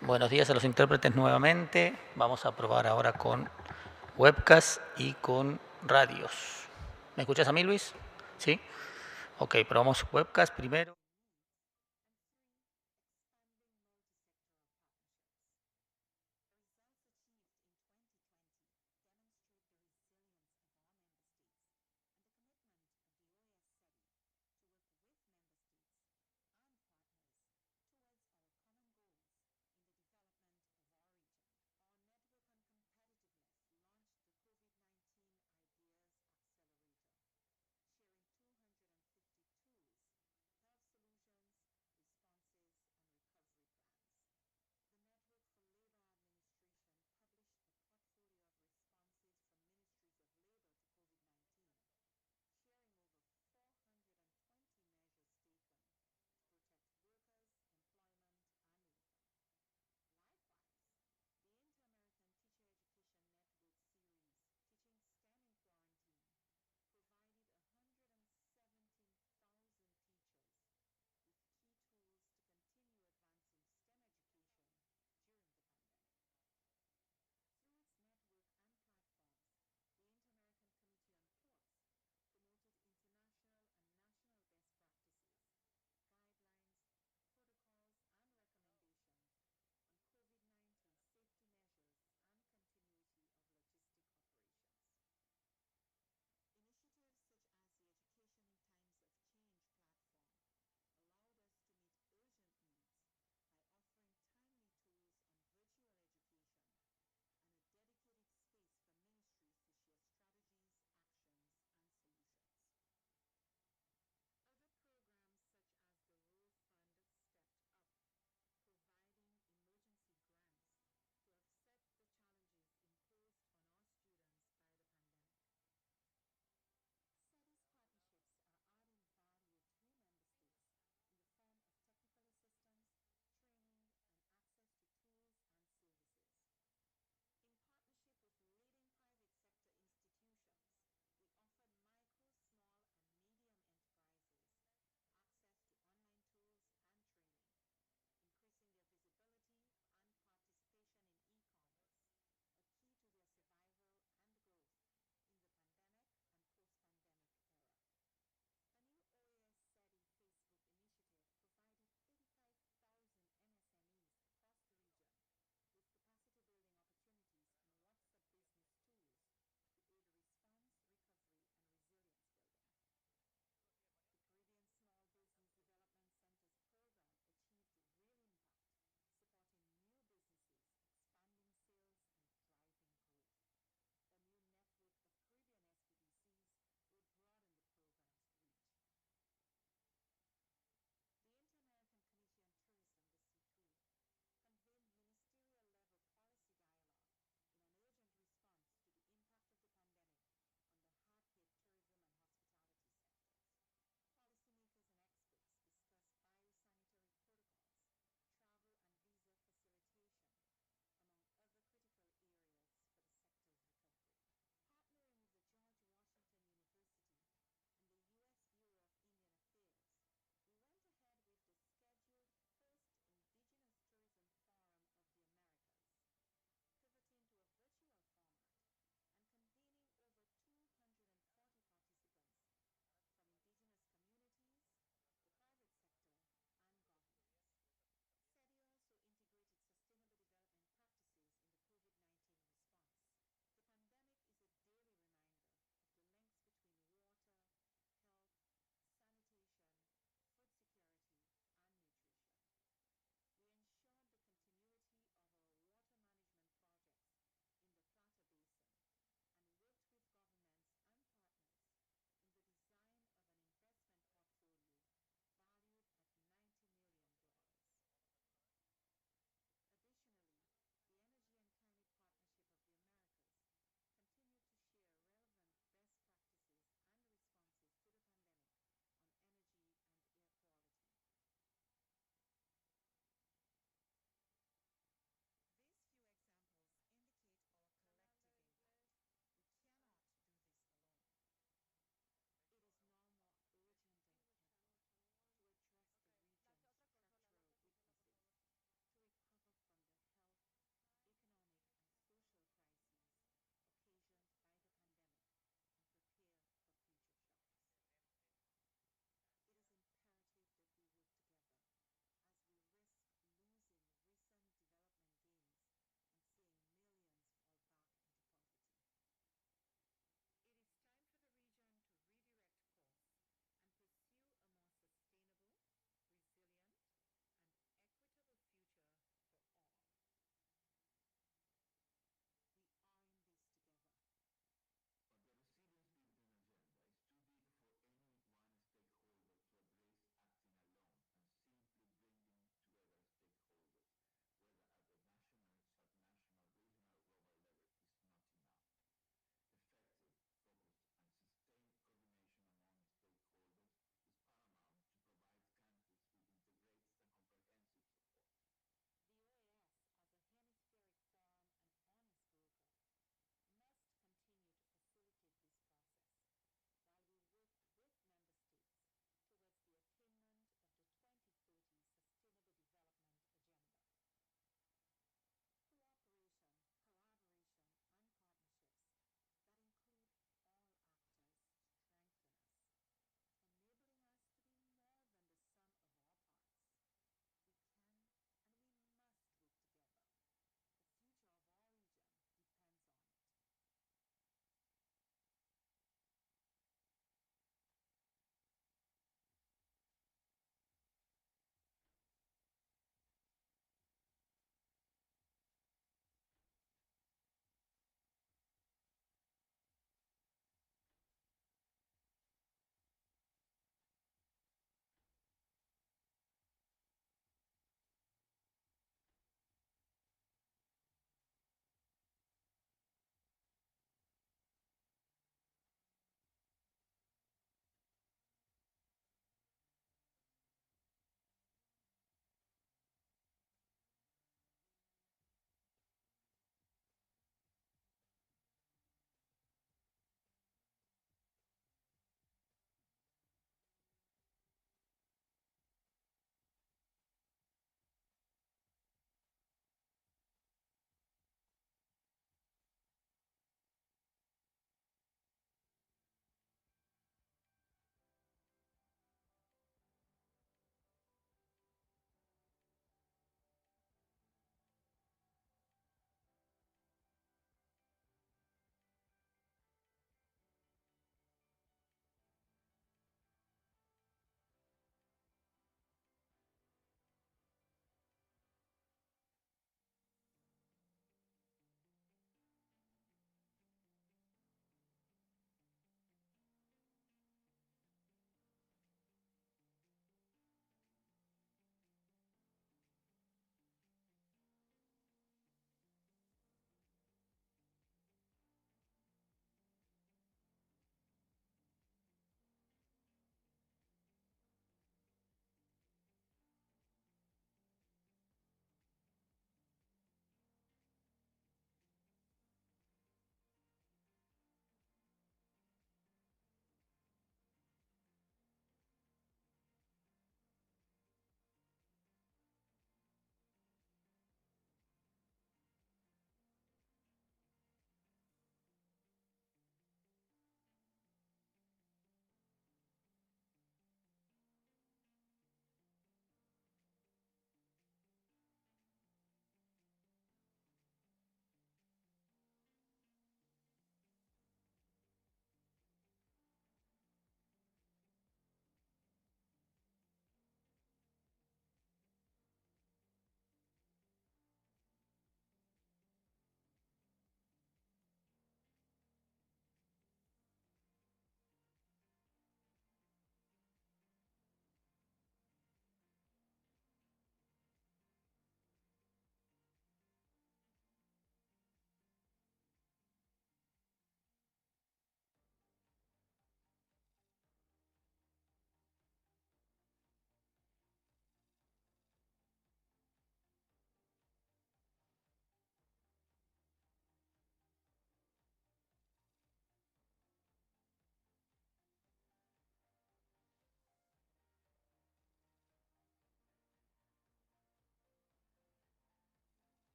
Buenos días a los intérpretes nuevamente. Vamos a probar ahora con webcast y con radios. ¿Me escuchas a mí, Luis? ¿Sí? Ok, probamos webcast primero.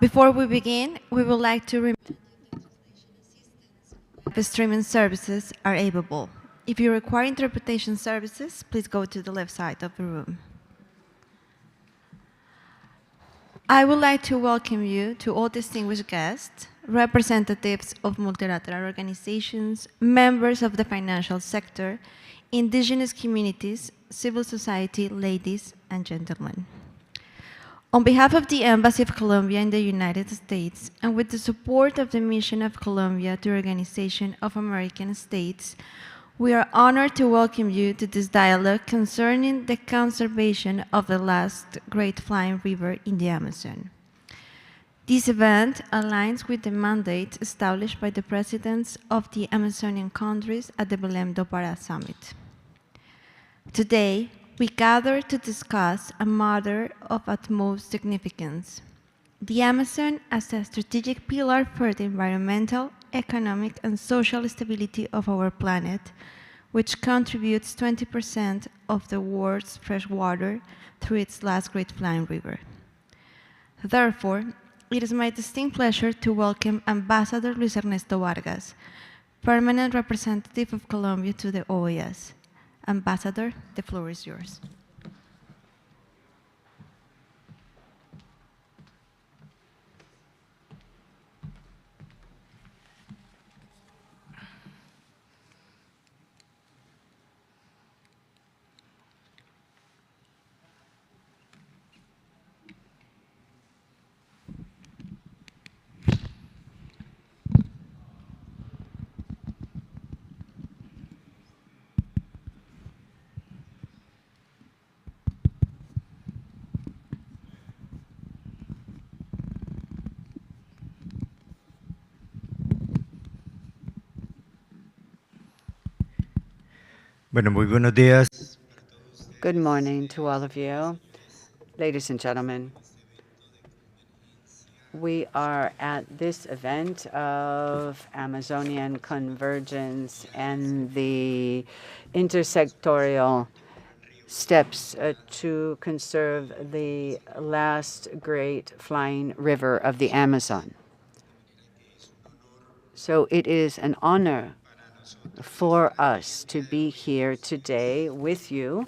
Before we begin, we would like to remind the streaming services are available. If you require interpretation services, please go to the left side of the room. I would like to welcome you to all distinguished guests, representatives of multilateral organizations, members of the financial sector, indigenous communities, civil society, ladies and gentlemen. On behalf of the Embassy of Colombia in the United States, and with the support of the Mission of Colombia to the Organization of American States, we are honored to welcome you to this dialogue concerning the conservation of the last great flying river in the Amazon. This event aligns with the mandate established by the presidents of the Amazonian countries at the Belém do Pará Summit. Today, we gather to discuss a matter of utmost significance: the Amazon as a strategic pillar for the environmental, economic, and social stability of our planet, which contributes 20% of the world's fresh water through its last great flying river. Therefore, it is my distinct pleasure to welcome Ambassador Luis Ernesto Vargas, Permanent Representative of Colombia to the OAS. Ambassador, the floor is yours. Bueno, muy buenos días. Good morning to all of you. Ladies and gentlemen, we are at this event of Amazonian convergence and the intersectorial steps to conserve the last great flying river of the Amazon. So it is an honor for us to be here today with you,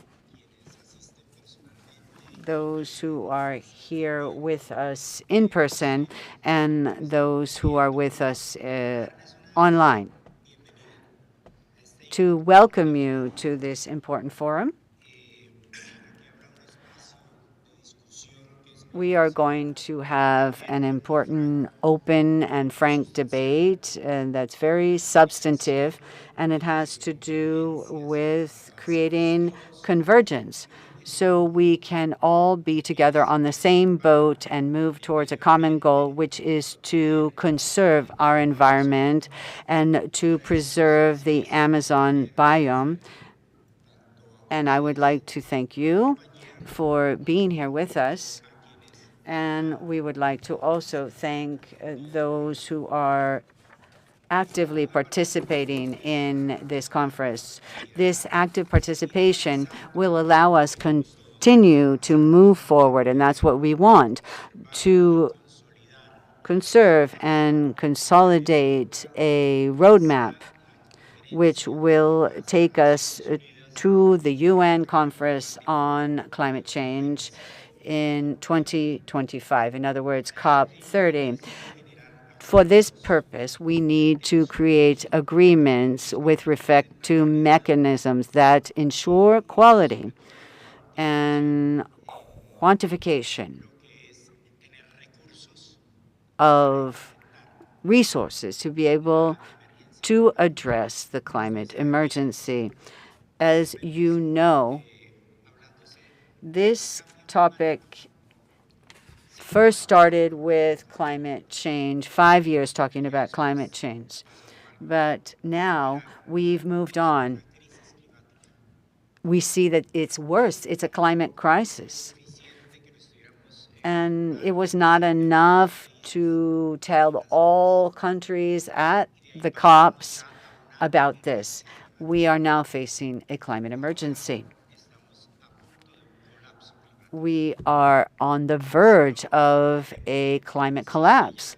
those who are here with us in person and those who are with us online, to welcome you to this important forum. We are going to have an important, open, and frank debate, and that's very substantive, and it has to do with creating convergence so we can all be together on the same boat and move towards a common goal, which is to conserve our environment and to preserve the Amazon biome. And I would like to thank you for being here with us. And we would like to also thank those who are actively participating in this conference. This active participation will allow us continue to move forward, and that's what we want, to conserve and consolidate a roadmap which will take us to the UN Conference on Climate Change in 2025, in other words, COP30. For this purpose, we need to create agreements with respect to mechanisms that ensure quality and quantification of resources to be able to address the climate emergency. As you know, this topic first started with climate change, 5 years talking about climate change. But now we've moved on. We see that it's worse. It's a climate crisis. And it was not enough to tell all countries at the COPs about this. We are now facing a climate emergency. we are on the verge of a climate collapse.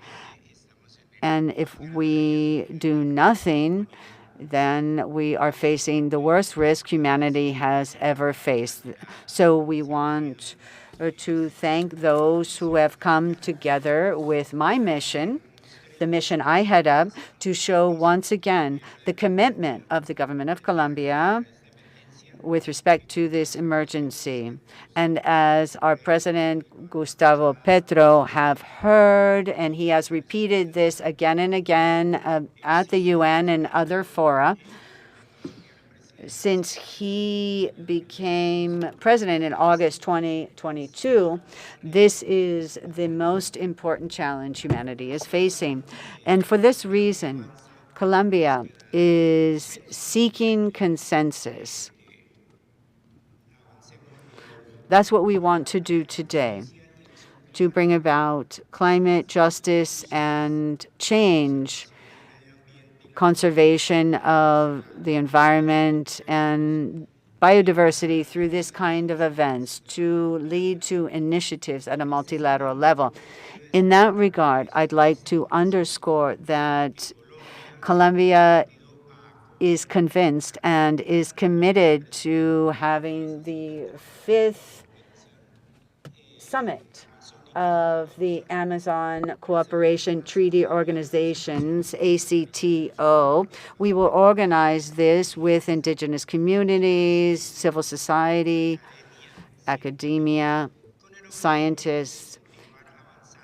And if we do nothing, then we are facing the worst risk humanity has ever faced. So we want to thank those who have come together with my mission, the mission I head up, to show once again the commitment of the government of Colombia with respect to this emergency. And as our President Gustavo Petro have heard, and he has repeated this again and again at the UN and other fora, since he became president in August 2022, this is the most important challenge humanity is facing. And for this reason, Colombia is seeking consensus. That's what we want to do today, to bring about climate justice and change, conservation of the environment and biodiversity through this kind of events, to lead to initiatives at a multilateral level. In that regard, I'd like to underscore that Colombia is convinced and is committed to having the 5th summit of the Amazon Cooperation Treaty Organizations, ACTO. We will organize this with indigenous communities, civil society, academia, scientists,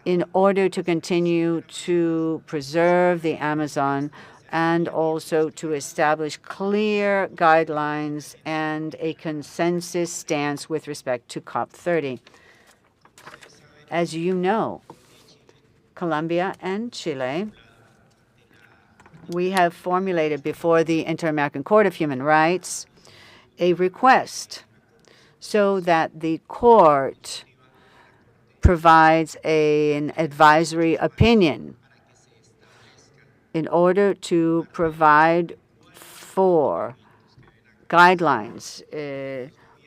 in order to continue to preserve the Amazon and also to establish clear guidelines and a consensus stance with respect to COP30. As you know, Colombia and Chile, we have formulated before the Inter-American Court of Human Rights a request so that the court provides an advisory opinion in order to provide for guidelines,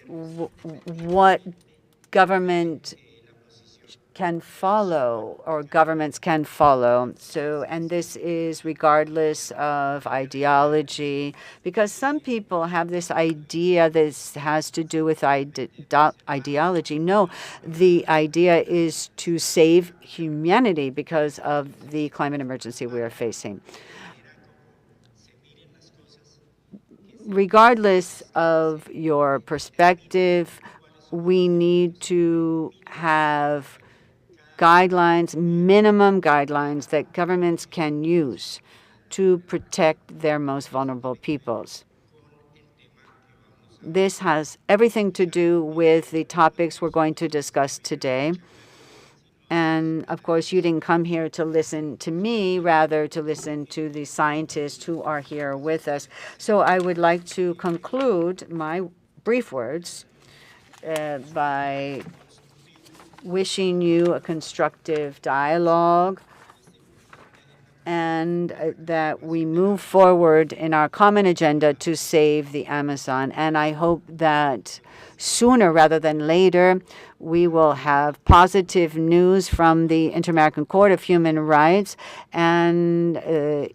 what government can follow or governments can follow. So, and this is regardless of ideology, because some people have this idea this has to do with ideology. No, the idea is to save humanity because of the climate emergency we are facing. Regardless of your perspective, we need to have guidelines, minimum guidelines that governments can use to protect their most vulnerable peoples. This has everything to do with the topics we're going to discuss today. And of course, you didn't come here to listen to me, rather to listen to the scientists who are here with us. So I would like to conclude my brief words by wishing you a constructive dialogue and that we move forward in our common agenda to save the Amazon. And I hope that sooner rather than later, we will have positive news from the Inter-American Court of Human Rights and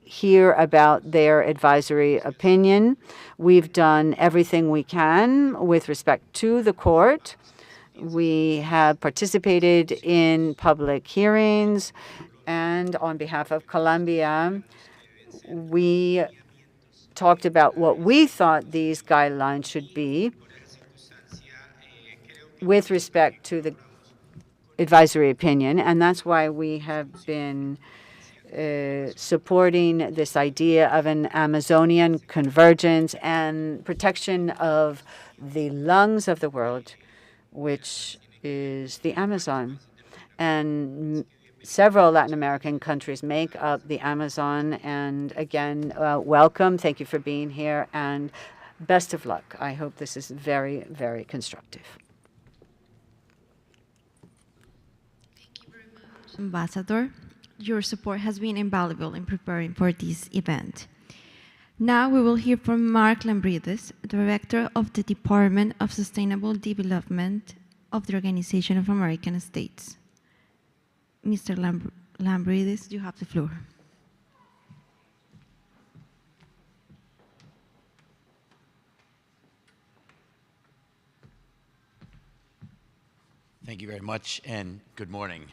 hear about their advisory opinion. We've done everything we can with respect to the court. We have participated in public hearings, and on behalf of Colombia, we talked about what we thought these guidelines should be with respect to the advisory opinion, and that's why we have been supporting this idea of an Amazonian convergence and protection of the lungs of the world, which is the Amazon. And several Latin American countries make up the Amazon. And again, welcome. Thank you for being here, and best of luck. I hope this is very, very constructive. Thank you very much, Ambassador. Your support has been invaluable in preparing for this event. Now we will hear from Mark Lambrides, Director of the Department of Sustainable Development of the Organization of American States. Mr. Lambridis, you have the floor. Thank you very much, and good morning.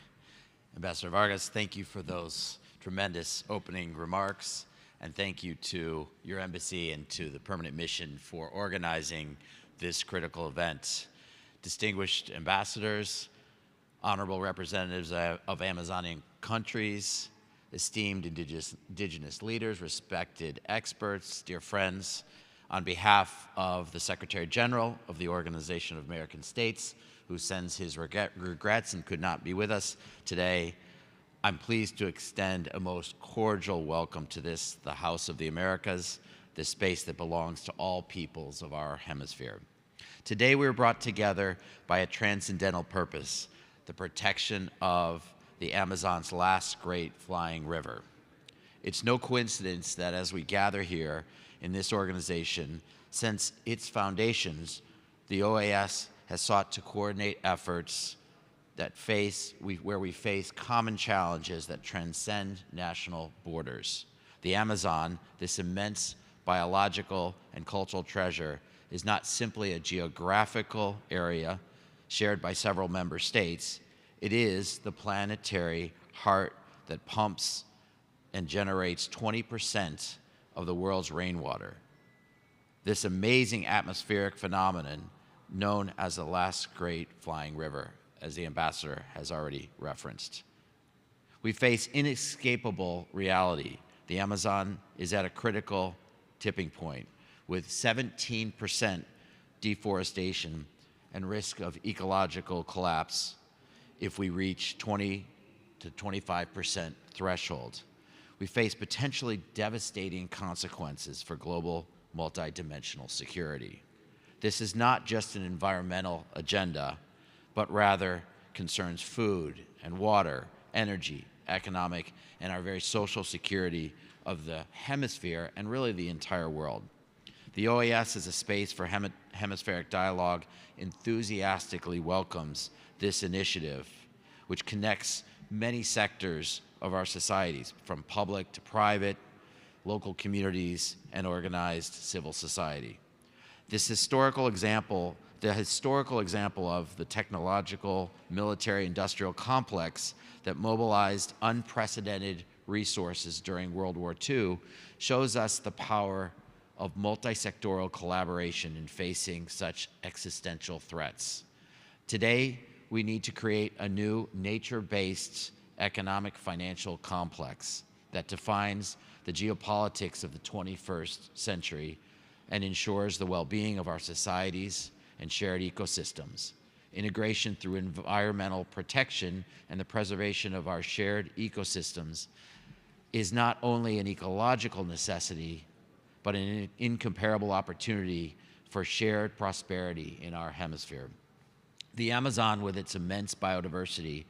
Ambassador Vargas, thank you for those tremendous opening remarks, and thank you to your embassy and to the Permanent Mission for organizing this critical event. Distinguished ambassadors, honorable representatives of Amazonian countries, esteemed indigenous leaders, respected experts, dear friends, on behalf of the Secretary General of the Organization of American States, who sends his regrets and could not be with us today, I'm pleased to extend a most cordial welcome to this, the House of the Americas, this space that belongs to all peoples of our hemisphere. Today we are brought together by a transcendental purpose, the protection of the Amazon's last great flying river. It's no coincidence that as we gather here in this organization, since its foundations, the OAS has sought to coordinate efforts that where we face common challenges that transcend national borders. The Amazon, this immense biological and cultural treasure, is not simply a geographical area shared by several member states. It is the planetary heart that pumps and generates 20% of the world's rainwater. This amazing atmospheric phenomenon known as the last great flying river, as the ambassador has already referenced. We face inescapable reality. The Amazon is at a critical tipping point with 17% deforestation and risk of ecological collapse if we reach 20 to 25% threshold. We face potentially devastating consequences for global multidimensional security. This is not just an environmental agenda, but rather concerns food and water, energy, economic, and our very social security of the hemisphere and really the entire world. The OAS as a space for hemispheric dialogue enthusiastically welcomes this initiative, which connects many sectors of our societies, from public to private, local communities, and organized civil society. This historical example, the historical example of the technological, military, industrial complex that mobilized unprecedented resources during World War II, shows us the power of multi-sectoral collaboration in facing such existential threats. Today, we need to create a new nature-based economic financial complex that defines the geopolitics of the 21st century and ensures the well-being of our societies and shared ecosystems. Integration through environmental protection and the preservation of our shared ecosystems is not only an ecological necessity, but an incomparable opportunity for shared prosperity in our hemisphere. The Amazon, with its immense biodiversity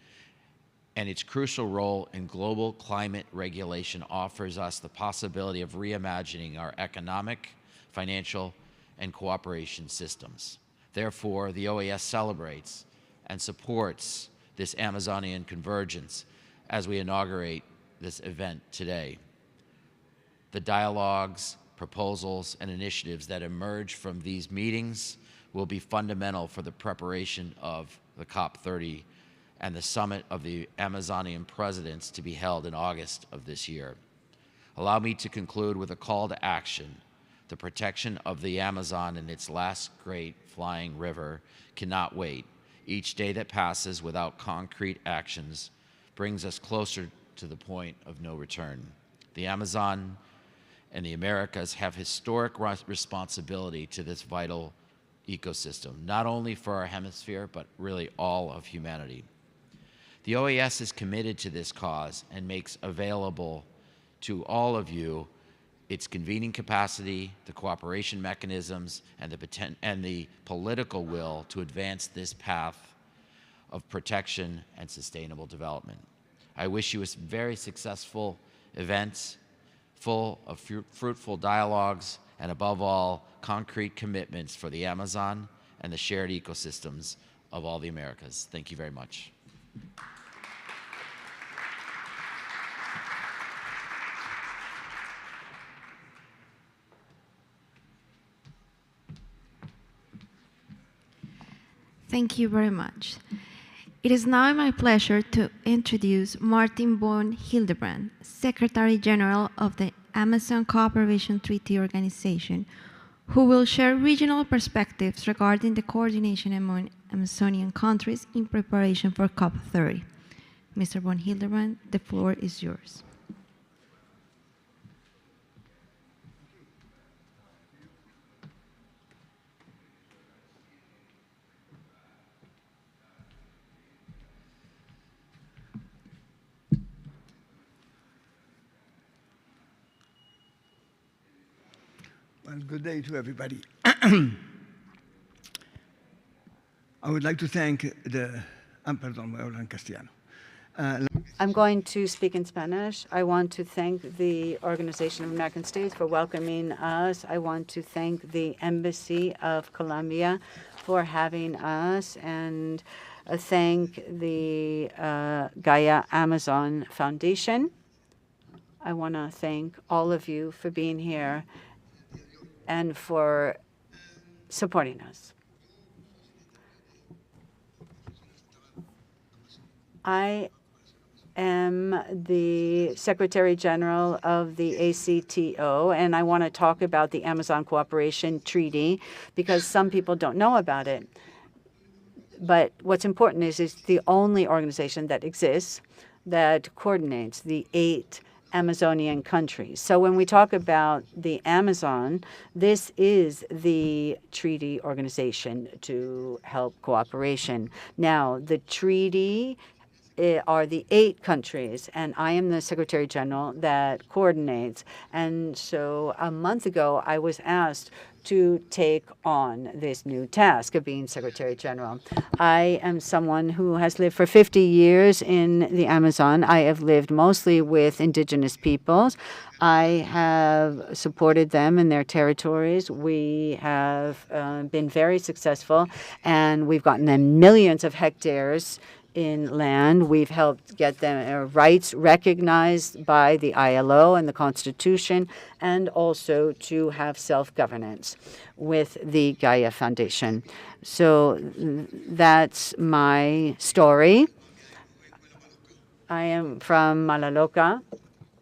and its crucial role in global climate regulation, offers us the possibility of reimagining our economic, financial, and cooperation systems. Therefore, the OAS celebrates and supports this Amazonian convergence as we inaugurate this event today. The dialogues, proposals, and initiatives that emerge from these meetings will be fundamental for the preparation of the COP30 and the Summit of the Amazonian Presidents to be held in August of this year. Allow me to conclude with a call to action. The protection of the Amazon and its last great flying river cannot wait. Each day that passes without concrete actions brings us closer to the point of no return. The Amazon and the Americas have historic responsibility to this vital ecosystem, not only for our hemisphere, but really all of humanity. The OAS is committed to this cause and makes available to all of you its convening capacity, the cooperation mechanisms, and the political will to advance this path of protection and sustainable development. I wish you a very successful event, full of fruitful dialogues, and above all, concrete commitments for the Amazon and the shared ecosystems of all the Americas. Thank you very much. Thank you very much. It is now my pleasure to introduce Martin von Hildebrand, Secretary General of the Amazon Cooperation Treaty Organization, who will share regional perspectives regarding the coordination among Amazonian countries in preparation for COP30. Mr. von Hildebrand, the floor is yours. Well, good day to everybody. I would like to thank the, perdón, voy a hablar en castellano. I'm going to speak in Spanish. I want to thank the Organization of American States for welcoming us. I want to thank the Embassy of Colombia for having us, and thank the Gaia Amazon Foundation. I want to thank all of you for being here and for supporting us. I am the Secretary General of the ACTO, and I want to talk about the Amazon Cooperation Treaty because some people don't know about it. But what's important is it's the only organization that exists that coordinates the 8 Amazonian countries. So when we talk about the Amazon, this is the treaty organization to help cooperation. Now, the treaty are the 8 countries, and I am the Secretary General that coordinates. And so a month ago, I was asked to take on this new task of being Secretary General. I am someone who has lived for 50 years in the Amazon. I have lived mostly with indigenous peoples. I have supported them in their territories. We have been very successful, and we've gotten them millions of hectares in land. We've helped get their rights recognized by the ILO and the Constitution, and also to have self-governance with the Gaia Foundation. So that's my story. I am from Malaloca,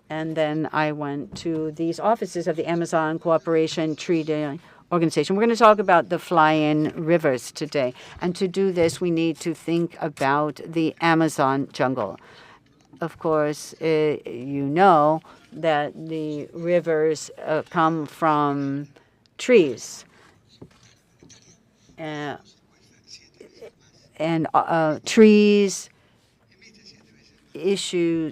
and then I went to these offices of the Amazon Cooperation Treaty Organization. We're going to talk about the fly-in rivers today. And to do this, we need to think about the Amazon jungle. Of course, you know that the rivers come from trees. And trees issue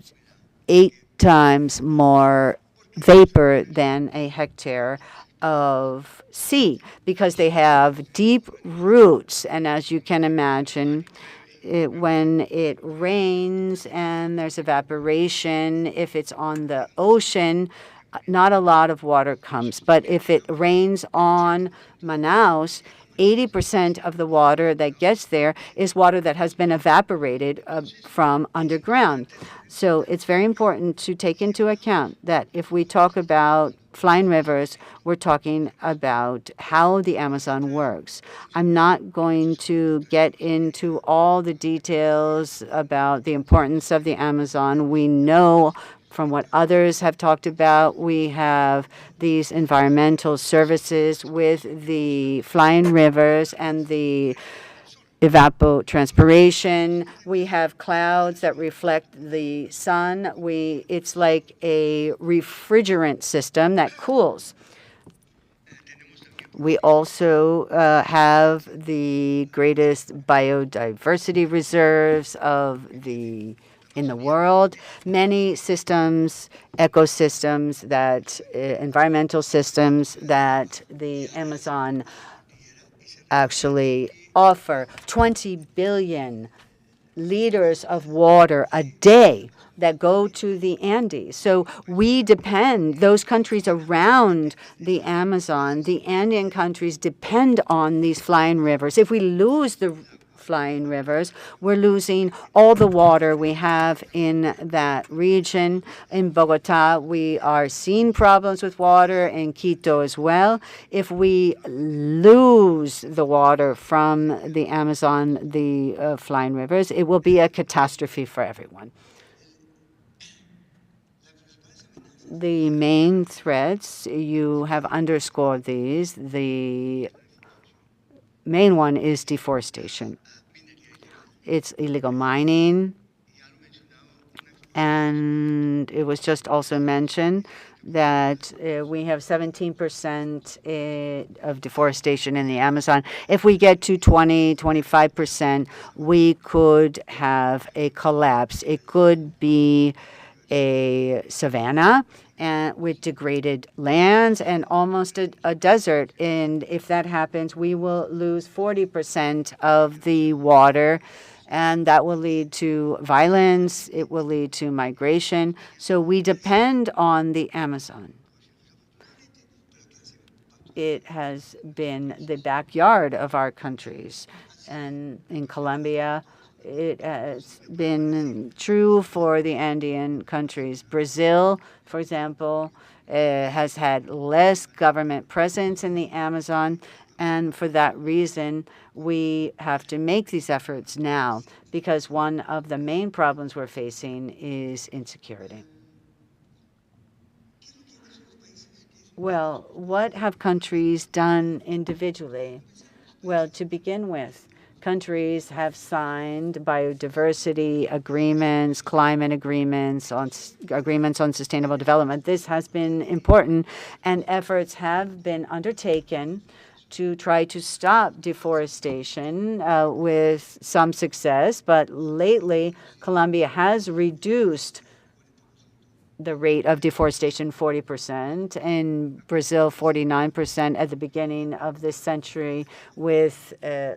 8 times more vapor than a hectare of sea because they have deep roots. And as you can imagine, when it rains and there's evaporation, if it's on the ocean, not a lot of water comes. But if it rains on Manaus, 80% of the water that gets there is water that has been evaporated from underground. So it's very important to take into account that if we talk about flying rivers, we're talking about how the Amazon works. I'm not going to get into all the details about the importance of the Amazon. We know from what others have talked about, we have these environmental services with the flying rivers and the evapotranspiration. We have clouds that reflect the sun. It's like a refrigerant system that cools. We also have the greatest biodiversity reserves in the world. Many systems, ecosystems, environmental systems that the Amazon actually offer. 20 billion liters of water a day that go to the Andes. So we depend, those countries around the Amazon, the Andean countries depend on these flying rivers. If we lose the flying rivers. We're losing all the water we have in that region. In Bogota, we are seeing problems with water, in Quito as well. If we lose the water from the Amazon, the flying rivers, it will be a catastrophe for everyone. The main threats, you have underscored these. The main one is deforestation. It's illegal mining, and it was just also mentioned that we have 17% of deforestation in the Amazon. If we get to 20, 25%, we could have a collapse. It could be a savanna and with degraded lands and almost a desert. And if that happens, we will lose 40% of the water, and that will lead to violence. It will lead to migration. So we depend on the Amazon. It has been the backyard of our countries. And in Colombia, it has been true for the Andean countries. Brazil, for example, has had less government presence in the Amazon, and for that reason, we have to make these efforts now, because one of the main problems we're facing is insecurity. Well, what have countries done individually? Well, to begin with, countries have signed biodiversity agreements, climate agreements on sustainable development. This has been important, and efforts have been undertaken to try to stop deforestation with some success. But lately, Colombia has reduced the rate of deforestation 40%, in Brazil 49% at the beginning of this century. With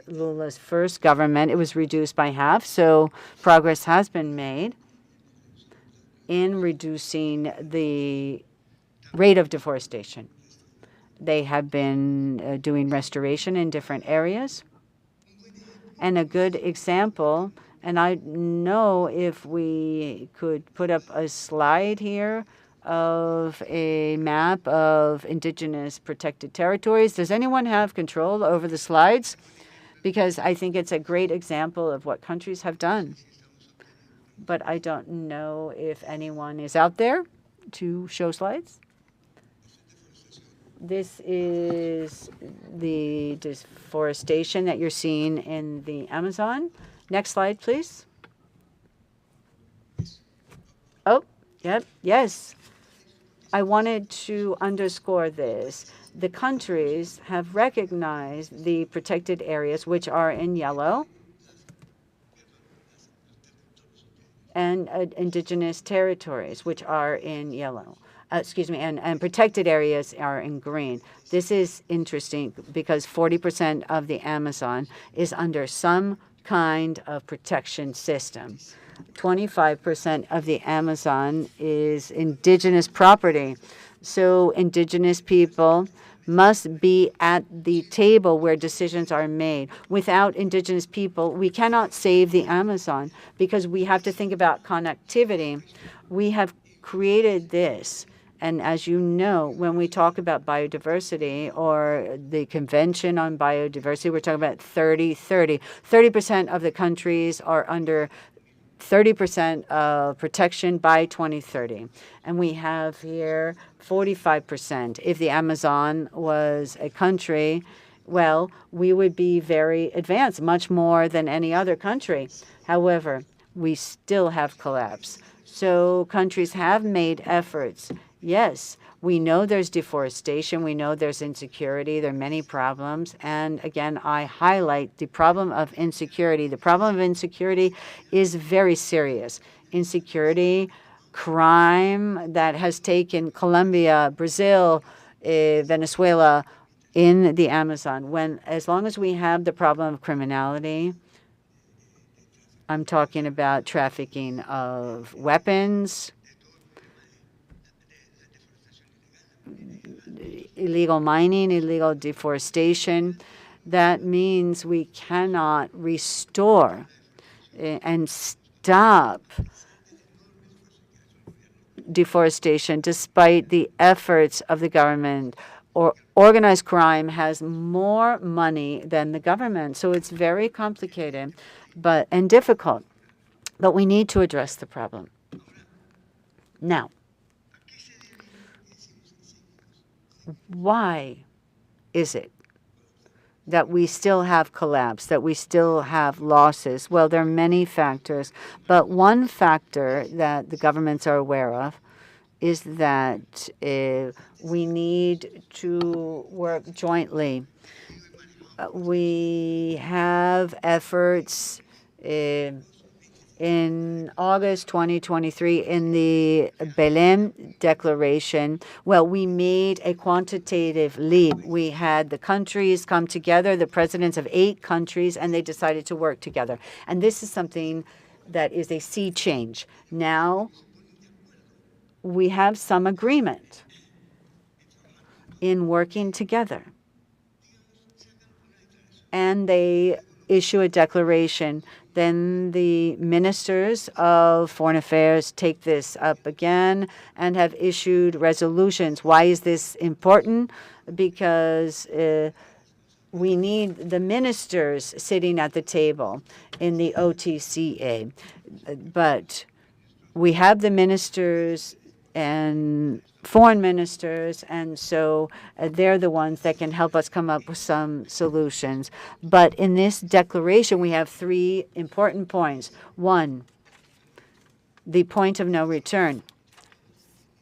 Lula's first government, it was reduced by half, so progress has been made in reducing the rate of deforestation. They have been doing restoration in different areas, and a good example, and I know if we could put up a slide here of a map of indigenous protected territories. Does anyone have control over the slides? Because I think it's a great example of what countries have done. But I don't know if anyone is out there to show slides. This is the deforestation that you're seeing in the Amazon. Next slide, please. Oh, yep, yes. I wanted to underscore this. The countries have recognized the protected areas, which are in yellow, and indigenous territories, which are in yellow. And protected areas are in green. This is interesting because 40% of the Amazon is under some kind of protection system. 25% of the Amazon is indigenous property. So indigenous people must be at the table where decisions are made. Without indigenous people, we cannot save the Amazon because we have to think about connectivity. We have created this. And as you know, when we talk about biodiversity or the Convention on Biodiversity, we're talking about 30-30. 30% of the countries are under 30% of protection by 2030. And we have here 45%. If the Amazon was a country, well, we would be very advanced, much more than any other country. However, we still have collapse. So countries have made efforts. Yes, we know there's deforestation. We know there's insecurity. There are many problems. And again, I highlight the problem of insecurity. The problem of insecurity is very serious. Insecurity, crime that has taken Colombia, Brazil, Venezuela in the Amazon. As long as we have the problem of criminality, I'm talking about trafficking of weapons, illegal mining, illegal deforestation. That means we cannot restore and stop deforestation despite the efforts of the government. Or organized crime has more money than the government, so it's very complicated and difficult. But we need to address the problem. Now, why is it that we still have collapse, that we still have losses? Well, there are many factors, but one factor that the governments are aware of is that we need to work jointly. We have efforts in August 2023 in the Belém Declaration. Well, we made a quantitative leap. We had the countries come together, the presidents of 8 countries, and they decided to work together. And this is something that is a sea change. Now we have some agreement in working together. And they issue a declaration. Then the ministers of foreign affairs take this up again and have issued resolutions. Why is this important? Because we need the ministers sitting at the table in the OTCA. But we have the ministers and foreign ministers, and so they're the ones that can help us come up with some solutions. But in this declaration, we have 3 important points. 1, the point of no return.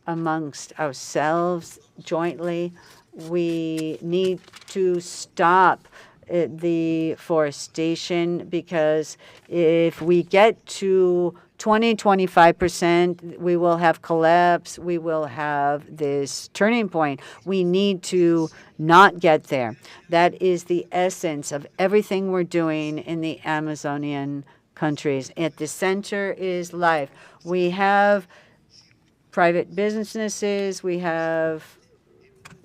Amongst ourselves, jointly, we need to stop deforestation, because if we get to 20-25%, we will have collapse. We will have this turning point. We need to not get there. That is the essence of everything we're doing in the Amazonian countries. At the center is life. We have private businesses. We have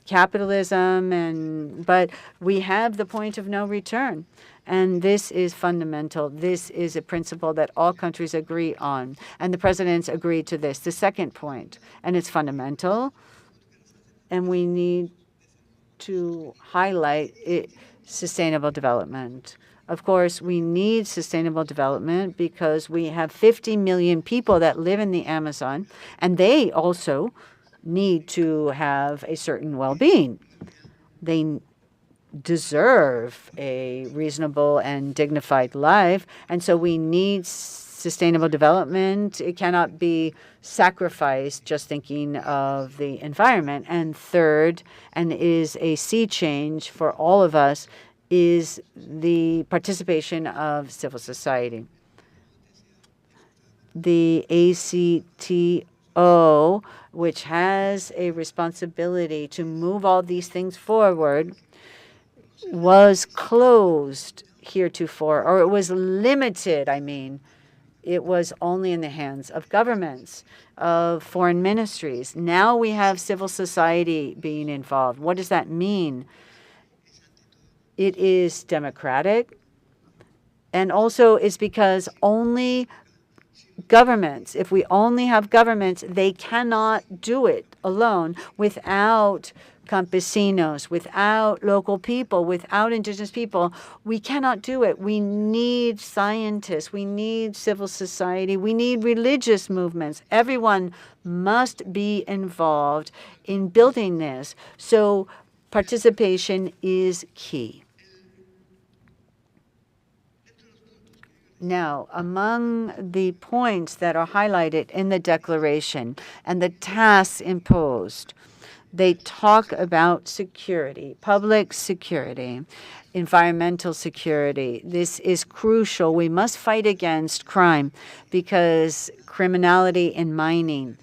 capitalism, but we have the point of no return. And this is fundamental. This is a principle that all countries agree on. And the presidents agreed to this. The second point, and it's fundamental, and we need to highlight it, sustainable development. Of course, we need sustainable development because we have 50 million people that live in the Amazon, and they also need to have a certain well-being. They deserve a reasonable and dignified life, and so we need sustainable development. It cannot be sacrificed just thinking of the environment. And third, and is a sea change for all of us, is the participation of civil society. The ACTO, which has a responsibility to move all these things forward, was closed heretofore, or it was limited, It was only in the hands of governments, of foreign ministries. Now we have civil society being involved. What does that mean? It is democratic, and also it's because only governments, if we only have governments, they cannot do it alone without campesinos, without local people, without indigenous people. We cannot do it. We need scientists. We need civil society. We need religious movements. Everyone must be involved in building this. So participation is key. Now, among the points that are highlighted in the declaration and the tasks imposed, they talk about security, public security, environmental security. This is crucial. We must fight against crime because criminality in mining,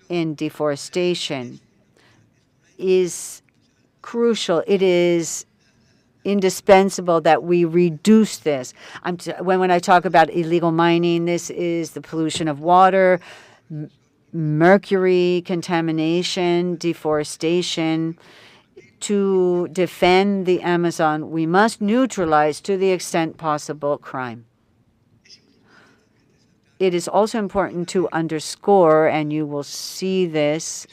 in deforestation is crucial. It is indispensable that we reduce this. When I talk about illegal mining, this is the pollution of water, mercury contamination, deforestation. To defend the Amazon, we must neutralize, to the extent possible, crime. It is also important to underscore, and you will see this,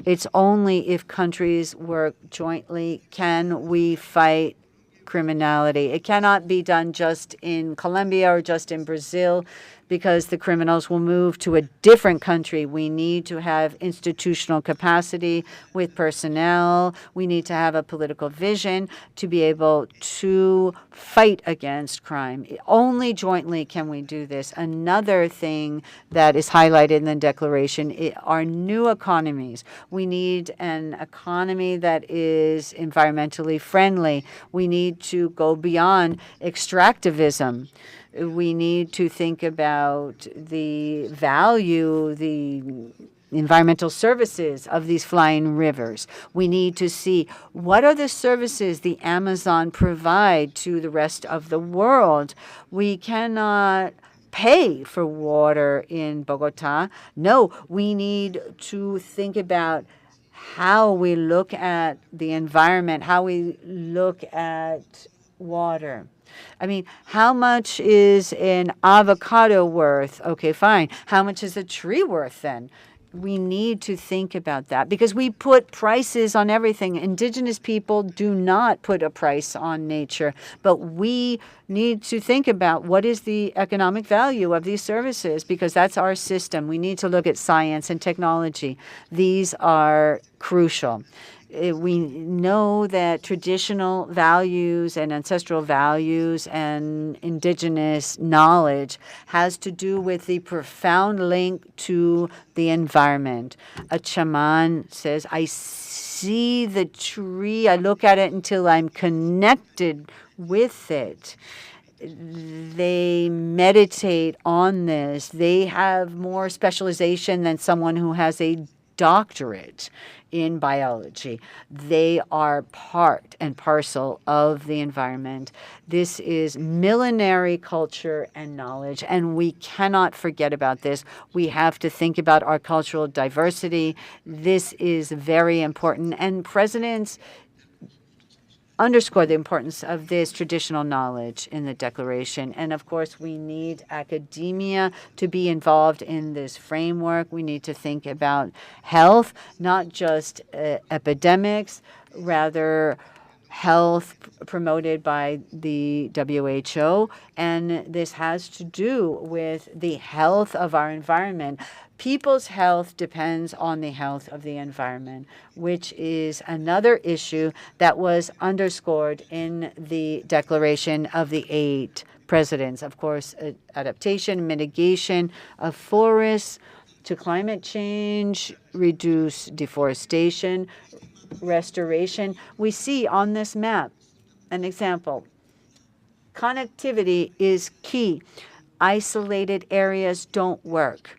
it's only if countries work jointly can we fight criminality. It cannot be done just in Colombia or just in Brazil, because the criminals will move to a different country. We need to have institutional capacity with personnel. We need to have a political vision to be able to fight against crime. Only jointly can we do this. Another thing that is highlighted in the declaration are new economies. We need an economy that is environmentally friendly. We need to go beyond extractivism. We need to think about the value, the environmental services of these flying rivers. We need to see what are the services the Amazon provide to the rest of the world. We cannot pay for water in Bogota. No, we need to think about how we look at the environment, how we look at water. I mean, how much is an avocado worth? Okay, fine. How much is a tree worth then? We need to think about that because we put prices on everything. Indigenous people do not put a price on nature, but we need to think about what is the economic value of these services because that's our system. We need to look at science and technology. These are crucial. We know that traditional values and ancestral values and indigenous knowledge has to do with the profound link to the environment. A shaman says, I see the tree, I look at it until I'm connected with it. They meditate on this. They have more specialization than someone who has a doctorate in biology. They are part and parcel of the environment. This is millenary culture and knowledge, and we cannot forget about this. We have to think about our cultural diversity. This is very important, and presidents underscore the importance of this traditional knowledge in the declaration. And of course, we need academia to be involved in this framework. We need to think about health, not just epidemics, rather health promoted by the WHO. And this has to do with the health of our environment. People's health depends on the health of the environment, which is another issue that was underscored in the Declaration of the 8 Presidents. Of course, adaptation, mitigation of forests to climate change, reduce deforestation, restoration. We see on this map an example. Connectivity is key. Isolated areas don't work.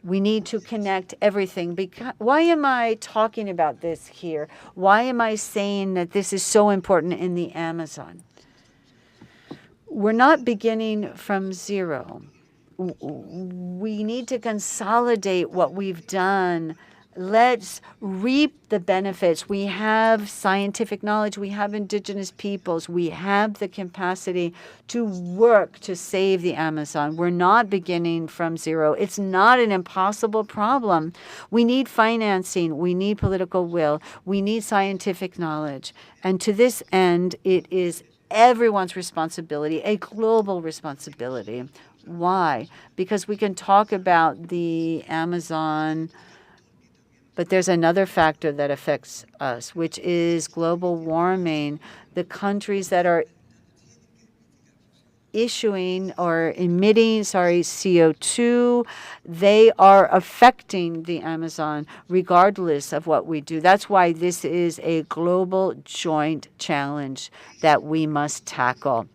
We need to connect everything. Why am I talking about this here? Why am I saying that this is so important in the Amazon? We're not beginning from zero. We need to consolidate what we've done. Let's reap the benefits. We have scientific knowledge. We have indigenous peoples. We have the capacity to work to save the Amazon. We're not beginning from zero. It's not an impossible problem. We need financing. We need political will. We need scientific knowledge. And to this end, it is everyone's responsibility, a global responsibility. Why? Because we can talk about the Amazon, but there's another factor that affects us, which is global warming. The countries that are emitting CO2, they are affecting the Amazon regardless of what we do. That's why this is a global joint challenge that we must tackle.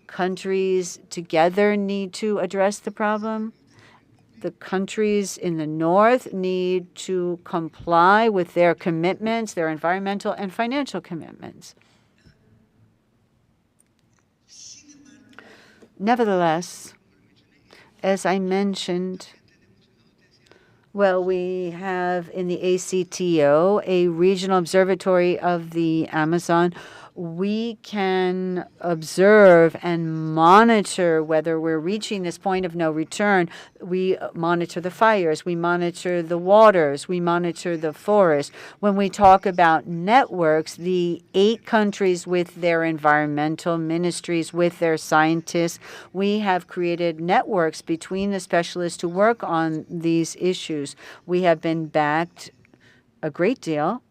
Countries together need to address the problem. The countries in the north need to comply with their commitments, their environmental and financial commitments. Nevertheless, as I mentioned, Well, we have in the ACTO a regional observatory of the Amazon. We can observe and monitor whether we're reaching this point of no return. We monitor the fires, we monitor the waters, we monitor the forest. When we talk about networks, the 8 countries with their environmental ministries, with their scientists, we have created networks between the specialists to work on these issues. We have been backed a great deal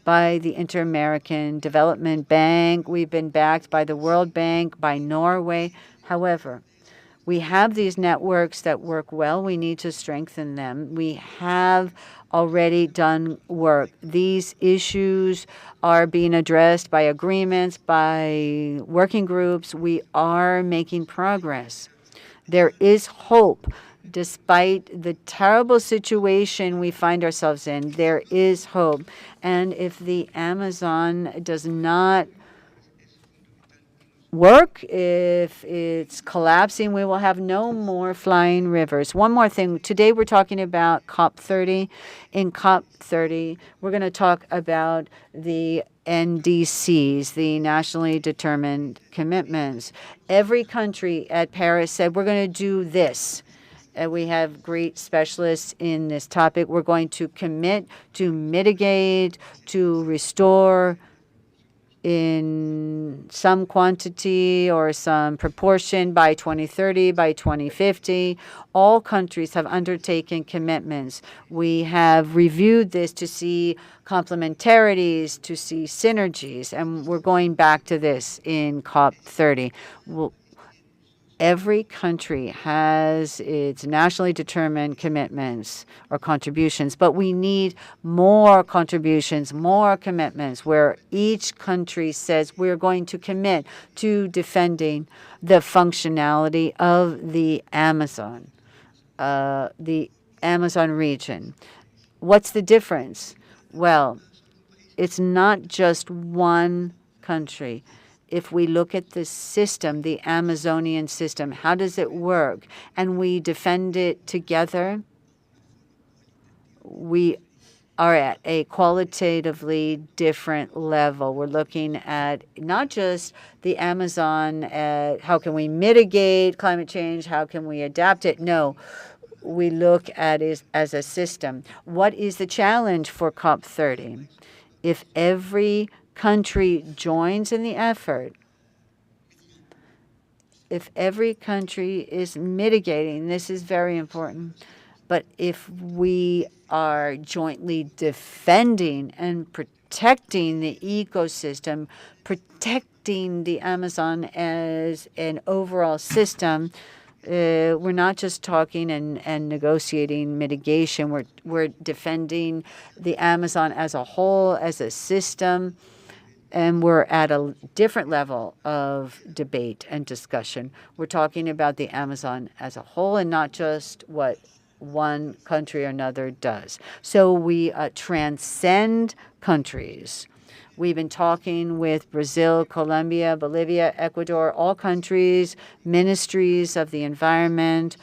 by the Inter-American Development Bank. We've been backed by the World Bank, by Norway. However, we have these networks that work well. We need to strengthen them. We have already done work. These issues are being addressed by agreements, by working groups. We are making progress. There is hope. Despite the terrible situation we find ourselves in, there is hope. And if the Amazon does not work, if it's collapsing, we will have no more flying rivers. One more thing. Today we're talking about COP30. In COP30, we're going to talk about the NDCs, the nationally determined commitments. Every country at Paris said, we're going to do this. We have great specialists in this topic. We're going to commit to mitigate, to restore in some quantity or some proportion by 2030, by 2050. All countries have undertaken commitments. We have reviewed this to see complementarities, to see synergies, and we're going back to this in COP30. Every country has its nationally determined commitments or contributions, but we need more contributions, more commitments where each country says we're going to commit to defending the functionality of the Amazon region. What's the difference? Well, it's not just one country. If we look at the system, the Amazonian system, how does it work? And we defend it together, we are at a qualitatively different level. We're looking at not just the Amazon, how can we mitigate climate change? How can we adapt it? No, we look at it as a system. What is the challenge for COP30? If every country joins in the effort, if every country is mitigating, this is very important, but if we are jointly defending and protecting the ecosystem, protecting the Amazon as an overall system, we're not just talking and negotiating mitigation. We're defending the Amazon as a whole, as a system, and we're at a different level of debate and discussion. We're talking about the Amazon as a whole and not just what one country or another does. So we transcend countries. We've been talking with Brazil, Colombia, Bolivia, Ecuador, all countries, ministries of the environment.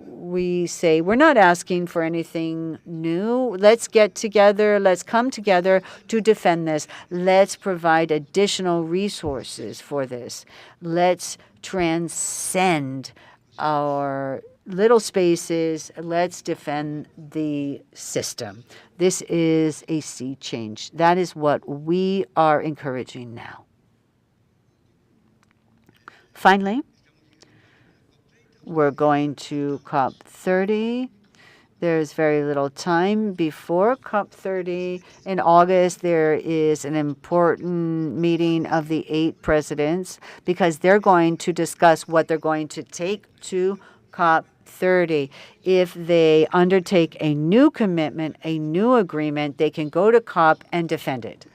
We say, we're not asking for anything new. Let's get together. Let's come together to defend this. Let's provide additional resources for this. Let's transcend our little spaces. Let's defend the system. This is a sea change. That is what we are encouraging now. Finally, we're going to COP30. There's very little time before COP30. In August, there is an important meeting of the 8 presidents because they're going to discuss what they're going to take to COP30. If they undertake a new commitment, a new agreement, they can go to COP and defend it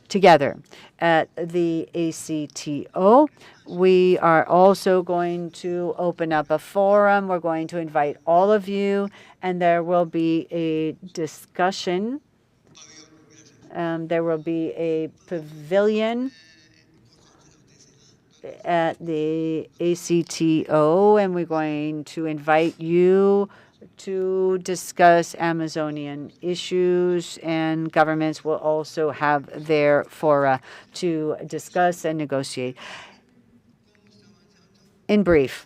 together. At the ACTO, we are also going to open up a forum. We're going to invite all of you, and there will be a discussion. There will be a pavilion at the ACTO, and we're going to invite you to discuss Amazonian issues, and governments will also have their fora to discuss and negotiate. In brief,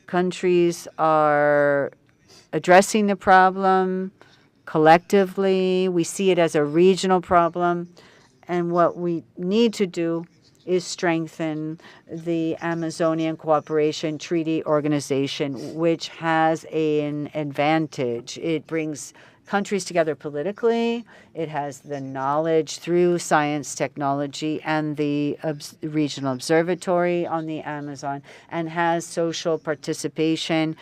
countries are addressing the problem collectively. We see it as a regional problem, and what we need to do is strengthen the Amazonian Cooperation Treaty Organization, which has an advantage. It brings countries together politically. It has the knowledge through science, technology, and the regional observatory on the Amazon, and has social participation,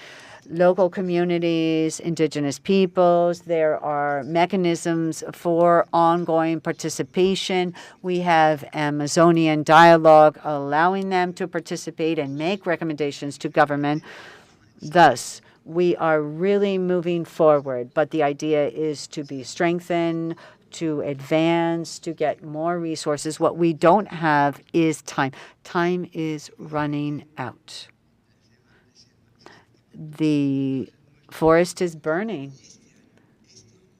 local communities, indigenous peoples. There are mechanisms for ongoing participation. We have Amazonian dialogue allowing them to participate and make recommendations to government. Thus, we are really moving forward, but the idea is to be strengthened, to advance, to get more resources. What we don't have is time. Time is running out. The forest is burning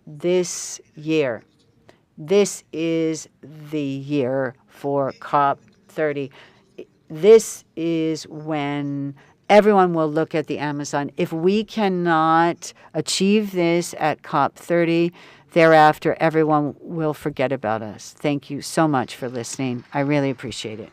this year. This is the year for COP30. This is when everyone will look at the Amazon. If we cannot achieve this at COP30, thereafter, everyone will forget about us. Thank you so much for listening. I really appreciate it.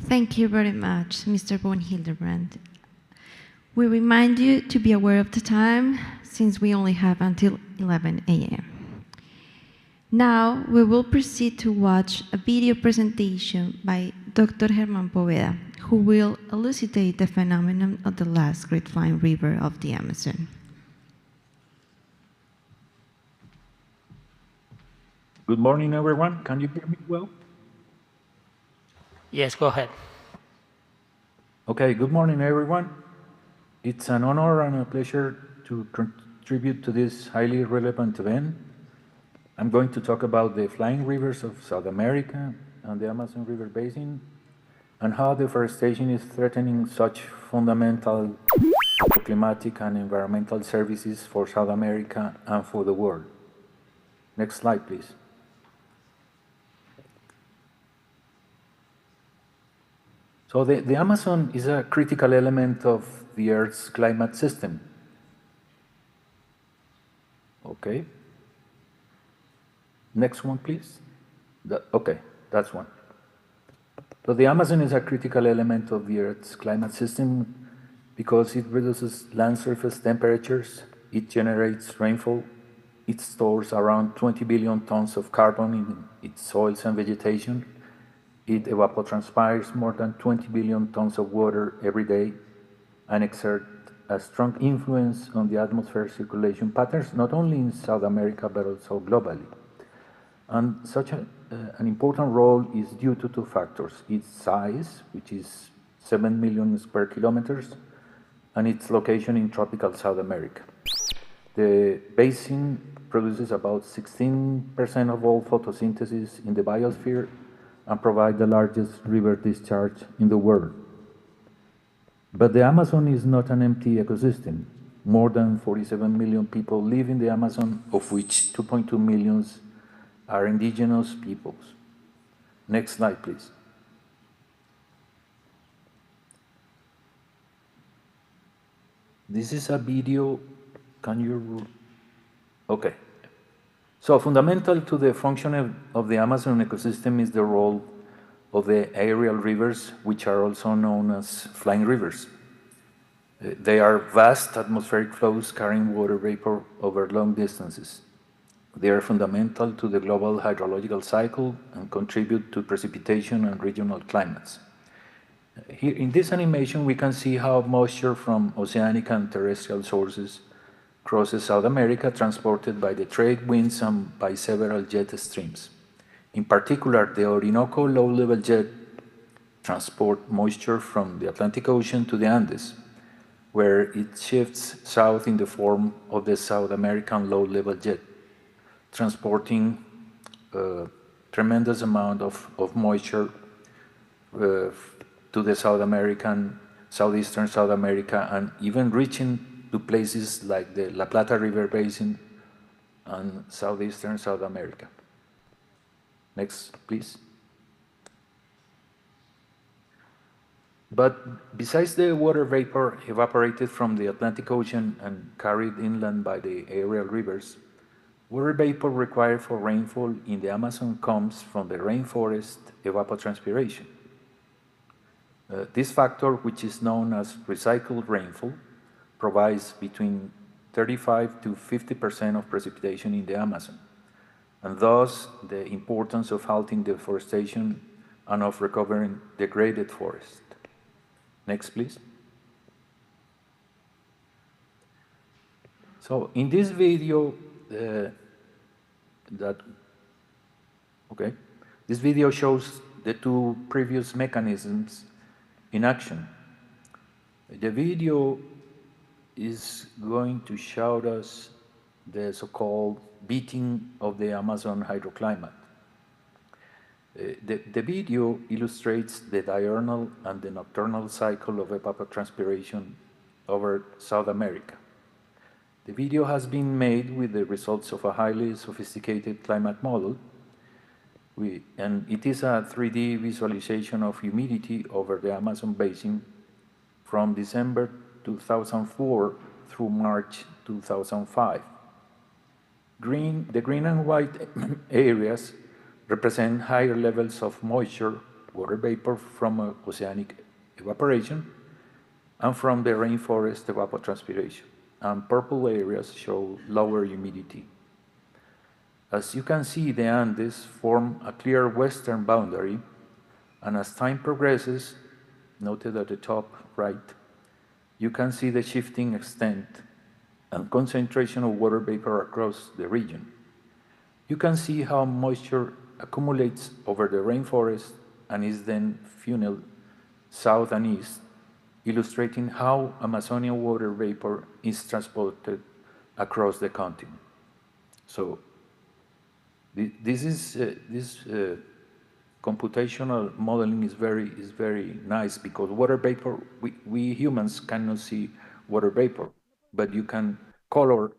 Thank you very much, Mr. von Hildebrand. We remind you to be aware of the time, since we only have until 11 a.m. Now, we will proceed to watch a video presentation by Dr. Germán Poveda, who will elucidate the phenomenon of the last great flying river of the Amazon. Good morning, everyone. Can you hear me well? Yes, go ahead. Okay, good morning, everyone. It's an honor and a pleasure to contribute to this highly relevant event. I'm going to talk about the flying rivers of South America and the Amazon River Basin, and how deforestation is threatening such fundamental climatic and environmental services for South America and for the world. Next slide, please. So the Amazon is a critical element of the Earth's climate system. Okay. Next one, please. Okay, that's one. So the Amazon is a critical element of the Earth's climate system because it reduces land surface temperatures, it generates rainfall, it stores around 20 billion tons of carbon in its soils and vegetation. It evapotranspires more than 20 billion tons of water every day and exerts a strong influence on the atmosphere circulation patterns, not only in South America, but also globally. And such an important role is due to two factors: its size, which is 7 million square kilometers, and its location in tropical South America. The basin produces about 16% of all photosynthesis in the biosphere and provide the largest river discharge in the world. But the Amazon is not an empty ecosystem. More than 47 million people live in the Amazon, of which 2.2 million are indigenous peoples. Next slide, please. This is a video. Can you? Okay. So fundamental to the function of the Amazon ecosystem is the role of the aerial rivers, which are also known as flying rivers. They are vast atmospheric flows carrying water vapor over long distances. They are fundamental to the global hydrological cycle and contribute to precipitation and regional climates. Here in this animation, we can see how moisture from oceanic and terrestrial sources crosses South America, transported by the trade winds and by several jet streams. In particular, the Orinoco low-level jet transport moisture from the Atlantic Ocean to the Andes, where it shifts south in the form of the South American low-level jet, transporting a tremendous amount of moisture to the southeastern South America, and even reaching to places like the La Plata River Basin and southeastern South America. Next, please. But besides the water vapor evaporated from the Atlantic Ocean and carried inland by the aerial rivers, water vapor required for rainfall in the Amazon comes from the rainforest evapotranspiration. This factor, which is known as recycled rainfall, provides between 35 to 50% of precipitation in the Amazon, and thus the importance of halting deforestation and of recovering degraded forest. Next, please. So in this video, this video shows the two previous mechanisms in action. The video is going to show us the so-called beating of the Amazon hydroclimate. The video illustrates the diurnal and the nocturnal cycle of evapotranspiration over South America. The video has been made with the results of a highly sophisticated climate model, and it is a 3D visualization of humidity over the Amazon basin from December 2004 through March 2005. The green and white areas represent higher levels of moisture, water vapor from oceanic evaporation, and from the rainforest evapotranspiration. And purple areas show lower humidity. As you can see, the Andes form a clear western boundary, and as time progresses, noted at the top right, you can see the shifting extent and concentration of water vapor across the region. You can see how moisture accumulates over the rainforest and is then funneled south and east, illustrating how Amazonian water vapor is transported across the continent. So this computational modeling is very nice, because water vapor, we humans cannot see water vapor, but you can color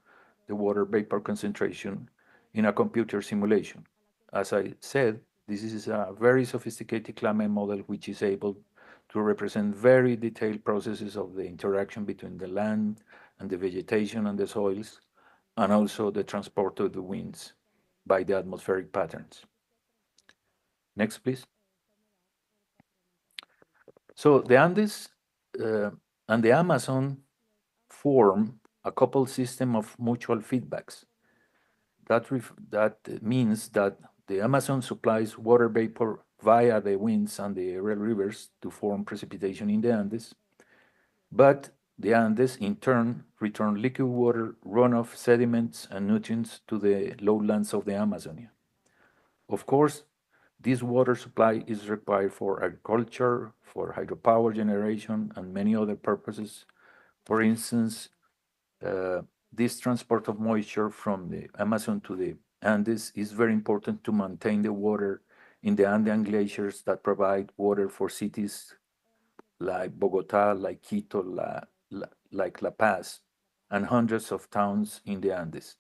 the water vapor concentration in a computer simulation. As I said, this is a very sophisticated climate model which is able to represent very detailed processes of the interaction between the land and the vegetation and the soils, and also the transport of the winds by the atmospheric patterns. Next, please. So the Andes and the Amazon form a coupled system of mutual feedbacks. That means that the Amazon supplies water vapor via the winds and the aerial rivers to form precipitation in the Andes, but the Andes in turn return liquid water, runoff, sediments, and nutrients to the lowlands of the Amazonia. Of course, this water supply is required for agriculture, for hydropower generation, and many other purposes. For instance, this transport of moisture from the Amazon to the Andes is very important to maintain the water in the Andean glaciers that provide water for cities like Bogota, like Quito, like La Paz, and hundreds of towns in the Andes.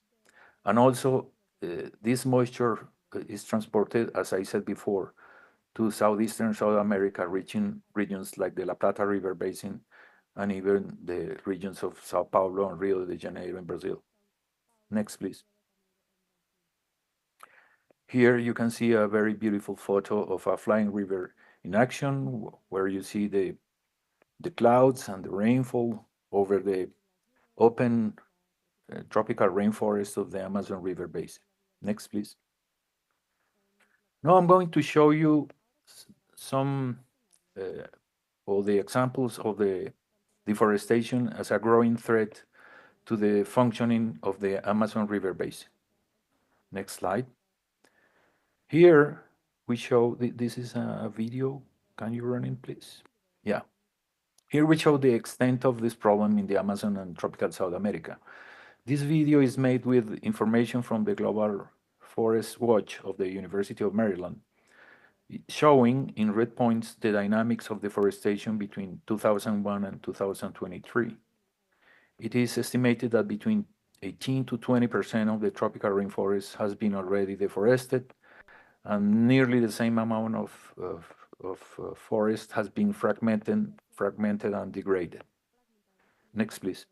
And also, this moisture is transported, as I said before, to southeastern South America, reaching regions like the La Plata River Basin and even the regions of Sao Paulo and Rio de Janeiro in Brazil. Next, please. Here you can see a very beautiful photo of a flying river in action, where you see the clouds and the rainfall over the open tropical rainforest of the Amazon River Basin. Next, please. Now I'm going to show you some all the examples of the deforestation as a growing threat to the functioning of the Amazon River Basin. Next slide. Here we show, this is a video. Can you run it, please? Yeah. Here we show the extent of this problem in the Amazon and tropical South America. This video is made with information from the Global Forest Watch of the University of Maryland, showing in red points the dynamics of deforestation between 2001 and 2023. It is estimated that between 18 to 20% of the tropical rainforest has been already deforested, and nearly the same amount of forest has been fragmented and degraded. Next, please.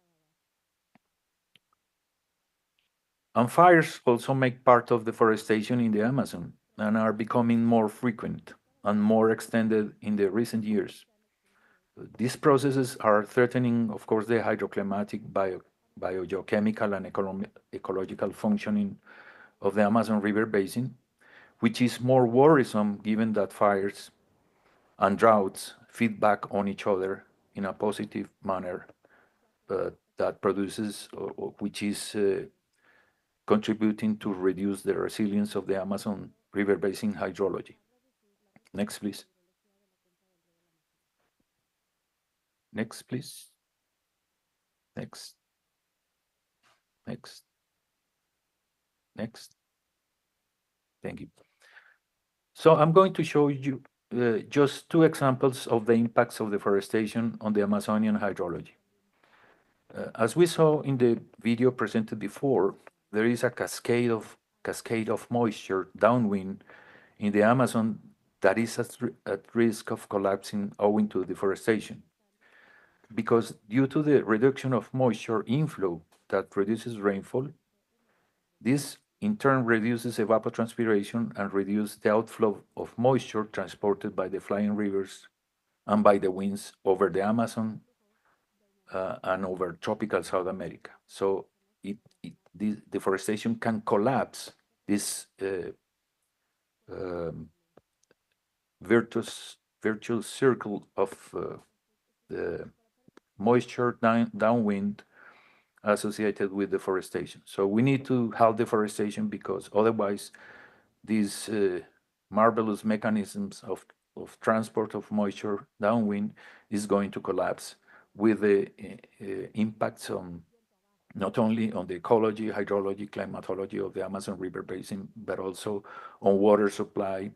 And fires also make part of deforestation in the Amazon and are becoming more frequent and more extended in the recent years. These processes are threatening, of course, the hydroclimatic, biogeochemical, and ecological functioning of the Amazon River basin, which is more worrisome given that fires and droughts feed back on each other in a positive manner that produces, which is contributing to reduce the resilience of the Amazon River basin hydrology. Next, please. Next, please. Next. Next. Next. Thank you. So I'm going to show you just two examples of the impacts of deforestation on the Amazonian hydrology. As we saw in the video presented before, there is a cascade of moisture downwind in the Amazon that is at risk of collapsing owing to deforestation. Because due to the reduction of moisture inflow that reduces rainfall, this in turn reduces evapotranspiration and reduces the outflow of moisture transported by the flying rivers and by the winds over the Amazon and over tropical South America. So this deforestation can collapse this virtuous circle of the moisture downwind associated with deforestation. So we need to halt deforestation because otherwise these marvelous mechanisms of transport of moisture downwind is going to collapse with the impacts on not only on the ecology, hydrology, climatology of the Amazon River basin, but also on water supply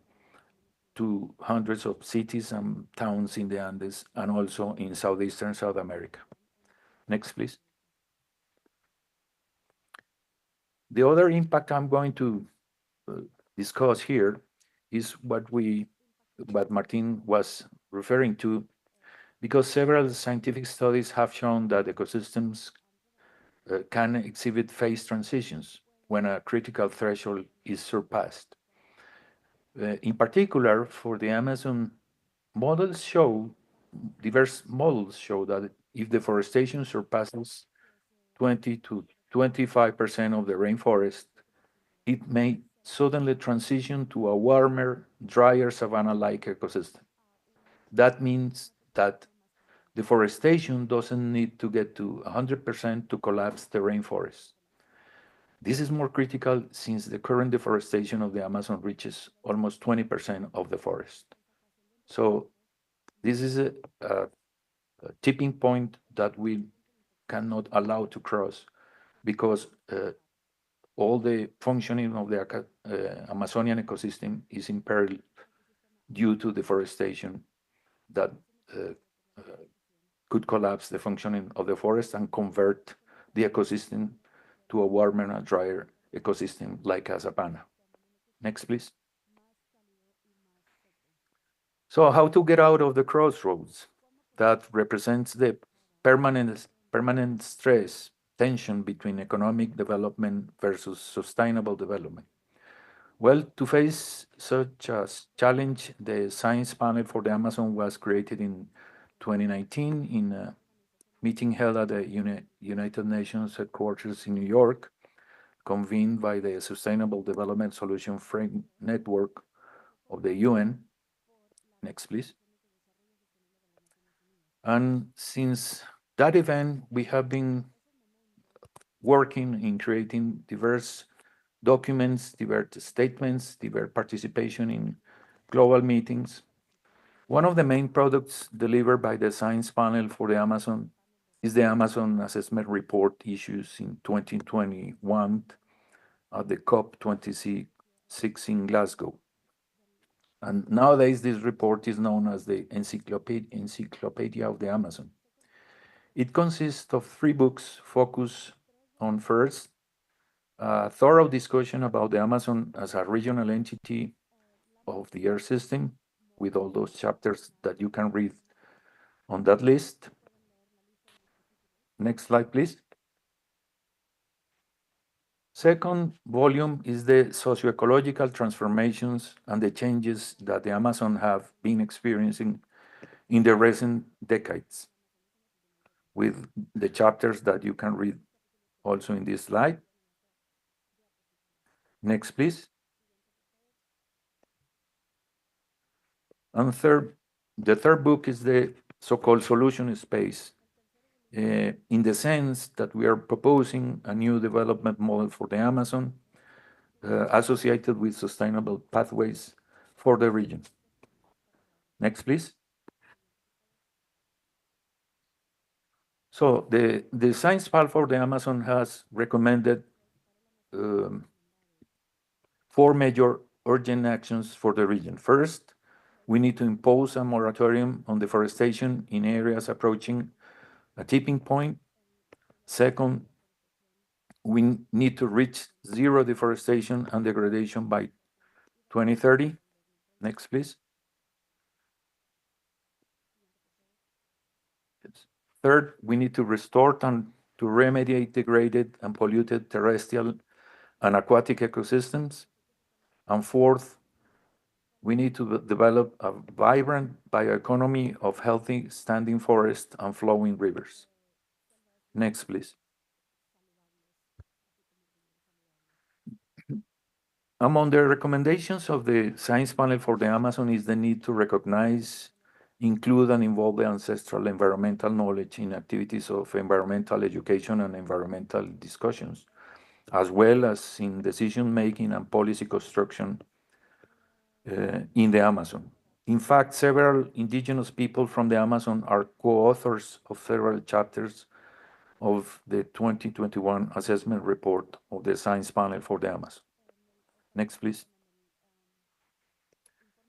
to hundreds of cities and towns in the Andes and also in southeastern South America. Next, please. The other impact I'm going to discuss here is what Martin was referring to, because several scientific studies have shown that ecosystems can exhibit phase transitions when a critical threshold is surpassed. In particular, for the Amazon, diverse models show that if deforestation surpasses 20 to 25% of the rainforest, it may suddenly transition to a warmer, drier savanna-like ecosystem. That means that deforestation doesn't need to get to 100% to collapse the rainforest. This is more critical since the current deforestation of the Amazon reaches almost 20% of the forest. So this is a tipping point that we cannot allow to cross because all the functioning of the Amazonian ecosystem is in peril due to deforestation that could collapse the functioning of the forest and convert the ecosystem to a warmer and drier ecosystem like a savanna. Next, please. So how to get out of the crossroads that represents the permanent stress, tension between economic development versus sustainable development? Well, to face such a challenge, the Science Panel for the Amazon was created in 2019 in a meeting held at the United Nations headquarters in New York, convened by the Sustainable Development Solution Frame Network of the UN. Next, please. And since that event, we have been working in creating diverse documents, diverse statements, diverse participation in global meetings. One of the main products delivered by the science panel for the Amazon is the Amazon Assessment Report issued in 2021 at the COP26 in Glasgow. And nowadays, this report is known as the Encyclopedia of the Amazon. It consists of 3 books focused on first, a thorough discussion about the Amazon as a regional entity of the Earth system, with all those chapters that you can read on that list. Next slide, please. Second volume is the socio-ecological transformations and the changes that the Amazon have been experiencing in the recent decades, with the chapters that you can read also in this slide. Next, please. And the third book is the so-called solution space, in the sense that we are proposing a new development model for the Amazon associated with sustainable pathways for the region. Next, please. So the Science Panel for the Amazon has recommended 4 major urgent actions for the region. First, we need to impose a moratorium on deforestation in areas approaching a tipping point. Second, we need to reach zero deforestation and degradation by 2030. Next, please. Third, we need to restore and to remediate degraded and polluted terrestrial and aquatic ecosystems. And fourth, we need to develop a vibrant bioeconomy of healthy standing forests and flowing rivers. Next, please. Among the recommendations of the Science Panel for the Amazon is the need to recognize, include, and involve the ancestral environmental knowledge in activities of environmental education and environmental discussions, as well as in decision-making and policy construction in the Amazon. In fact, several indigenous people from the Amazon are co-authors of several chapters of the 2021 assessment report of the Science Panel for the Amazon. Next, please.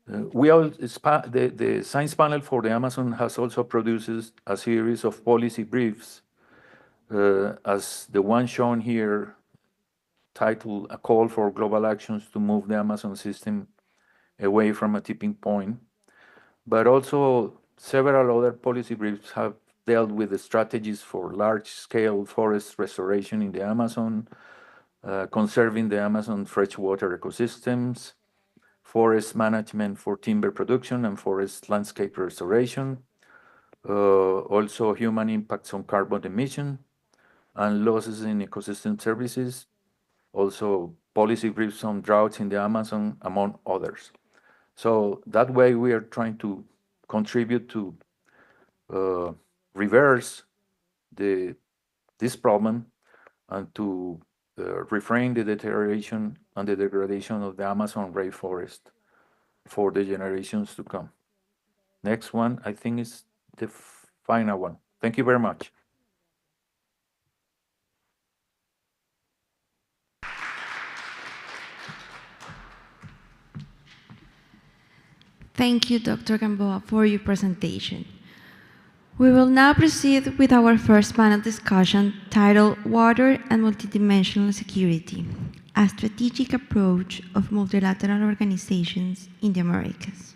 The Science Panel for the Amazon has also produced a series of policy briefs, as the one shown here, titled A Call for Global Actions to Move the Amazon System Away from a Tipping Point. But also, several other policy briefs have dealt with the strategies for large-scale forest restoration in the Amazon, conserving the Amazon freshwater ecosystems, forest management for timber production and forest landscape restoration, also human impacts on carbon emission and losses in ecosystem services, also policy briefs on droughts in the Amazon, among others. So that way we are trying to contribute to reverse this problem and to refrain the deterioration and the degradation of the Amazon rainforest for the generations to come. Next one, I think, is the final one. Thank you very much. Thank you, Dr. Gamboa, for your presentation. We will now proceed with our first panel discussion titled Water and Multidimensional Security, a Strategic Approach of Multilateral Organizations in the Americas.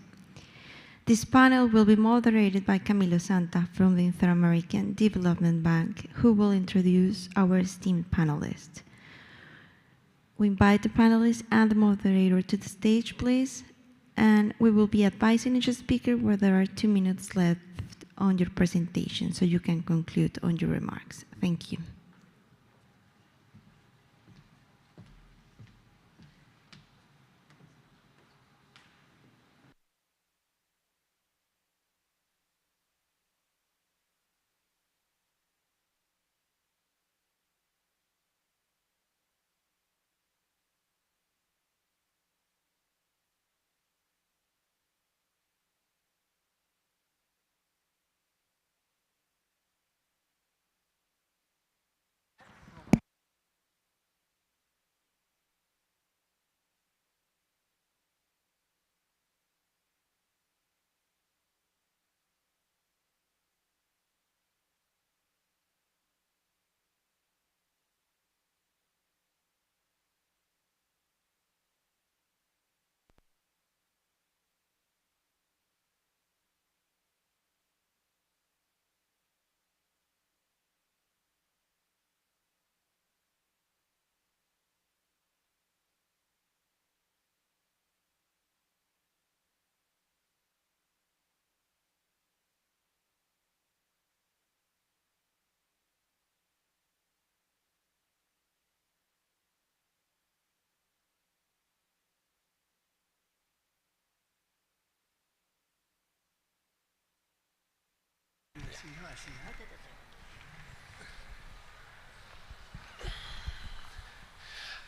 This panel will be moderated by Camilo Santa from the Inter-American Development Bank, who will introduce our esteemed panelists. We invite the panelists and the moderator to the stage, please, and we will be advising each speaker where there are 2 minutes left on your presentation, so you can conclude on your remarks. Thank you.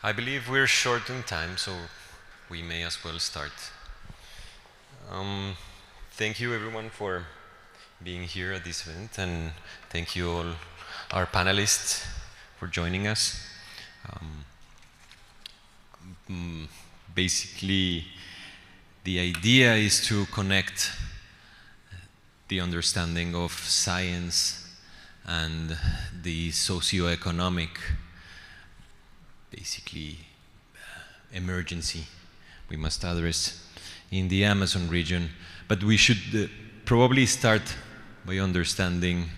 I believe we're short on time, so we may as well start. Thank you everyone for being here at this event, and thank you all our panelists for joining us. Basically, the idea is to connect the understanding of science and the socioeconomic, basically, emergency we must address in the Amazon region. But we should probably start by understanding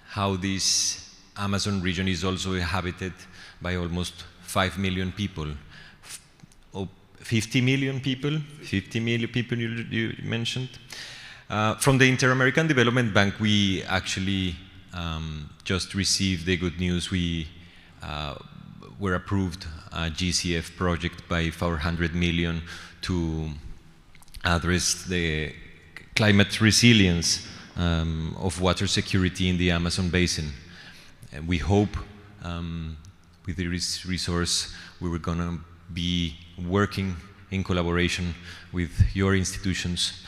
how this Amazon region is also inhabited by almost 5 million people. 50 million people? 50 million people you mentioned. From the Inter-American Development Bank, we actually just received the good news. We were approved a GCF project by 400 million to address the climate resilience of water security in the Amazon basin. And we hope with this resource we were going to be working in collaboration with your institutions.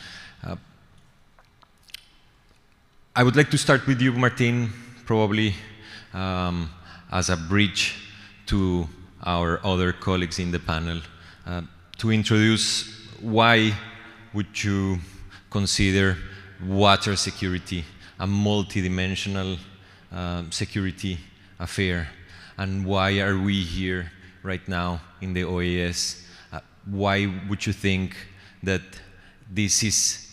I would like to start with you, Martin, probably as a bridge to our other colleagues in the panel, to introduce why would you consider water security a multidimensional security affair, and why are we here right now in the OAS? Why would you think that this is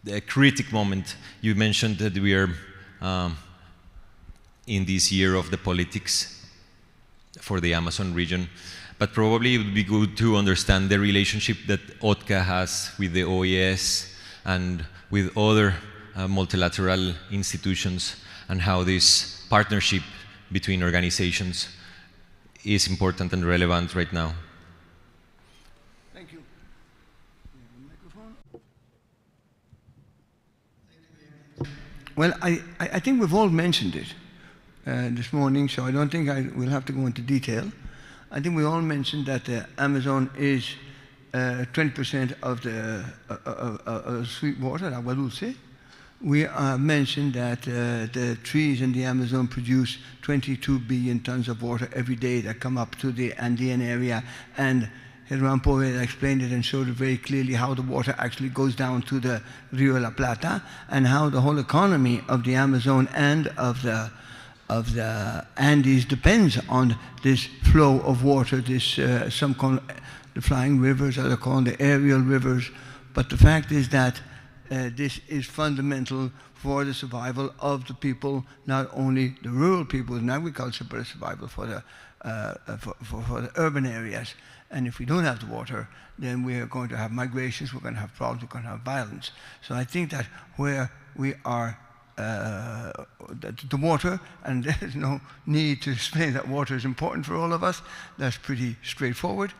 a critical moment? You mentioned that we are in this year of the politics for the Amazon region, but probably it would be good to understand the relationship that OTCA has with the OAS and with other multilateral institutions, and how this partnership between organizations is important and relevant right now. Thank you. Well, I think we've all mentioned it this morning, so I don't think I will have to go into detail. I think we all mentioned that the Amazon is 20% of the sweet water, agua dulce. We mentioned that the trees in the Amazon produce 22 billion tons of water every day that come up to the Andean area, and Germán Poveda explained it and showed it very clearly how the water actually goes down to the Rio de la Plata, and how the whole economy of the Amazon and of the Andes depends on this flow of water. This some call the flying rivers, others call the aerial rivers, but the fact is that this is fundamental for the survival of the people, not only the rural people in agriculture, but a survival for the urban areas. And if we don't have the water, then we are going to have migrations, we're going to have problems, we're going to have violence. So I think that where we are, the water, and there's no need to explain that water is important for all of us, that's pretty straightforward.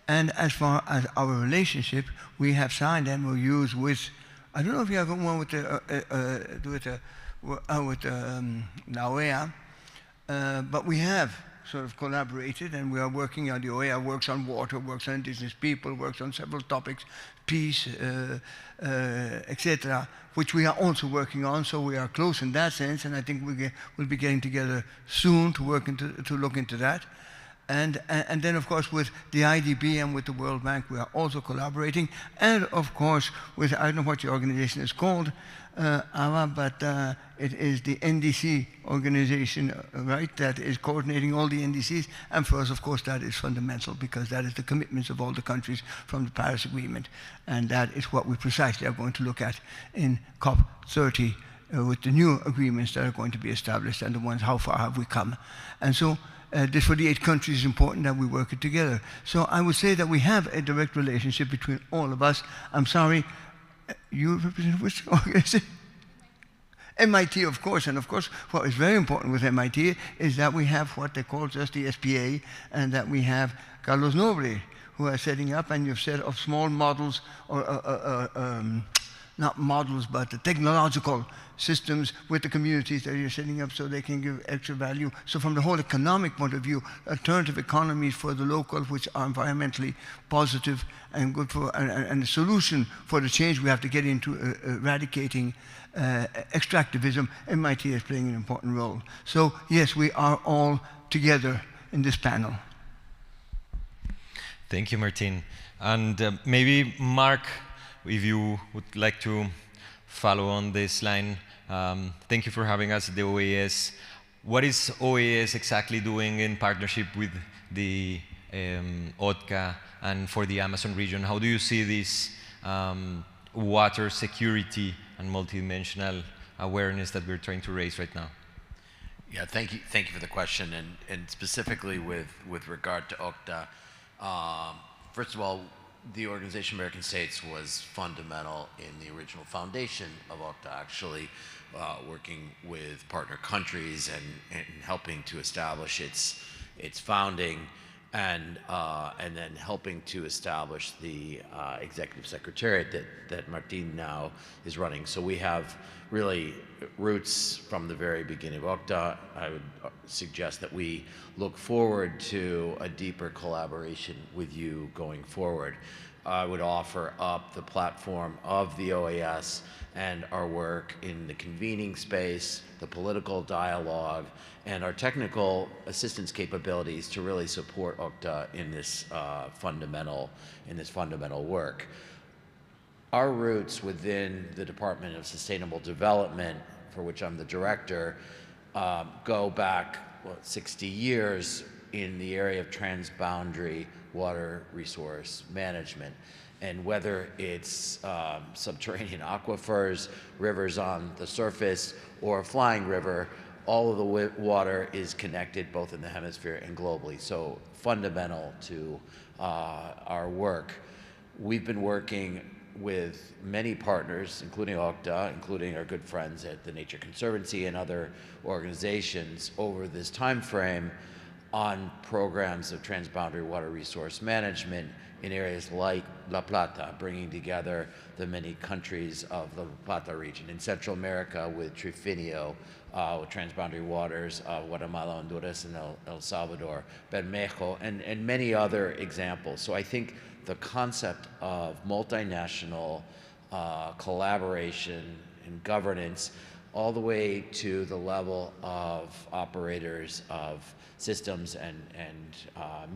And as far as our relationship, we have signed MOUs with, I don't know if you have one with the OEA, but we have sort of collaborated, and we are working on the OEA works on water, works on indigenous people, works on several topics, peace, etc., which we are also working on. So we are close in that sense, and I think we'll be getting together soon to look into that. And then, of course, with the IDB and with the World Bank, we are also collaborating. And, of course, with, I don't know what your organization is called, Ava, but it is the NDC organization, right, that is coordinating all the NDCs. And for us, of course, that is fundamental, because that is the commitments of all the countries from the Paris Agreement. And that is what we precisely are going to look at in COP30 with the new agreements that are going to be established, and the ones, how far have we come. And so, this for the 8 countries is important that we work it together. So I would say that we have a direct relationship between all of us. I'm sorry, you represent which organization? MIT, of course, and of course what is very important with MIT is that we have what they call just the SPA, and that we have Carlos Nobre, who are setting up, and you've said of small models or not models, but the technological systems with the communities that you're setting up so they can give extra value. So from the whole economic point of view, alternative economies for the local, which are environmentally positive and good for, and the solution for the change we have to get into eradicating extractivism, MIT is playing an important role. So yes, we are all together in this panel. Thank you, Martin. And maybe Mark, if you would like to follow on this line. Thank you for having us at the OAS. What is OAS exactly doing in partnership with the ODCA and for the Amazon region? How do you see this water security and multidimensional awareness that we're trying to raise right now? Yeah, thank you for the question, and specifically with regard to OCTA. First of all, the Organization of American States was fundamental in the original foundation of OCTA, actually working with partner countries and helping to establish its founding, and then helping to establish the executive secretariat that Martin now is running. So we have really roots from the very beginning of OCTA. I would suggest that we look forward to a deeper collaboration with you going forward. I would offer up the platform of the OAS and our work in the convening space, the political dialogue, and our technical assistance capabilities to really support OCTA in this fundamental work. Our roots within the Department of Sustainable Development, for which I'm the director, go back 60 years in the area of transboundary water resource management. And whether it's subterranean aquifers, rivers on the surface, or a flying river, all of the water is connected both in the hemisphere and globally. So fundamental to our work. We've been working with many partners, including OCTA, including our good friends at the Nature Conservancy and other organizations over this time frame on programs of transboundary water resource management in areas like La Plata, bringing together the many countries of the La Plata region. In Central America with Trifinio, with transboundary waters, Guatemala, Honduras, and El Salvador, Bermejo, and many other examples. So I think the concept of multinational collaboration and governance all the way to the level of operators of systems and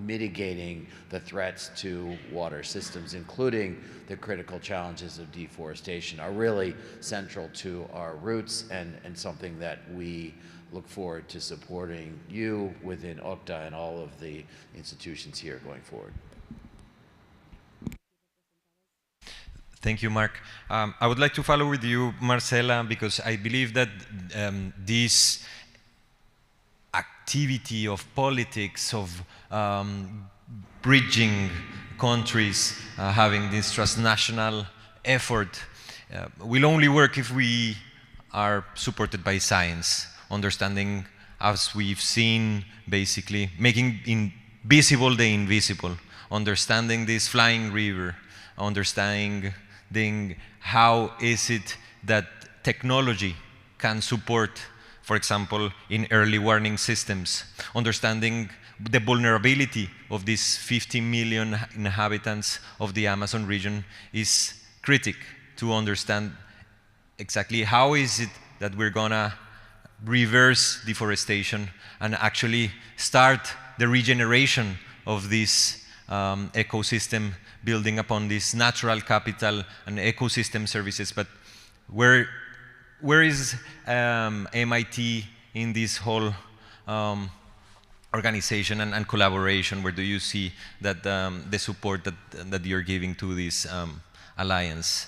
mitigating the threats to water systems, including the critical challenges of deforestation, are really central to our roots and something that we look forward to supporting you within OCTA and all of the institutions here going forward. Thank you, Mark. I would like to follow with you, Marcela, because I believe that this activity of politics, of bridging countries, having this transnational effort, will only work if we are supported by science, understanding, as we've seen, basically, making invisible the invisible, understanding this flying river, understanding how is it that technology can support, for example, in early warning systems, understanding the vulnerability of these 50 million inhabitants of the Amazon region is critical to understand exactly how is it that we're gonna reverse deforestation and actually start the regeneration of this ecosystem, building upon this natural capital and ecosystem services. But where is MIT in this whole organization and collaboration? Where do you see that the support that you're giving to this alliance?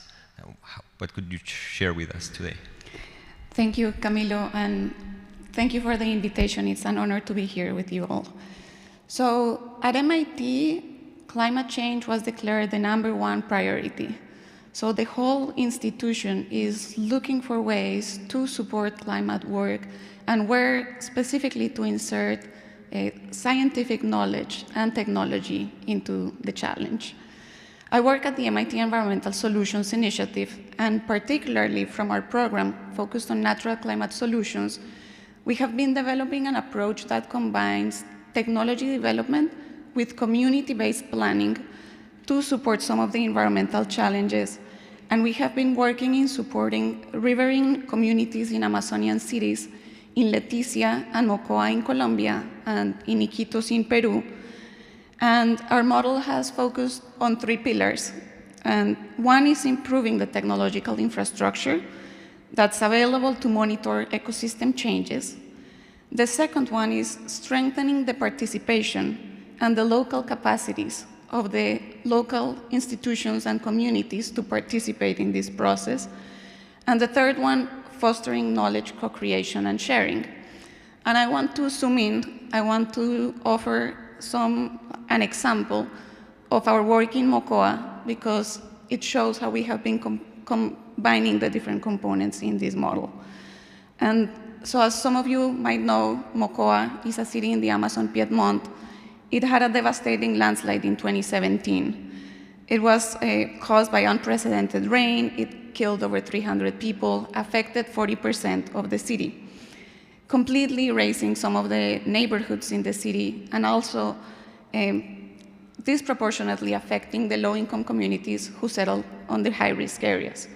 What could you share with us today? Thank you, Camilo, and thank you for the invitation. It's an honor to be here with you all. So at MIT, climate change was declared the #1 priority. So the whole institution is looking for ways to support climate work and work specifically to insert scientific knowledge and technology into the challenge. I work at the MIT Environmental Solutions Initiative, and particularly from our program focused on natural climate solutions, we have been developing an approach that combines technology development with community-based planning to support some of the environmental challenges. And we have been working in supporting riverine communities in Amazonian cities, in Leticia and Mocoa in Colombia, and in Iquitos in Peru. And our model has focused on 3 pillars. And one is improving the technological infrastructure that's available to monitor ecosystem changes. The second one is strengthening the participation and the local capacities of the local institutions and communities to participate in this process. And the third one, fostering knowledge co-creation and sharing. And I want to zoom in. I want to offer an example of our work in Mocoa, because it shows how we have been combining the different components in this model. And so as some of you might know, Mocoa is a city in the Amazon Piedmont. It had a devastating landslide in 2017. It was caused by unprecedented rain. It killed over 300 people, affected 40% of the city, completely erasing some of the neighborhoods in the city, and also disproportionately affecting the low-income communities who settled on the high-risk areas.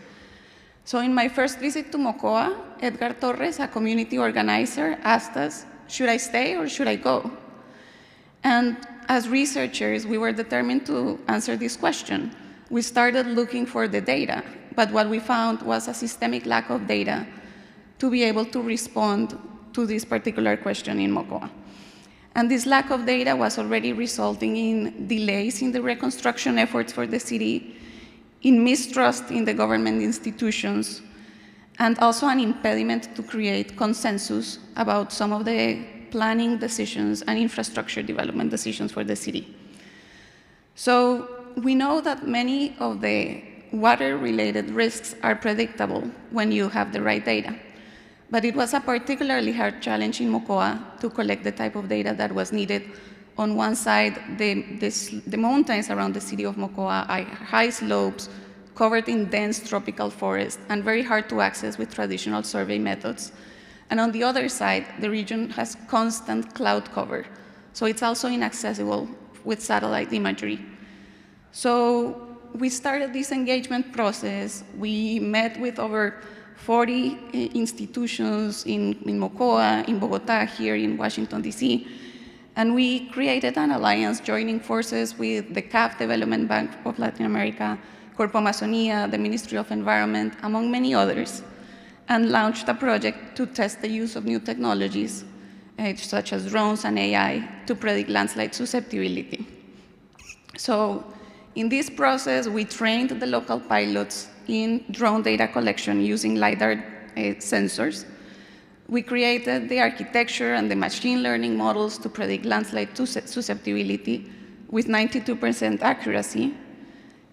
So in my first visit to Mocoa, Edgar Torres, a community organizer, asked us, should I stay or should I go? And as researchers, we were determined to answer this question. We started looking for the data, but what we found was a systemic lack of data to be able to respond to this particular question in Mocoa. And this lack of data was already resulting in delays in the reconstruction efforts for the city, in mistrust in the government institutions, and also an impediment to create consensus about some of the planning decisions and infrastructure development decisions for the city. So we know that many of the water-related risks are predictable when you have the right data. But it was a particularly hard challenge in Mocoa to collect the type of data that was needed. On one side, the mountains around the city of Mocoa are high slopes, covered in dense tropical forest, and very hard to access with traditional survey methods. And on the other side, the region has constant cloud cover, so it's also inaccessible with satellite imagery. So we started this engagement process. We met with over 40 institutions in Mocoa, in Bogota, here in Washington, D.C., and we created an alliance joining forces with the CAF Development Bank of Latin America, Corpo Amazonia, the Ministry of Environment, among many others, and launched a project to test the use of new technologies, such as drones and AI, to predict landslide susceptibility. So in this process, we trained the local pilots in drone data collection using LiDAR sensors. We created the architecture and the machine learning models to predict landslide susceptibility with 92% accuracy.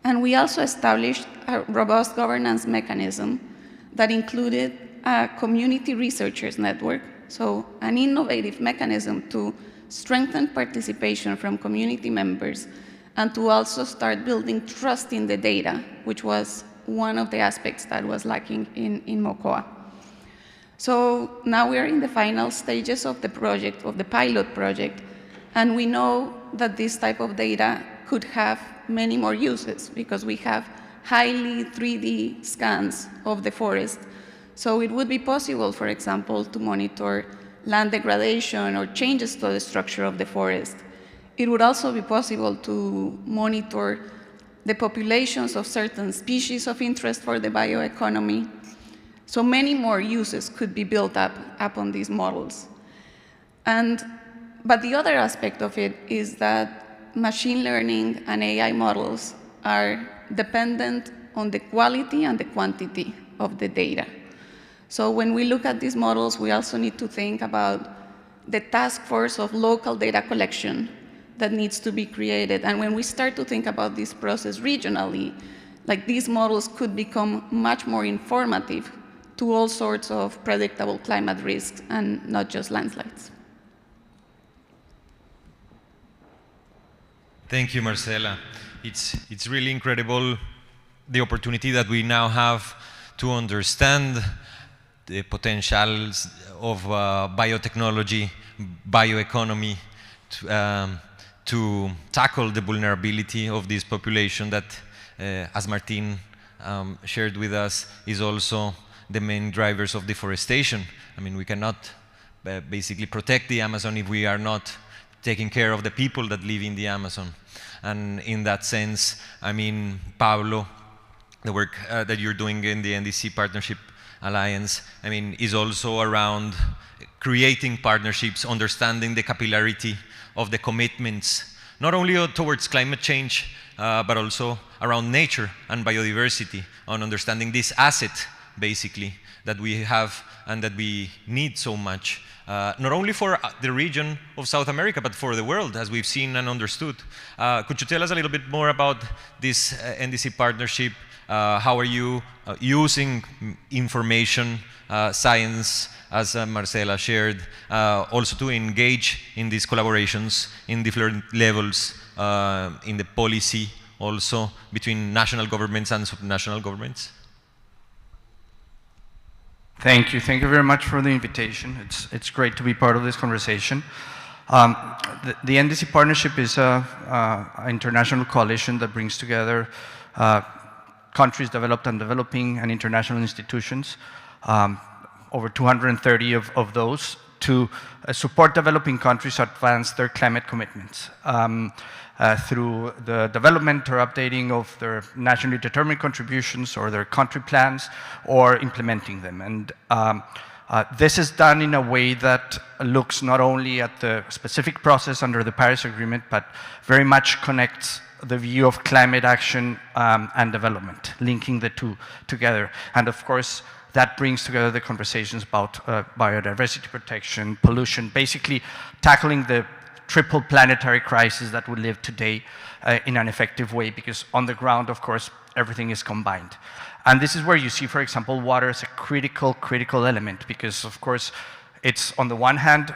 And we also established a robust governance mechanism that included a community researchers network, so an innovative mechanism to strengthen participation from community members and to also start building trust in the data, which was one of the aspects that was lacking in Mocoa. So now we are in the final stages of the project, of the pilot project, and we know that this type of data could have many more uses because we have highly 3D scans of the forest. So it would be possible, for example, to monitor land degradation or changes to the structure of the forest. It would also be possible to monitor the populations of certain species of interest for the bioeconomy. So many more uses could be built up upon these models. But the other aspect of it is that machine learning and AI models are dependent on the quality and the quantity of the data. So when we look at these models, we also need to think about the task force of local data collection that needs to be created. And when we start to think about this process regionally, like these models could become much more informative to all sorts of predictable climate risks and not just landslides. Thank you, Marcela. it's really incredible the opportunity that we now have to understand the potentials of biotechnology, bioeconomy, to tackle the vulnerability of this population that, as Martin shared with us, is also the main drivers of deforestation. I mean, we cannot basically protect the Amazon if we are not taking care of the people that live in the Amazon. And in that sense, I mean, Pablo, the work that you're doing in the NDC Partnership Alliance, I mean, is also around creating partnerships, understanding the capillarity of the commitments, not only towards climate change, but also around nature and biodiversity, on understanding this asset, basically, that we have and that we need so much, not only for the region of South America, but for the world, as we've seen and understood. Could you tell us a little bit more about this NDC partnership? How are you using information, science, as Marcela shared, also to engage in these collaborations in different levels, in the policy also between national governments and subnational governments? Thank you. Thank you very much for the invitation. It's great to be part of this conversation. The NDC Partnership is an international coalition that brings together countries developed and developing and international institutions, over 230 of those, to support developing countries advance their climate commitments through the development or updating of their nationally determined contributions or their country plans, or implementing them. And this is done in a way that looks not only at the specific process under the Paris Agreement, but very much connects the view of climate action and development, linking the two together. And of course, that brings together the conversations about biodiversity protection, pollution, basically tackling the triple planetary crisis that we live today in an effective way, because on the ground, of course, everything is combined. And this is where you see, for example, water as a critical element, because of course, it's on the one hand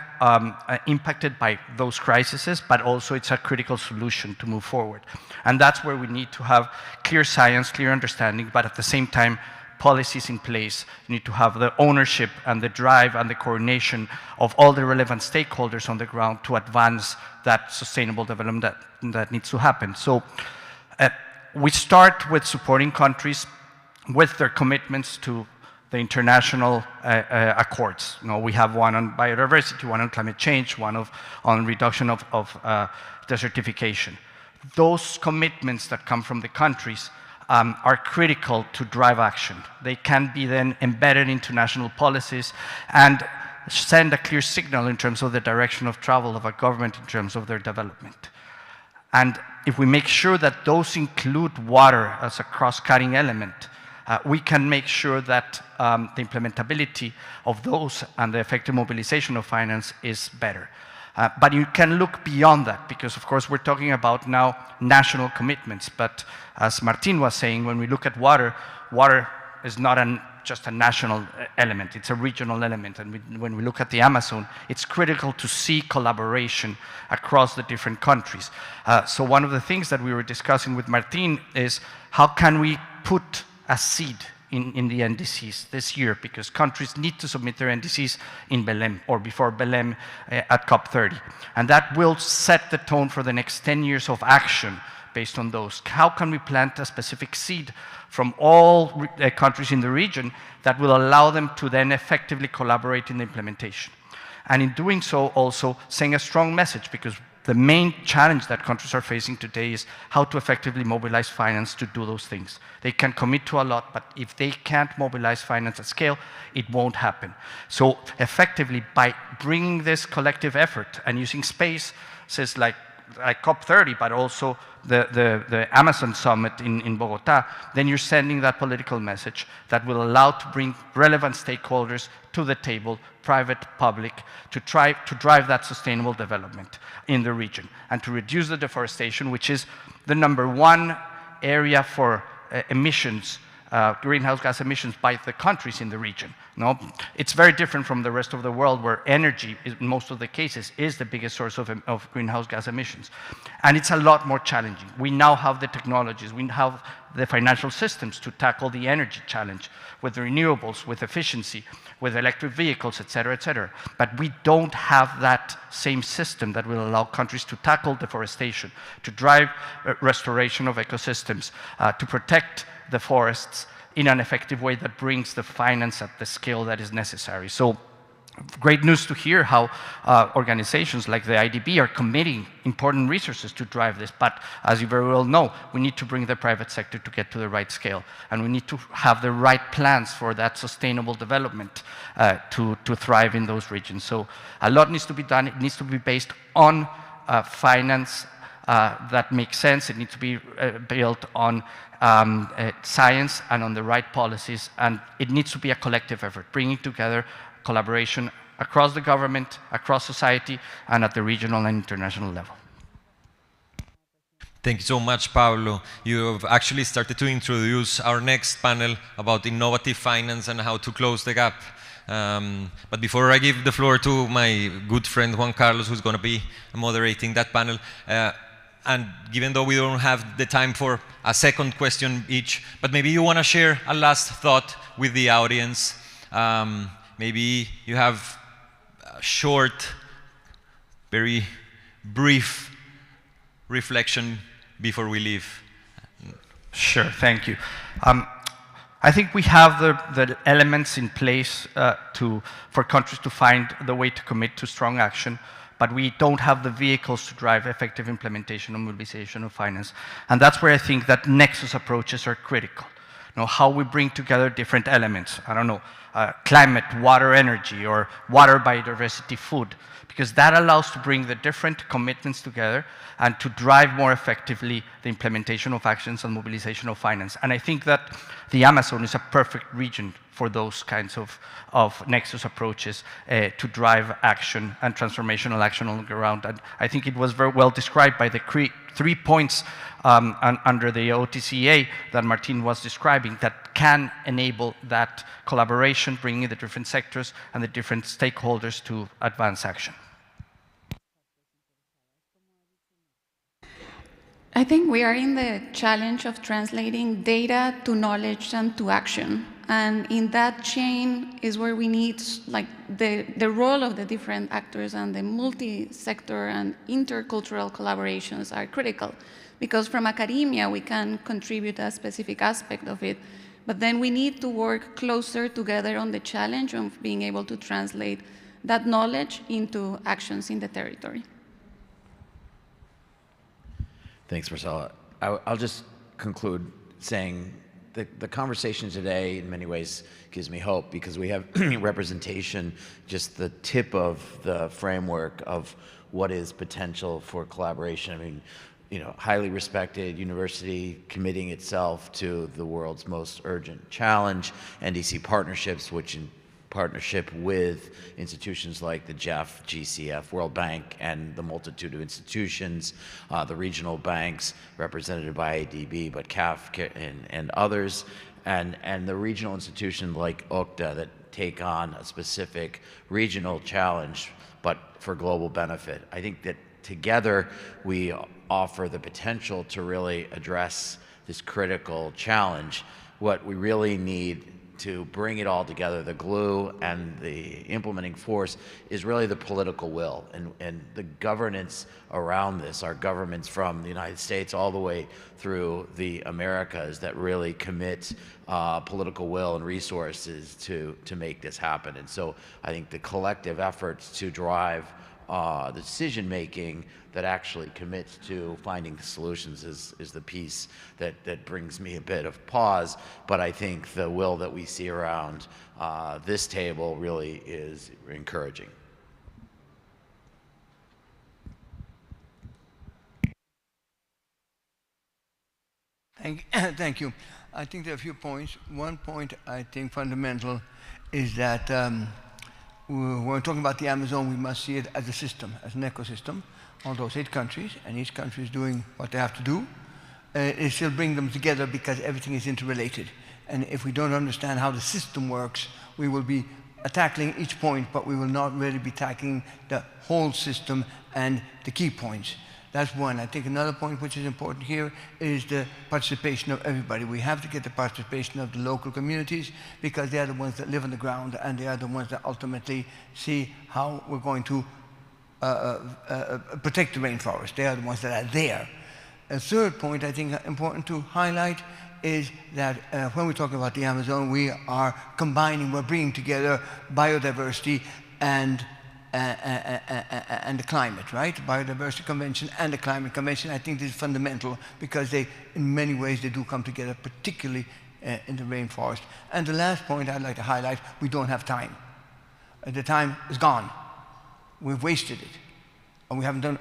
impacted by those crises, but also it's a critical solution to move forward. And that's where we need to have clear science, clear understanding, but at the same time, policies in place. You need to have the ownership and the drive and the coordination of all the relevant stakeholders on the ground to advance that sustainable development that needs to happen. So we start with supporting countries with their commitments to the international accords. You know, we have one on biodiversity, one on climate change, one on reduction of desertification. Those commitments that come from the countries are critical to drive action. They can be then embedded into national policies and send a clear signal in terms of the direction of travel of a government in terms of their development. And if we make sure that those include water as a cross-cutting element, we can make sure that the implementability of those and the effective mobilization of finance is better. But you can look beyond that, because of course we're talking about now national commitments. But as Martin was saying, when we look at water, water is not just a national element, it's a regional element. And when we look at the Amazon, it's critical to see collaboration across the different countries. So one of the things that we were discussing with Martin is how can we put a seed in the NDCs this year, because countries need to submit their NDCs in Belém or before Belém at COP30. And that will set the tone for the next 10 years of action based on those. How can we plant a specific seed from all countries in the region that will allow them to then effectively collaborate in the implementation? And in doing so, also send a strong message, because the main challenge that countries are facing today is how to effectively mobilize finance to do those things. They can commit to a lot, but if they can't mobilize finance at scale, it won't happen. So effectively, by bringing this collective effort and using spaces like COP30, but also the Amazon Summit in Bogota, then you're sending that political message that will allow to bring relevant stakeholders to the table, private, public, to try to drive that sustainable development in the region and to reduce the deforestation, which is the #1 area for emissions greenhouse gas emissions by the countries in the region. No? It's very different from the rest of the world where energy, in most of the cases, is the biggest source of greenhouse gas emissions. And it's a lot more challenging. We now have the technologies, we have the financial systems to tackle the energy challenge with renewables, with efficiency, with electric vehicles, et cetera, but we don't have that same system that will allow countries to tackle deforestation, to drive restoration of ecosystems, to protect the forests in an effective way that brings the finance at the scale that is necessary. So great news to hear how organizations like the IDB are committing important resources to drive this. But as you very well know, we need to bring the private sector to get to the right scale. And we need to have the right plans for that sustainable development to thrive in those regions. So a lot needs to be done. It needs to be based on finance that makes sense. It needs to be built on science and on the right policies. And it needs to be a collective effort, bringing together collaboration across the government, across society, and at the regional and international level. Thank you so much, Pablo. You have actually started to introduce our next panel about innovative finance and how to close the gap. But before I give the floor to my good friend Juan Carlos, who's going to be moderating that panel, and given though we don't have the time for a second question each, but maybe you want to share a last thought with the audience. Maybe you have a short, very brief reflection before we leave. Sure, thank you. I think we have the elements in place for countries to find the way to commit to strong action, but we don't have the vehicles to drive effective implementation and mobilization of finance. And that's where I think that nexus approaches are critical. You know, how we bring together different elements. I don't know, climate, water, energy, or water, biodiversity, food, because that allows to bring the different commitments together and to drive more effectively the implementation of actions and mobilization of finance. And I think that the Amazon is a perfect region for those kinds of nexus approaches to drive action and transformational action on the ground. And I think it was very well described by the 3 points under the OTCA that Martin was describing that can enable that collaboration, bringing the different sectors and the different stakeholders to advance action. I think we are in the challenge of translating data to knowledge and to action. And in that chain is where we need like the role of the different actors, and the multi-sector and intercultural collaborations are critical. Because from academia, we can contribute a specific aspect of it, but then we need to work closer together on the challenge of being able to translate that knowledge into actions in the territory. Thanks, Marcela. I'll just conclude saying the conversation today in many ways gives me hope, because we have representation, just the tip of the framework of what is potential for collaboration. I mean, you know, highly respected university committing itself to the world's most urgent challenge, NDC partnerships, which in partnership with institutions like the GEF, GCF, World Bank, and the multitude of institutions, the regional banks represented by IDB, but CAF and others, and the regional institutions like OCDE that take on a specific regional challenge, but for global benefit. I think that together we offer the potential to really address this critical challenge. What we really need to bring it all together, the glue and the implementing force, is really the political will and the governance around this. Our governments from the United States all the way through the Americas that really commit political will and resources to make this happen. And so I think the collective efforts to drive the decision-making that actually commits to finding the solutions is the piece that brings me a bit of pause. But I think the will that we see around this table really is encouraging. Thank you. I think there are a few points. One point I think fundamental is that when we're talking about the Amazon, we must see it as a system, as an ecosystem, all those 8 countries, and each country is doing what they have to do. it still brings them together because everything is interrelated. And if we don't understand how the system works, we will be tackling each point, but we will not really be tackling the whole system and the key points. That's one. I think another point which is important here is the participation of everybody. We have to get the participation of the local communities because they are the ones that live on the ground and they are the ones that ultimately see how we're going to protect the rainforest. They are the ones that are there. A third point I think important to highlight is that when we talk about the Amazon, we are combining, we're bringing together biodiversity and the climate, right? Biodiversity Convention and the Climate Convention. I think this is fundamental because they, in many ways, they do come together, particularly in the rainforest. And the last point I'd like to highlight, we don't have time. The time is gone. We've wasted it. And we haven't done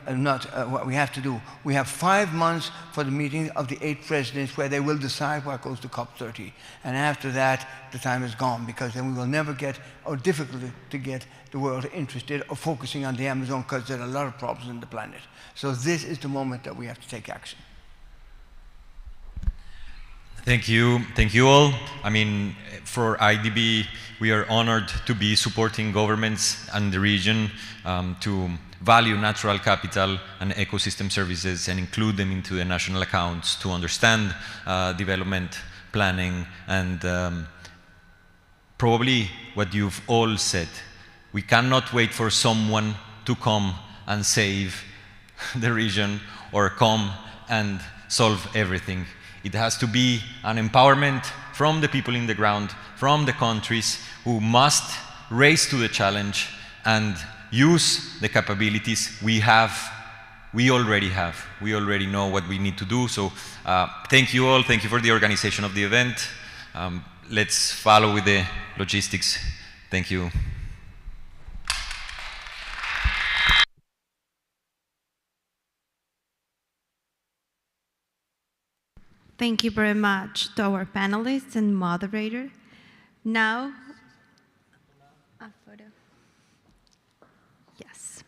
what we have to do. We have 5 months for the meeting of the 8 presidents where they will decide what goes to COP30. And after that, the time is gone because then we will never get, or difficult to get, the world interested or focusing on the Amazon because there are a lot of problems on the planet. So this is the moment that we have to take action. Thank you all. I mean, for IDB, we are honored to be supporting governments and the region to value natural capital and ecosystem services and include them into the national accounts to understand development planning and probably what you've all said. We cannot wait for someone to come and save the region or come and solve everything. It has to be an empowerment from the people in the ground, from the countries who must raise to the challenge and use the capabilities we already have. We already know what we need to do. So thank you all. Thank you for the organization of the event. Let's follow with the logistics. Thank you. Thank you very much to our panelists and moderator. Now, a photo. Yes.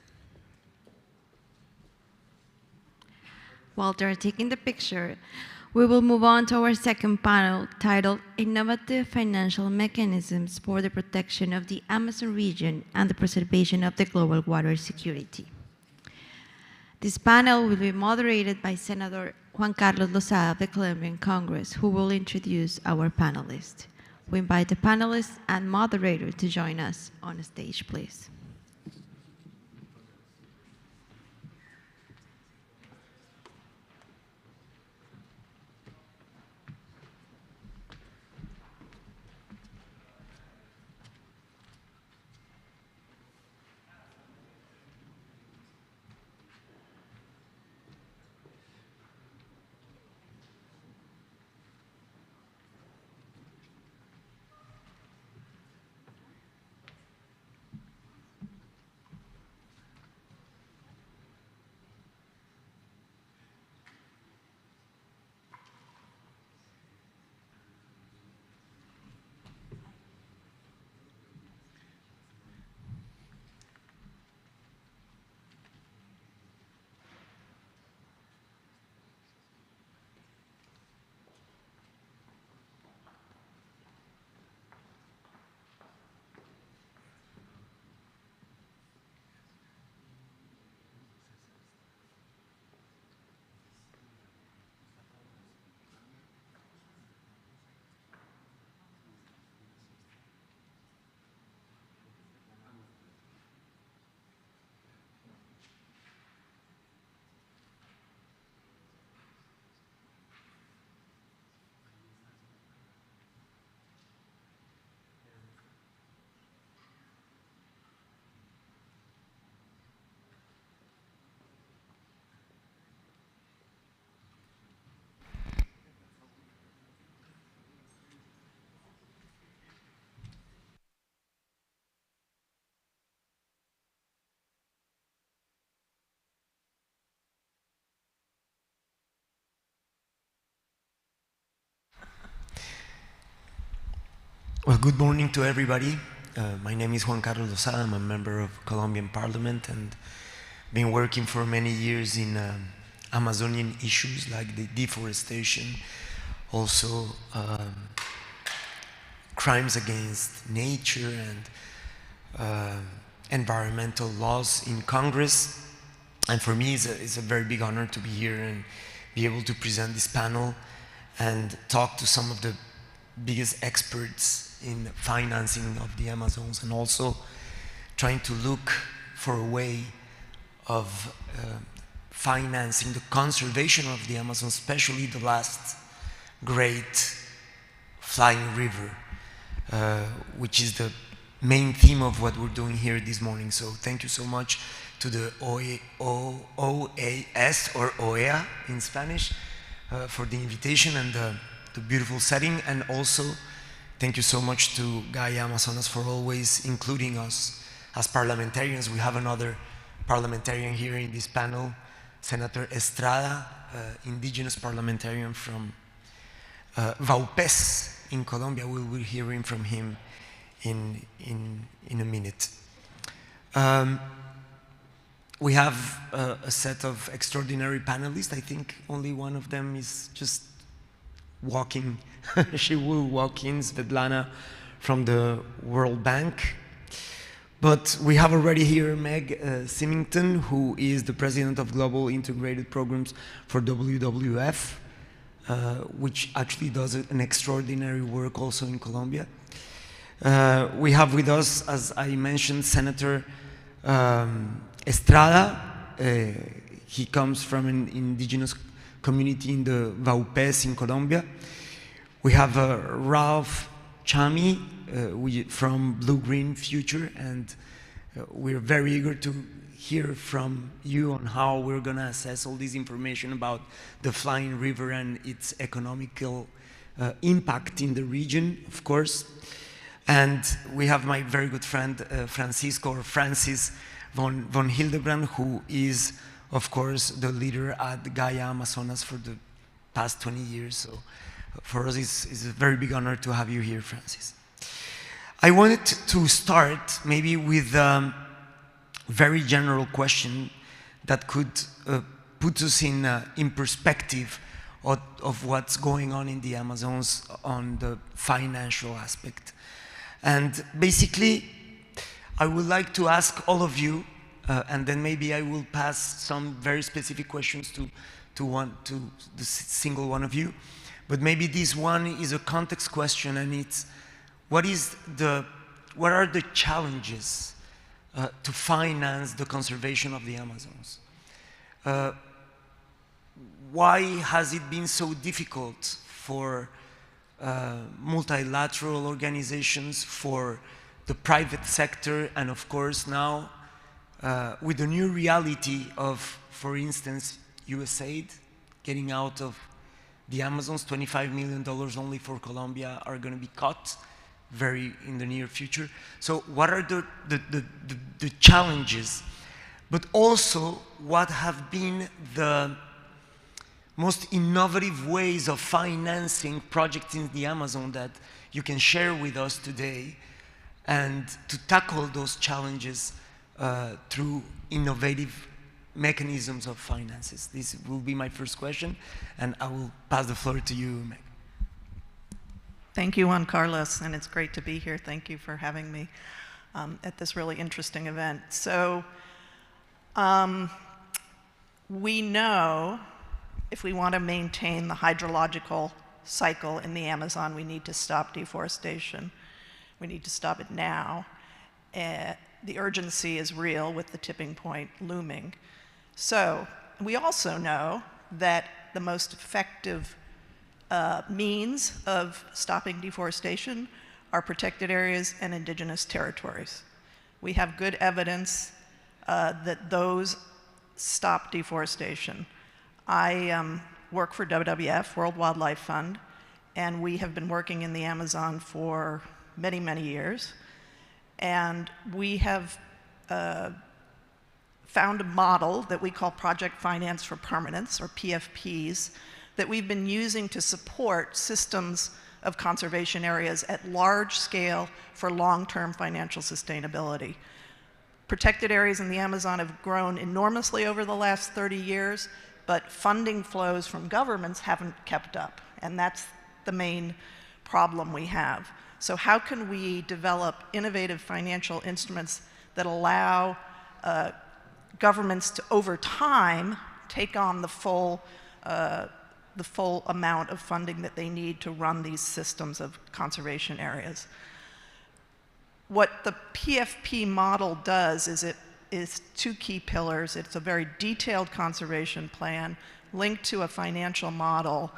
While they're taking the picture, we will move on to our second panel titled Innovative Financial Mechanisms for the Protection of the Amazon Region and the Preservation of the Global Water Security. This panel will be moderated by Senator Juan Carlos Lozada of the Colombian Congress, who will introduce our panelists. We invite the panelists and moderator to join us on stage, please. Well, good morning to everybody. My name is Juan Carlos Lozada. I'm a member of Colombian Parliament and been working for many years in Amazonian issues like the deforestation, also crimes against nature and environmental laws in Congress. And for me, it's a very big honor to be here and be able to present this panel and talk to some of the biggest experts in financing of the Amazons, and also trying to look for a way of financing the conservation of the Amazon, especially the last great flying river, which is the main theme of what we're doing here this morning. So thank you so much to the OAS, or OEA in Spanish, for the invitation and the beautiful setting. And also thank you so much to Gaia Amazonas for always including us as parliamentarians. We have another parliamentarian here in this panel, Senator Estrada, indigenous parliamentarian from Vaupés in Colombia. We will be hearing from him in a minute. We have a set of extraordinary panelists. I think only one of them is just walking. She will walk in, Svetlana from the World Bank. But we have already here Meg Symington, who is the president of Global Integrated Programs for WWF, which actually does an extraordinary work also in Colombia. We have with us, as I mentioned, Senator Estrada. He comes from an indigenous community in the Vaupés in Colombia. We have Ralph Chami from Blue Green Future, and we're very eager to hear from you on how we're going to assess all this information about the flying river and its economical impact in the region, of course. And we have my very good friend Francis von Hildebrand, who is, of course, the leader at Gaia Amazonas for the past 20 years. So for us, it's a very big honor to have you here, Francis. I wanted to start maybe with a very general question that could put us in perspective of what's going on in the Amazons on the financial aspect. And basically, I would like to ask all of you, and then maybe I will pass some very specific questions to the single one of you. But maybe this one is a context question, and it's what are the challenges to finance the conservation of the Amazons? Why has it been so difficult for multilateral organizations, for the private sector, and of course now with the new reality of, for instance, USAID getting out of the Amazons, $25 million only for Colombia are going to be cut in the near future. So what are the challenges, but also what have been the most innovative ways of financing projects in the Amazon that you can share with us today, and to tackle those challenges through innovative mechanisms of finances? This will be my first question, and I will pass the floor to you, Meg. Thank you, Juan Carlos, and it's great to be here. Thank you for having me at this really interesting event. So we know if we want to maintain the hydrological cycle in the Amazon, we need to stop deforestation. We need to stop it now. The urgency is real with the tipping point looming. So we also know that the most effective means of stopping deforestation are protected areas and indigenous territories. We have good evidence that those stop deforestation. I work for WWF, World Wildlife Fund, and we have been working in the Amazon for many, many years. And we have found a model that we call Project Finance for Permanence, or PFPs, that we've been using to support systems of conservation areas at large scale for long-term financial sustainability. Protected areas in the Amazon have grown enormously over the last 30 years, but funding flows from governments haven't kept up, and that's the main problem we have. So how can we develop innovative financial instruments that allow governments to, over time, take on the full amount of funding that they need to run these systems of conservation areas? What the PFP model does is it is two key pillars. It's a very detailed conservation plan linked to a financial model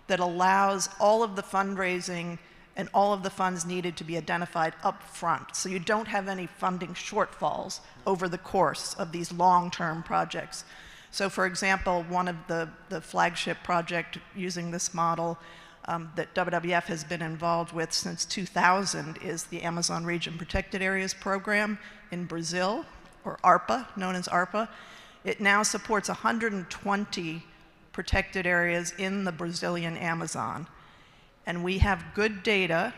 that allows all of the fundraising and all of the funds needed to be identified up front. So you don't have any funding shortfalls over the course of these long-term projects. So for example, one of the flagship project using this model that WWF has been involved with since 2000 is the Amazon Region Protected Areas Program in Brazil, or ARPA, known as ARPA. It now supports 120 protected areas in the Brazilian Amazon. And we have good data.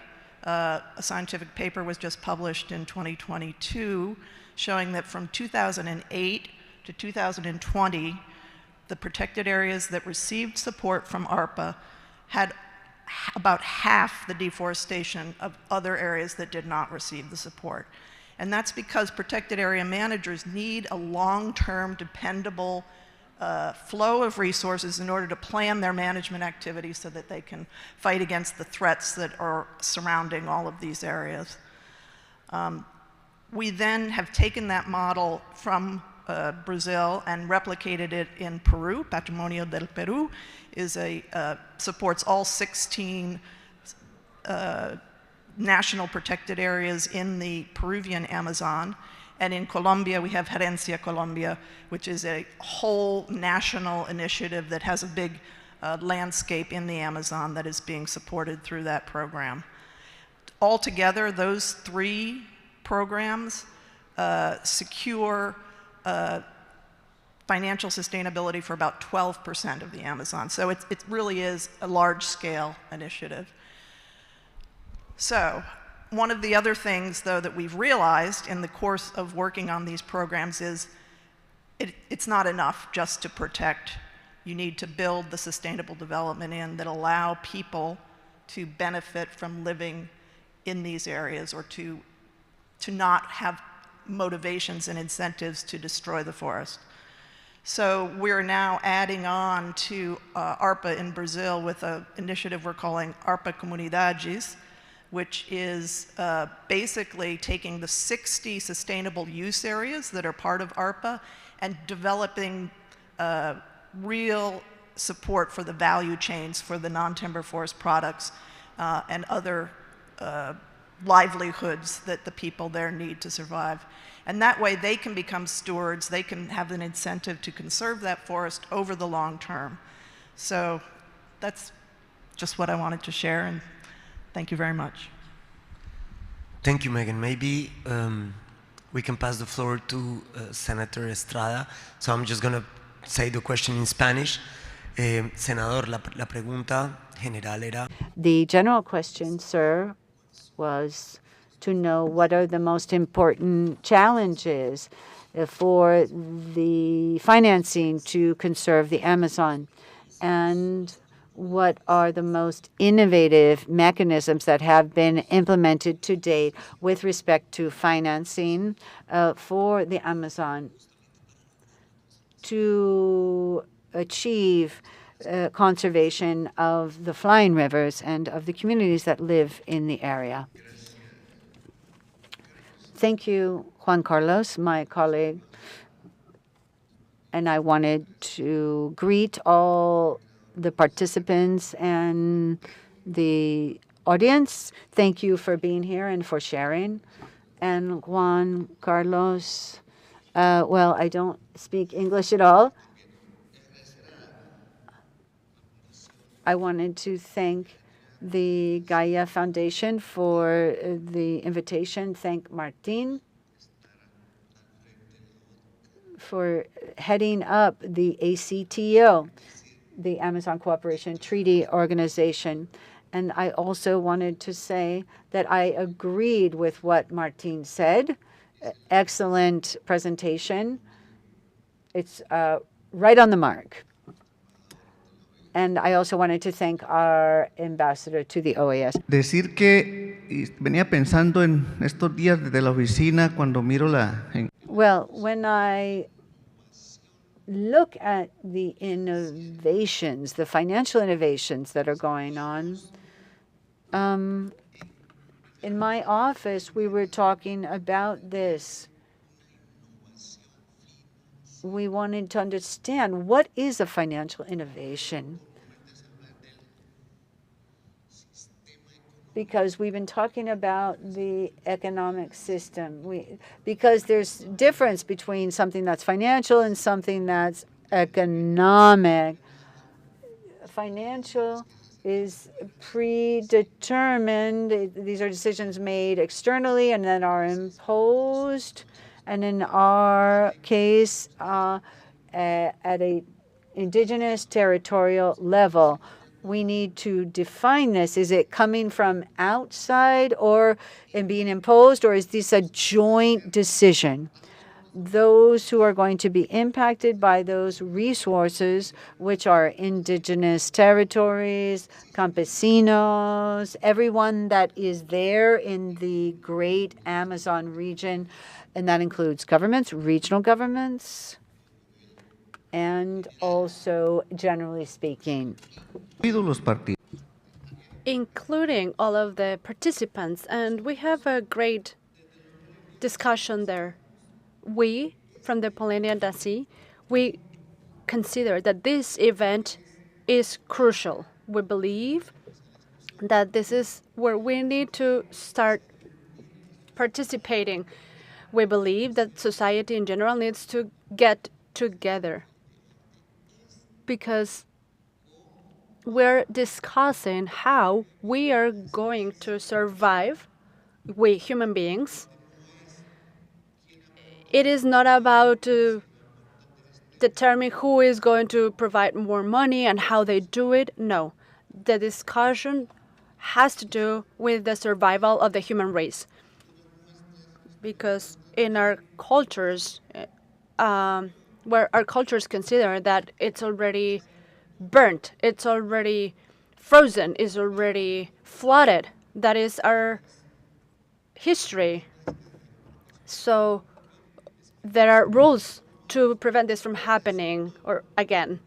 A scientific paper was just published in 2022 showing that from 2008 to 2020, the protected areas that received support from ARPA had about half the deforestation of other areas that did not receive the support. And that's because protected area managers need a long-term, dependable flow of resources in order to plan their management activities so that they can fight against the threats that are surrounding all of these areas. We then have taken that model from Brazil and replicated it in Peru. Patrimonio del Perú is supports all 16 national protected areas in the Peruvian Amazon. And in Colombia, we have Herencia Colombia, which is a whole national initiative that has a big landscape in the Amazon that is being supported through that program. Altogether, those three programs secure financial sustainability for about 12% of the Amazon. So it really is a large-scale initiative. So one of the other things, though, that we've realized in the course of working on these programs is it's not enough just to protect. You need to build the sustainable development in that allow people to benefit from living in these areas, or to not have motivations and incentives to destroy the forest. So we're now adding on to ARPA in Brazil with an initiative we're calling ARPA Comunidades, which is basically taking the 60 sustainable use areas that are part of ARPA and developing real support for the value chains for the non-timber forest products and other livelihoods that the people there need to survive. And that way they can become stewards, they can have an incentive to conserve that forest over the long term. So that's just what I wanted to share, and thank you very much. Thank you, Megan. Maybe we can pass the floor to Senator Estrada. So I'm just going to say the question in Spanish. Senador, la pregunta general era... The general question, sir, was to know what are the most important challenges for the financing to conserve the Amazon, and what are the most innovative mechanisms that have been implemented to date with respect to financing for the Amazon to achieve conservation of the flying rivers and of the communities that live in the area. Thank you, Juan Carlos, my colleague. And I wanted to greet all the participants and the audience. Thank you for being here and for sharing. And Juan Carlos, well, I don't speak English at all. I wanted to thank the Gaia Foundation for the invitation. Thank Martin for heading up the ACTO, the Amazon Cooperation Treaty Organization. And I also wanted to say that I agreed with what Martin said. Excellent presentation. It's right on the mark. And I also wanted to thank our ambassador to the OAS. Decir que venía pensando en estos días desde la oficina cuando miro Well, when I look at the innovations, the financial innovations that are going on, in my office, we were talking about this. We wanted to understand what is a financial innovation. Because we've been talking about the economic system. Because there's difference between something that's financial and something that's economic. Financial is predetermined. These are decisions made externally and then are imposed. And in our case, at an indigenous territorial level, we need to define this. Is it coming from outside or in being imposed, or is this a joint decision? Those who are going to be impacted by those resources, which are indigenous territories, campesinos, everyone that is there in the great Amazon region, and that includes governments, regional governments, and also, generally speaking, including all of the participants. And we have a great discussion there. We, from the Polynesian Sea, we consider that this event is crucial. We believe that this is where we need to start participating. We believe that society in general needs to get together because we're discussing how we are going to survive, we human beings. It is not about to determine who is going to provide more money and how they do it. No, the discussion has to do with the survival of the human race. Because in our cultures, where our cultures consider that it's already burnt, it's already frozen, it's already flooded. That is our history. So there are rules to prevent this from happening or again.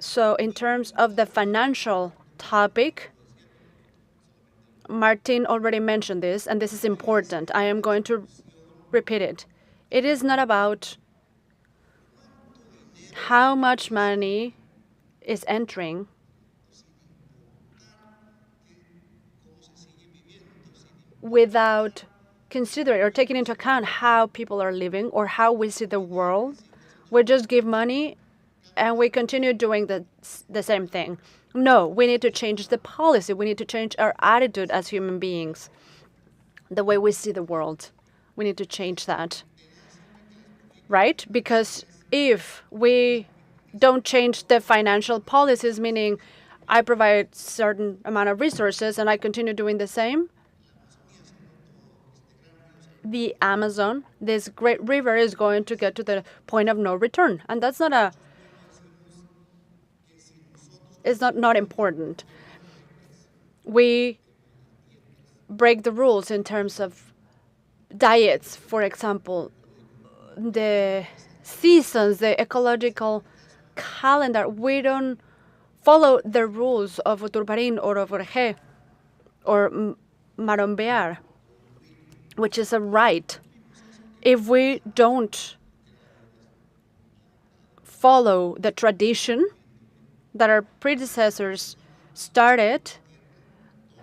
So in terms of the financial topic, Martin already mentioned this, and this is important. I am going to repeat it. It is not about how much money is entering without considering or taking into account how people are living or how we see the world. We just give money and we continue doing the same thing. No, we need to change the policy. We need to change our attitude as human beings, the way we see the world. We need to change that, right? Because if we don't change the financial policies, meaning I provide certain amount of resources and I continue doing the same, the Amazon, this great river, is going to get to the point of no return. And that's not it's not important. We break the rules in terms of diets, for example, the seasons, the ecological calendar. We don't follow the rules of Uturparin or of Urgé or Marombear, which is a right. If we don't follow the tradition that our predecessors started,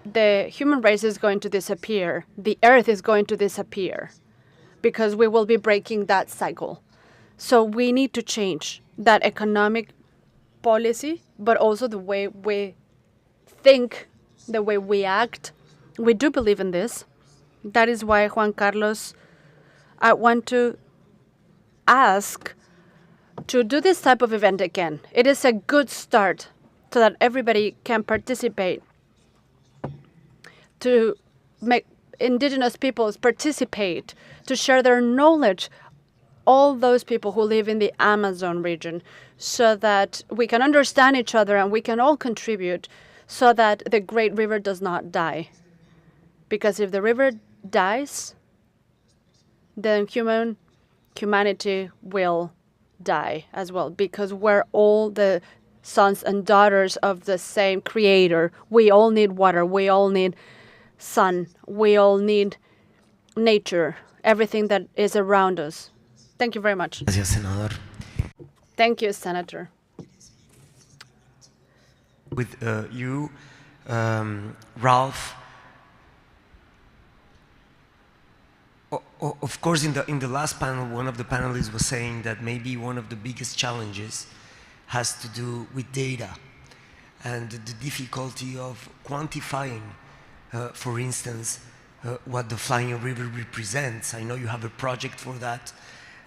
the human race is going to disappear. The earth is going to disappear because we will be breaking that cycle. So we need to change that economic policy, but also the way we think, the way we act. We do believe in this. That is why, Juan Carlos, I want to ask to do this type of event again. It is a good start so that everybody can participate, to make indigenous peoples participate, to share their knowledge all those people who live in the Amazon region so that we can understand each other and we can all contribute so that the great river does not die. Because if the river dies, then humanity will die as well, because we're all the sons and daughters of the same creator. We all need water, we all need sun, we all need nature, everything that is around us. Thank you very much. Gracias, senador. Thank you, Senator. With you, Ralph. Of course, in the last panel, one of the panelists was saying that maybe one of the biggest challenges has to do with data and the difficulty of quantifying, for instance, what the flying river represents. I know you have a project for that,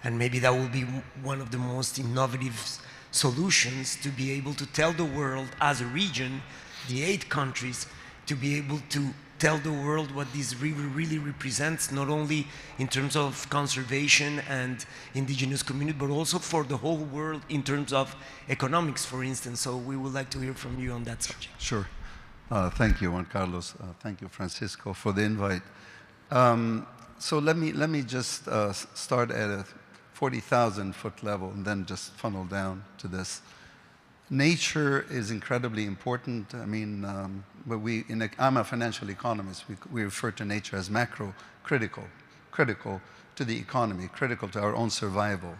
and maybe that will be one of the most innovative solutions to be able to tell the world as a region, the 8 countries, to be able to tell the world what this river really represents, not only in terms of conservation and indigenous community, but also for the whole world in terms of economics, for instance. So we would like to hear from you on that subject. Sure. Thank you, Juan Carlos. Thank you, Francisco, for the invite. So let me just start at a 40,000-foot level and then just funnel down to this. Nature is incredibly important. I mean, I'm a financial economist. We refer to nature as macro, critical to the economy, critical to our own survival.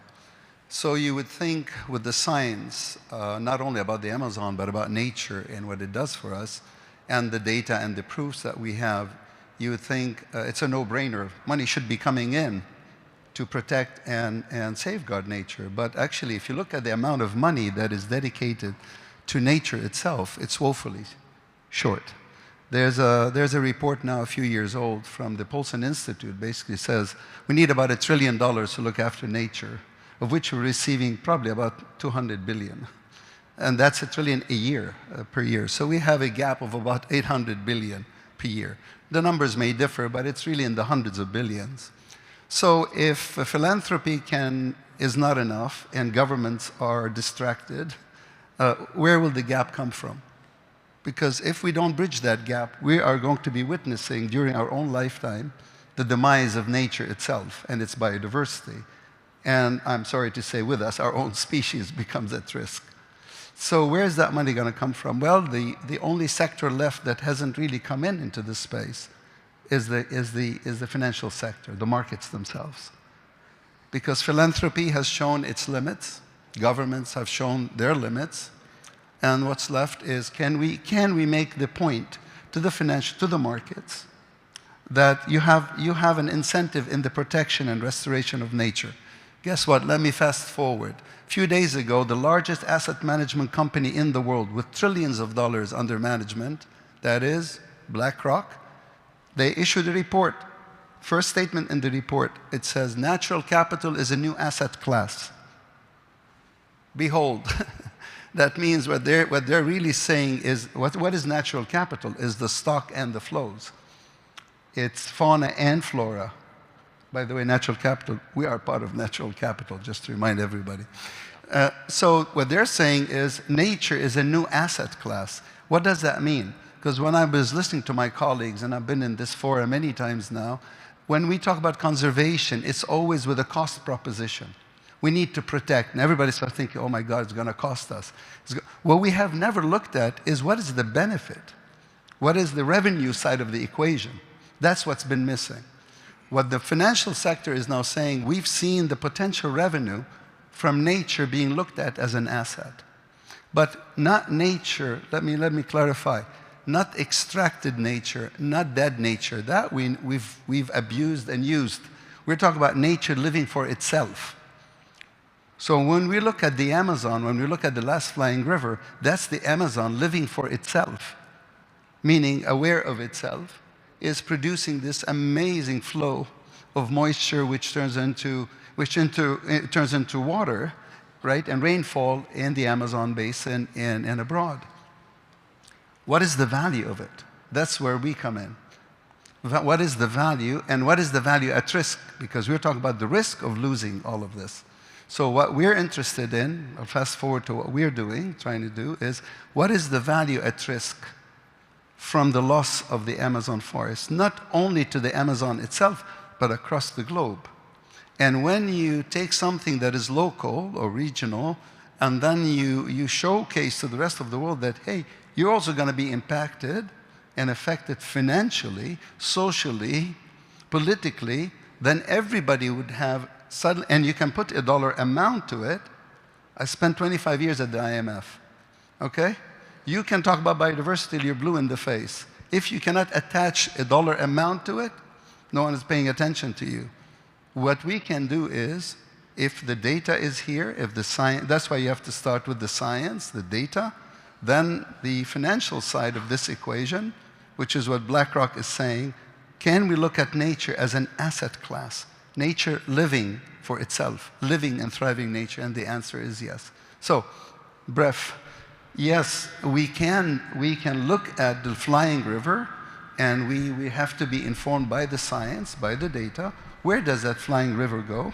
So you would think with the science, not only about the Amazon, but about nature and what it does for us, and the data and the proofs that we have, you would think it's a no-brainer. Money should be coming in to protect and safeguard nature. But actually, if you look at the amount of money that is dedicated to nature itself, it's woefully short. There's a report now a few years old from the Paulson Institute, basically says we need about $1 trillion to look after nature, of which we're receiving probably about 200 billion. And that's $1 trillion a year, per year. So we have a gap of about 800 billion per year. The numbers may differ, but it's really in the hundreds of billions. So if philanthropy is not enough and governments are distracted, where will the gap come from? Because if we don't bridge that gap, we are going to be witnessing during our own lifetime the demise of nature itself and its biodiversity. And I'm sorry to say with us, our own species becomes at risk. So where's that money going to come from? Well, the only sector left that hasn't really come into this space is the financial sector, the markets themselves. Because philanthropy has shown its limits, governments have shown their limits, and what's left is can we make the point to the markets that you have an incentive in the protection and restoration of nature. Guess what? Let me fast forward. A few days ago, the largest asset management company in the world with trillions of dollars under management, that is BlackRock, they issued a report. First statement in the report, it says, natural capital is a new asset class. Behold, that means what they're really saying is, what is natural capital? Is the stock and the flows. It's fauna and flora. By the way, natural capital, we are part of natural capital, just to remind everybody. So what they're saying is nature is a new asset class. What does that mean? Because when I was listening to my colleagues, and I've been in this forum many times now, when we talk about conservation, it's always with a cost proposition. We need to protect, and everybody starts thinking, oh my God, it's going to cost us. What we have never looked at is what is the benefit? What is the revenue side of the equation? That's what's been missing. What the financial sector is now saying, we've seen the potential revenue from nature being looked at as an asset. But not nature, let me clarify, not extracted nature, not dead nature. That we've abused and used. We're talking about nature living for itself. So when we look at the Amazon, when we look at the last flying river, that's the Amazon living for itself, meaning aware of itself, is producing this amazing flow of moisture which turns into water, right, and rainfall in the Amazon basin and abroad. What is the value of it? That's where we come in. What is the value, and what is the value at risk? Because we're talking about the risk of losing all of this. So what we're interested in, I'll fast forward to what we're doing, trying to do, is what is the value at risk from the loss of the Amazon forest, not only to the Amazon itself, but across the globe. And when you take something that is local or regional, and then you showcase to the rest of the world that, hey, you're also going to be impacted and affected financially, socially, politically, then everybody would have suddenly, and you can put a dollar amount to it. I spent 25 years at the IMF, okay? You can talk about biodiversity till you're blue in the face. If you cannot attach a dollar amount to it, no one is paying attention to you. What we can do is, if the data is here, if the science, that's why you have to start with the science, the data, then the financial side of this equation, which is what BlackRock is saying, can we look at nature as an asset class? Nature living for itself, living and thriving nature, and the answer is yes. So, bref, yes, we can look at the flying river, and we have to be informed by the science, by the data. Where does that flying river go?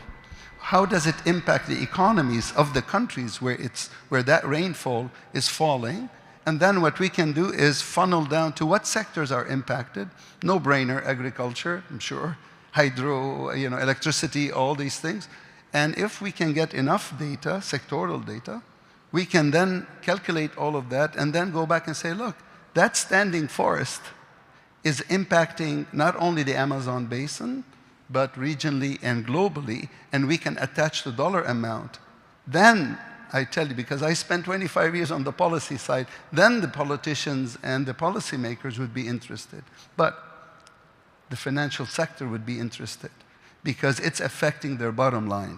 How does it impact the economies of the countries where that rainfall is falling? And then what we can do is funnel down to what sectors are impacted. No-brainer, agriculture, I'm sure, hydro, electricity, all these things. And if we can get enough data, sectoral data, we can then calculate all of that and then go back and say, look, that standing forest is impacting not only the Amazon basin, but regionally and globally, and we can attach the dollar amount. Then, I tell you, because I spent 25 years on the policy side, then the politicians and the policymakers would be interested. But the financial sector would be interested because it's affecting their bottom line.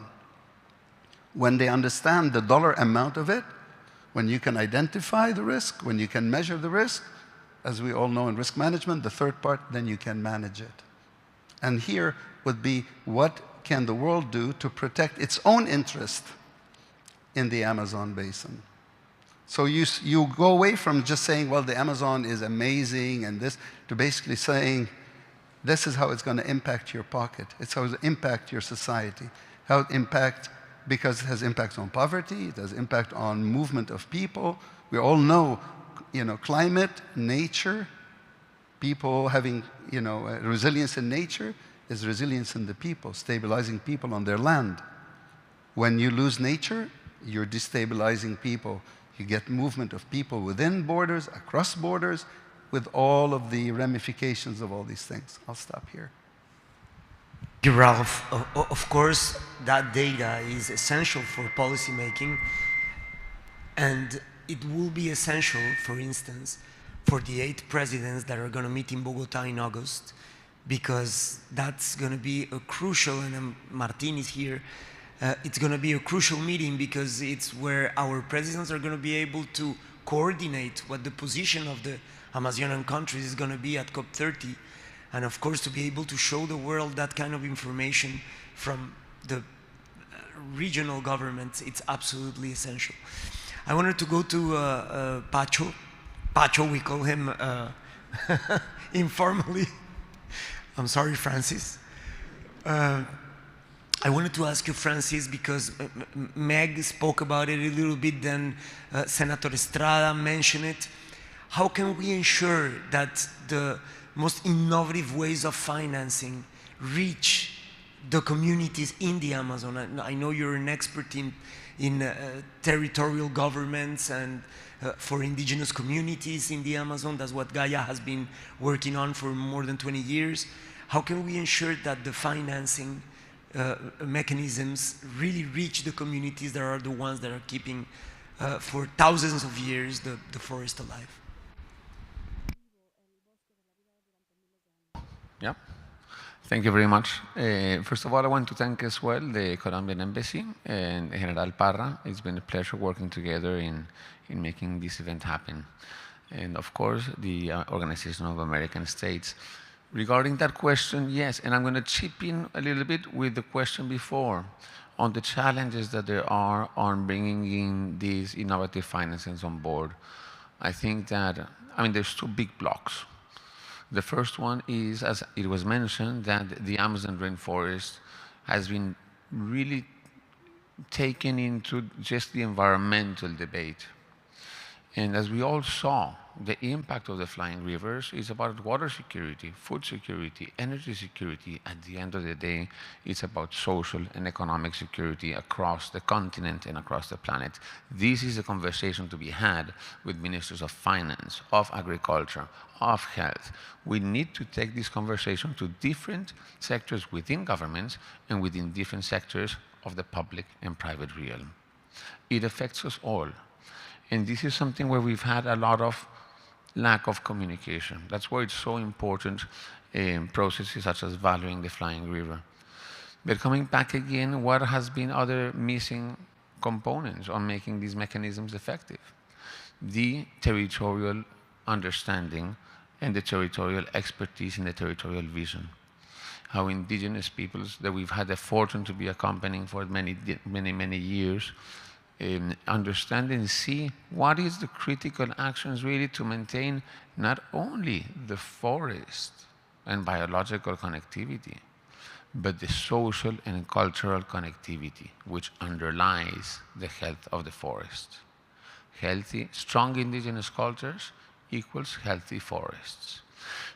When they understand the dollar amount of it, when you can identify the risk, when you can measure the risk, as we all know in risk management, the third part, then you can manage it. And here would be, what can the world do to protect its own interest in the Amazon basin? So you go away from just saying, well, the Amazon is amazing and this, to basically saying, this is how it's going to impact your pocket. It's how it impact your society. How it impact, because it has impacts on poverty, it has impact on movement of people. We all know, climate, nature, people having, resilience in nature is resilience in the people, stabilizing people on their land. When you lose nature, you're destabilizing people. You get movement of people within borders, across borders, with all of the ramifications of all these things. I'll stop here. Ralph, of course, that data is essential for policymaking, and it will be essential, for instance, for the 8 presidents that are going to meet in Bogota in August, because that's going to be a crucial, and Martin is here, it's going to be a crucial meeting because it's where our presidents are going to be able to coordinate what the position of the Amazonian countries is going to be at COP30, and of course to be able to show the world that kind of information from the regional governments, it's absolutely essential. I wanted to go to Pacho. Pacho, we call him informally. I'm sorry, Francis. I wanted to ask you, Francis, because Meg spoke about it a little bit, then Senator Estrada mentioned it. How can we ensure that the most innovative ways of financing reach the communities in the Amazon? I know you're an expert in territorial governments and for indigenous communities in the Amazon. That's what Gaia has been working on for more than 20 years. How can we ensure that the financing mechanisms really reach the communities that are the ones that are keeping for thousands of years the forest alive? Yeah. Thank you very much. First of all, I want to thank as well the Colombian Embassy and General Parra. It's been a pleasure working together in making this event happen. And of course, the Organization of American States. Regarding that question, yes, and I'm going to chip in a little bit with the question before on the challenges that there are on bringing in these innovative financings on board. I think that, there's 2 big blocks. The first one is, as it was mentioned, that the Amazon rainforest has been really taken into just the environmental debate. And as we all saw, the impact of the flying rivers is about water security, food security, energy security. At the end of the day, it's about social and economic security across the continent and across the planet. This is a conversation to be had with ministers of finance, of agriculture, of health. We need to take this conversation to different sectors within governments and within different sectors of the public and private realm. It affects us all. And this is something where we've had a lot of lack of communication. That's why it's so important in processes such as valuing the flying river. But coming back again, what has been other missing components on making these mechanisms effective? The territorial understanding and the territorial expertise and the territorial vision. How indigenous peoples that we've had the fortune to be accompanying for many years understand and see what is the critical actions really to maintain not only the forest and biological connectivity, but the social and cultural connectivity which underlies the health of the forest. Healthy, strong indigenous cultures equals healthy forests.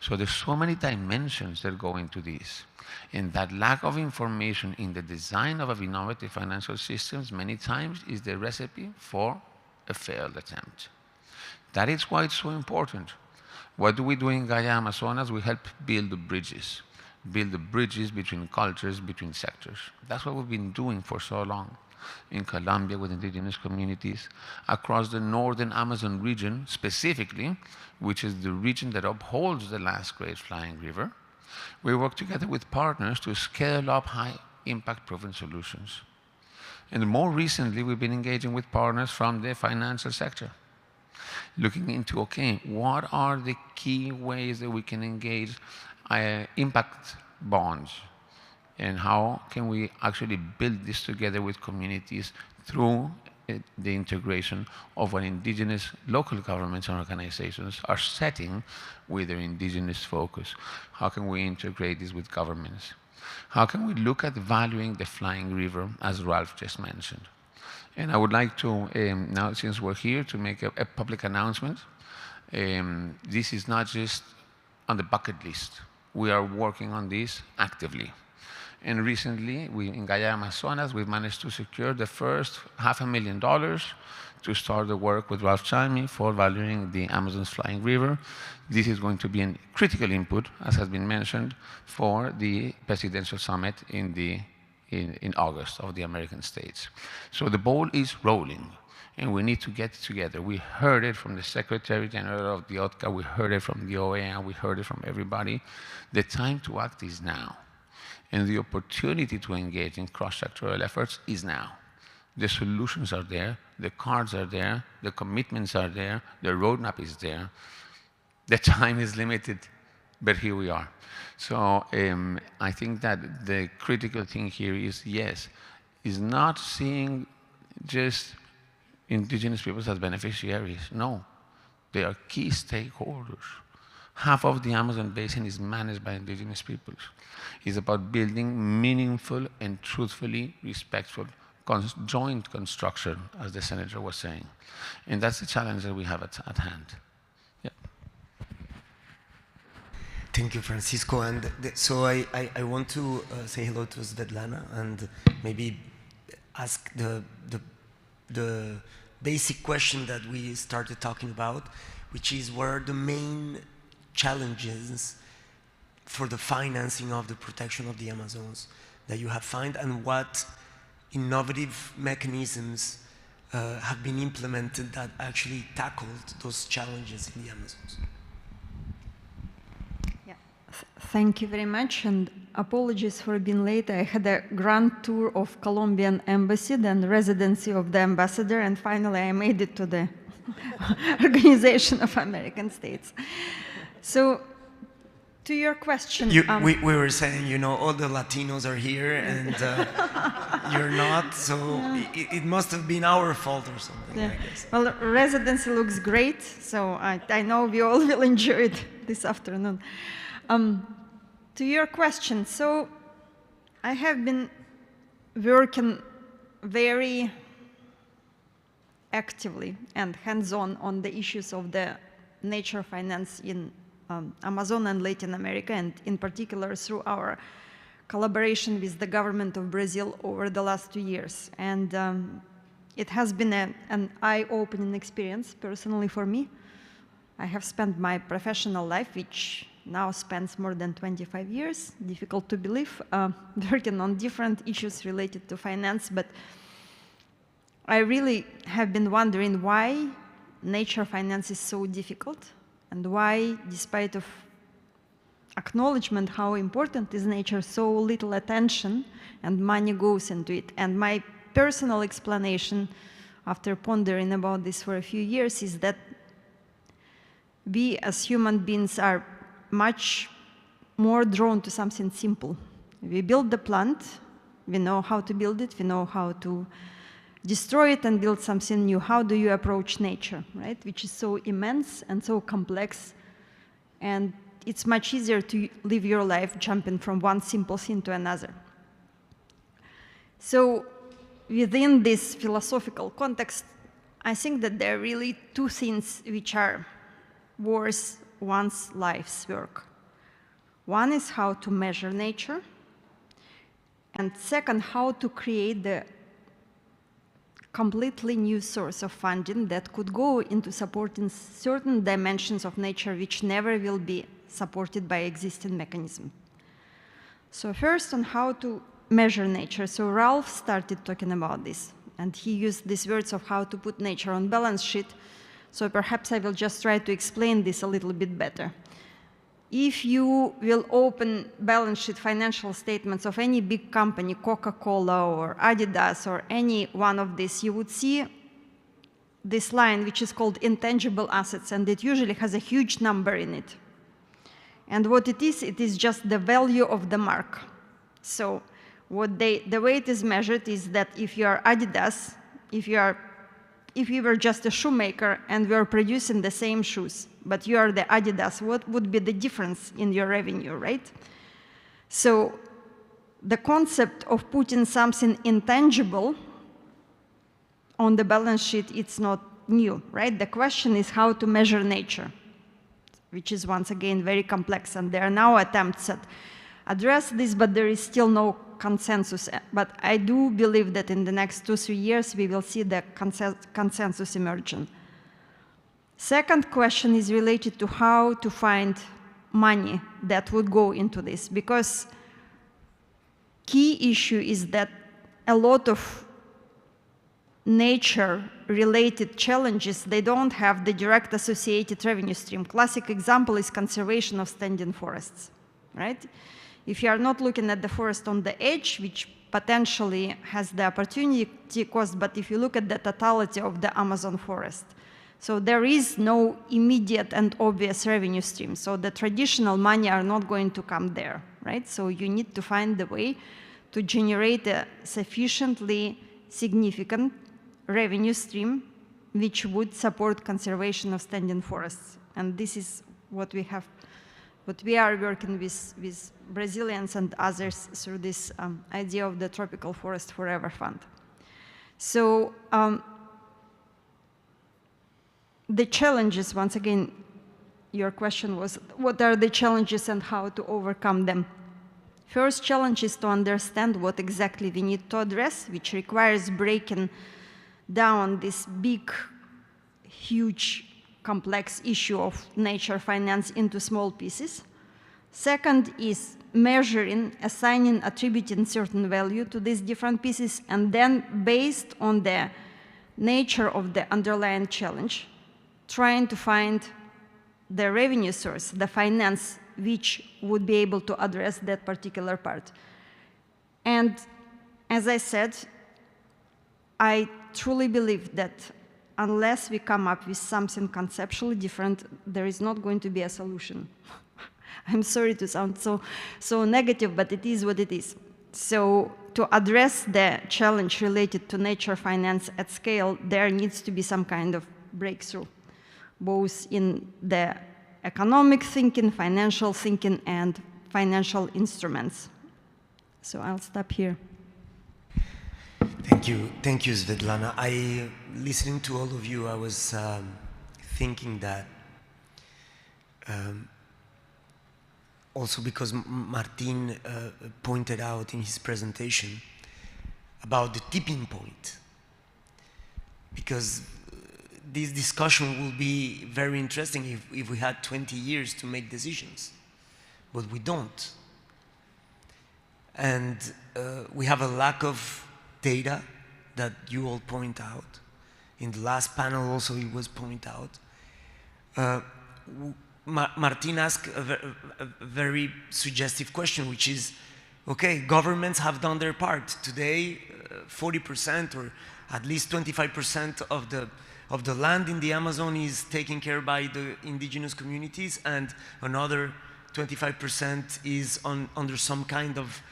So there's so many dimensions that go into this. And that lack of information in the design of innovative financial systems many times is the recipe for a failed attempt. That is why it's so important. What do we do in Gaia Amazonas? We help build the bridges between cultures, between sectors. That's what we've been doing for so long. In Colombia with indigenous communities, across the northern Amazon region specifically, which is the region that upholds the last great flying river, we work together with partners to scale up high-impact proven solutions. And more recently, we've been engaging with partners from the financial sector, looking into, okay, what are the key ways that we can engage impact bonds, and how can we actually build this together with communities through the integration of what indigenous local governments and organizations are setting with their indigenous focus. How can we integrate this with governments? How can we look at valuing the flying river, as Ralph just mentioned? And I would like to, now since we're here, to make a public announcement. This is not just on the bucket list. We are working on this actively. And recently, in Gaia Amazonas, we've managed to secure the first $500,000 to start the work with Ralph Chamie for valuing the Amazon's flying river. This is going to be a critical input, as has been mentioned, for the presidential summit in August of the American states. So the ball is rolling, and we need to get together. We heard it from the Secretary General of the OTCA, we heard it from the OEA, we heard it from everybody. The time to act is now. And the opportunity to engage in cross-sectoral efforts is now. The solutions are there, the cards are there, the commitments are there, the roadmap is there. The time is limited, but here we are. So I think that the critical thing here is, yes, is not seeing just indigenous peoples as beneficiaries. No, they are key stakeholders. Half of the Amazon basin is managed by indigenous peoples. It's about building meaningful and truthfully respectful joint construction, as the senator was saying. And that's the challenge that we have at hand. Yeah. Thank you, Francisco. And so I want to say hello to Svetlana and maybe ask the basic question that we started talking about, which is what are the main challenges for the financing of the protection of the Amazons that you have found, and what innovative mechanisms have been implemented that actually tackled those challenges in the Amazons? Yeah. Thank you very much, and apologies for being late. I had a grand tour of Colombian embassy, then residency of the ambassador, and finally I made it to the Organization of American States. So To your question, we were saying, you know, all the Latinos are here and you're not, so it must have been our fault or something, yeah. I guess. Well, residency looks great, so I know we all will enjoy it this afternoon. To your question, so I have been working very actively and hands-on on the issues of the nature finance in Amazon and Latin America, and in particular through our collaboration with the government of Brazil over the last 2 years. And it has been an eye-opening experience personally for me. I have spent my professional life, which now spans more than 25 years, difficult to believe, working on different issues related to finance, but I really have been wondering why nature finance is so difficult, and why, despite of acknowledgement how important is nature, so little attention and money goes into it. And my personal explanation, after pondering about this for a few years, is that we as human beings are much more drawn to something simple. We build the plant, we know how to build it, we know how to destroy it and build something new. How do you approach nature, right? Which is so immense and so complex, and it's much easier to live your life jumping from one simple thing to another. So within this philosophical context, I think that there are really two things which are worth one's life's work. One is how to measure nature, and second, how to create the completely new source of funding that could go into supporting certain dimensions of nature which never will be supported by existing mechanisms. So first, on how to measure nature. So Ralph started talking about this, and he used these words of how to put nature on balance sheet. So perhaps I will just try to explain this a little bit better. If you will open balance sheet financial statements of any big company, Coca-Cola or Adidas or any one of these, you would see this line which is called intangible assets, and it usually has a huge number in it. And what it is just the value of the mark. So the way it is measured is that if you are Adidas, if you were just a shoemaker and we are producing the same shoes, but you are the Adidas, what would be the difference in your revenue, right? So the concept of putting something intangible on the balance sheet, it's not new, right? The question is how to measure nature, which is once again very complex, and there are now attempts at address this, but there is still no consensus. But I do believe that in the next 2-3 years, we will see the consensus emerging. Second question is related to how to find money that would go into this, because key issue is that a lot of nature-related challenges, they don't have the direct associated revenue stream. Classic example is conservation of standing forests, right? If you are not looking at the forest on the edge, which potentially has the opportunity cost, but if you look at the totality of the Amazon forest, so there is no immediate and obvious revenue stream. So the traditional money are not going to come there, right? So you need to find the way to generate a sufficiently significant revenue stream which would support conservation of standing forests. And this is what we have, what we are working with Brazilians and others through this idea of the Tropical Forest Forever Fund. So the challenges, once again, your question was, what are the challenges and how to overcome them? First challenge is to understand what exactly we need to address, which requires breaking down this big, huge, complex issue of nature finance into small pieces. Second is measuring, assigning, attributing certain value to these different pieces, and then based on the nature of the underlying challenge, trying to find the revenue source, the finance, which would be able to address that particular part. And as I said, I truly believe that unless we come up with something conceptually different, there is not going to be a solution. I'm sorry to sound so negative, but it is what it is. So to address the challenge related to nature finance at scale, there needs to be some kind of breakthrough, both in the economic thinking, financial thinking, and financial instruments. So I'll stop here. Thank you, Svetlana. Listening to all of you, I was thinking that also because Martin pointed out in his presentation about the tipping point, because this discussion will be very interesting if we had 20 years to make decisions, but we don't. And we have a lack of data that you all point out. In the last panel also it was pointed out. Martin asked a very suggestive question, which is, okay, governments have done their part. Today, 40% or at least 25% of the land in the Amazon is taken care by the indigenous communities, and another 25% is under some kind of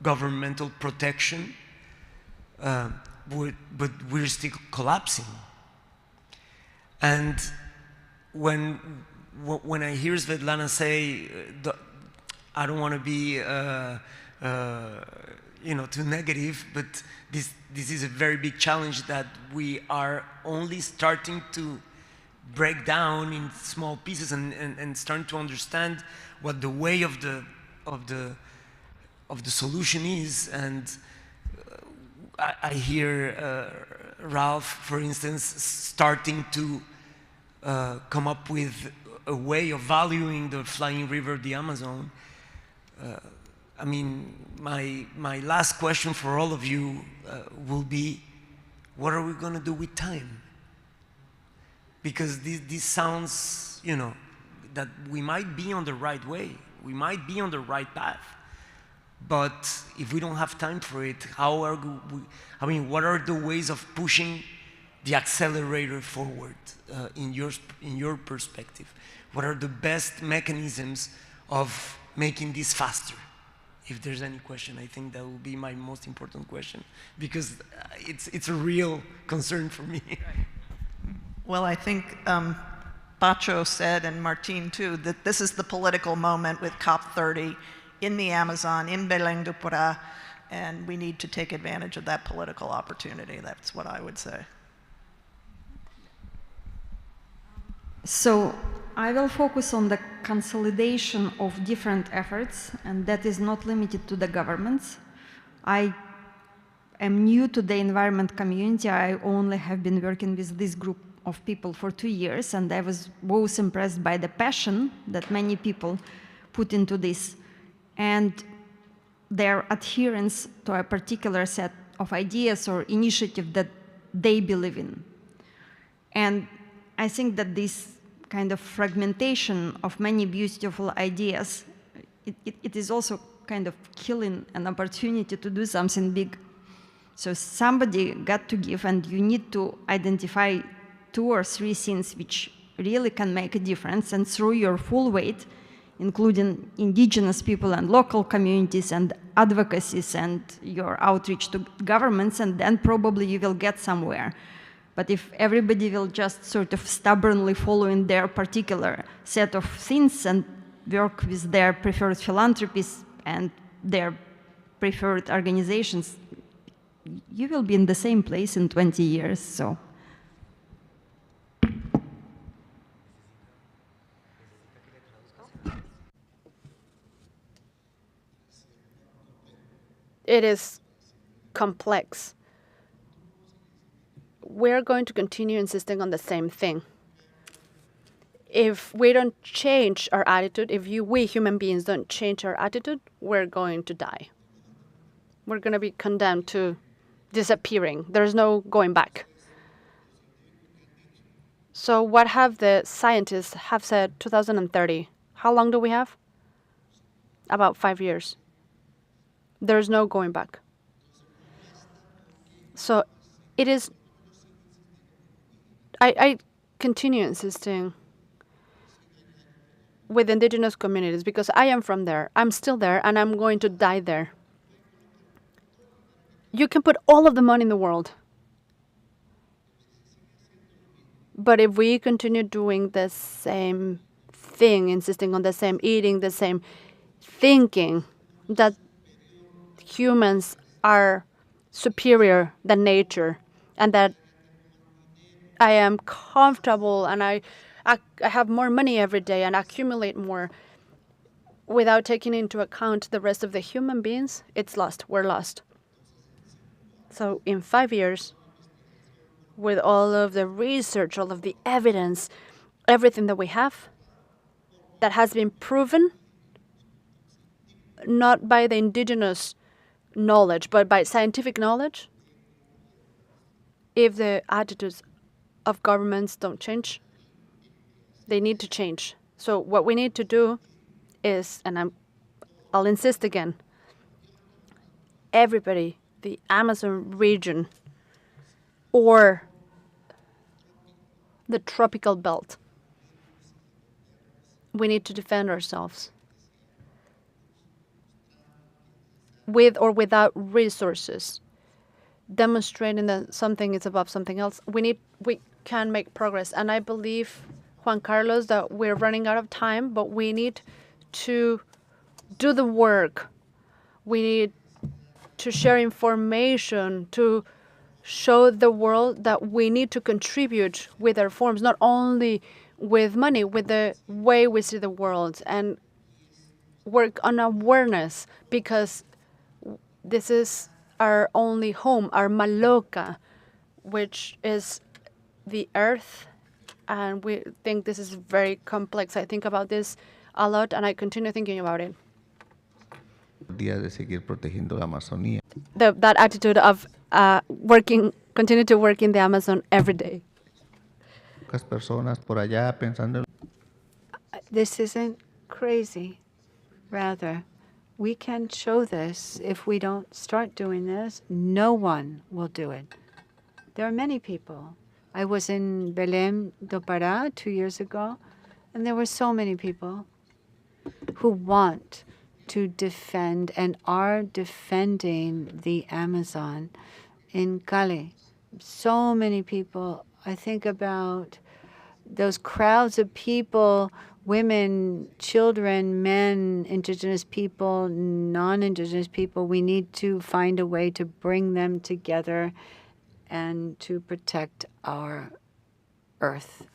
governmental protection, but we're still collapsing. And when I hear Svetlana say, I don't want to be too negative, but this is a very big challenge that we are only starting to break down in small pieces and starting to understand what the way of the solution is. And I hear Ralph, for instance, starting to come up with a way of valuing the flying river, the Amazon. I mean, my last question for all of you will be, what are we going to do with time? Because this sounds, that we might be on the right way, we might be on the right path, but if we don't have time for it, what are the ways of pushing the accelerator forward in your perspective? What are the best mechanisms of making this faster? If there's any question, I think that will be my most important question, because it's a real concern for me. Well, I think Pacho said, and Martin too, that this is the political moment with COP30 in the Amazon, in Belém do Pará, and we need to take advantage of that political opportunity. That's what I would say. So I will focus on the consolidation of different efforts, and that is not limited to the governments. I am new to the environment community. I only have been working with this group of people for 2 years, and I was both impressed by the passion that many people put into this and their adherence to a particular set of ideas or initiative that they believe in. And I think that this kind of fragmentation of many beautiful ideas, it is also kind of killing an opportunity to do something big. So somebody got to give, and you need to identify 2 or 3 things which really can make a difference, and through your full weight, including indigenous people and local communities and advocacies and your outreach to governments, and then probably you will get somewhere. But if everybody will just sort of stubbornly follow in their particular set of things and work with their preferred philanthropies and their preferred organizations, you will be in the same place in 20 years. So. It is complex. We're going to continue insisting on the same thing. If we don't change our attitude, if we human beings don't change our attitude, we're going to die. We're going to be condemned to disappearing. There's no going back. So what have the scientists have said 2030? How long do we have? About 5 years. There's no going back. So it is, I continue insisting with indigenous communities because I am from there. I'm still there and I'm going to die there. You can put all of the money in the world. But if we continue doing the same thing, insisting on the same eating, the same thinking, that humans are superior than nature, and that I am comfortable and I have more money every day and accumulate more without taking into account the rest of the human beings, it's lost. We're lost. So in 5 years, with all of the research, all of the evidence, everything that we have that has been proven, not by the indigenous knowledge, but by scientific knowledge, if the attitudes of governments don't change, they need to change. So what we need to do is, and I'll insist again, everybody, the Amazon region or the tropical belt, we need to defend ourselves with or without resources, demonstrating that something is above something else. We can make progress. And I believe, Juan Carlos, that we're running out of time, but we need to do the work. We need to share information, to show the world that we need to contribute with our forms, not only with money, with the way we see the world, and work on awareness, because this is our only home, our Maloca, which is the earth, and we think this is very complex. I think about this a lot, and I continue thinking about it. That attitude of continue to work in the Amazon every day. This isn't crazy. Rather, we can show this. If we don't start doing this, no one will do it. There are many people. I was in Belém do Pará 2 years ago, and there were so many people who want to defend and are defending the Amazon. In Cali, so many people. I think about those crowds of people, women, children, men, indigenous people, non-indigenous people. We need to find a way to bring them together and to protect our earth.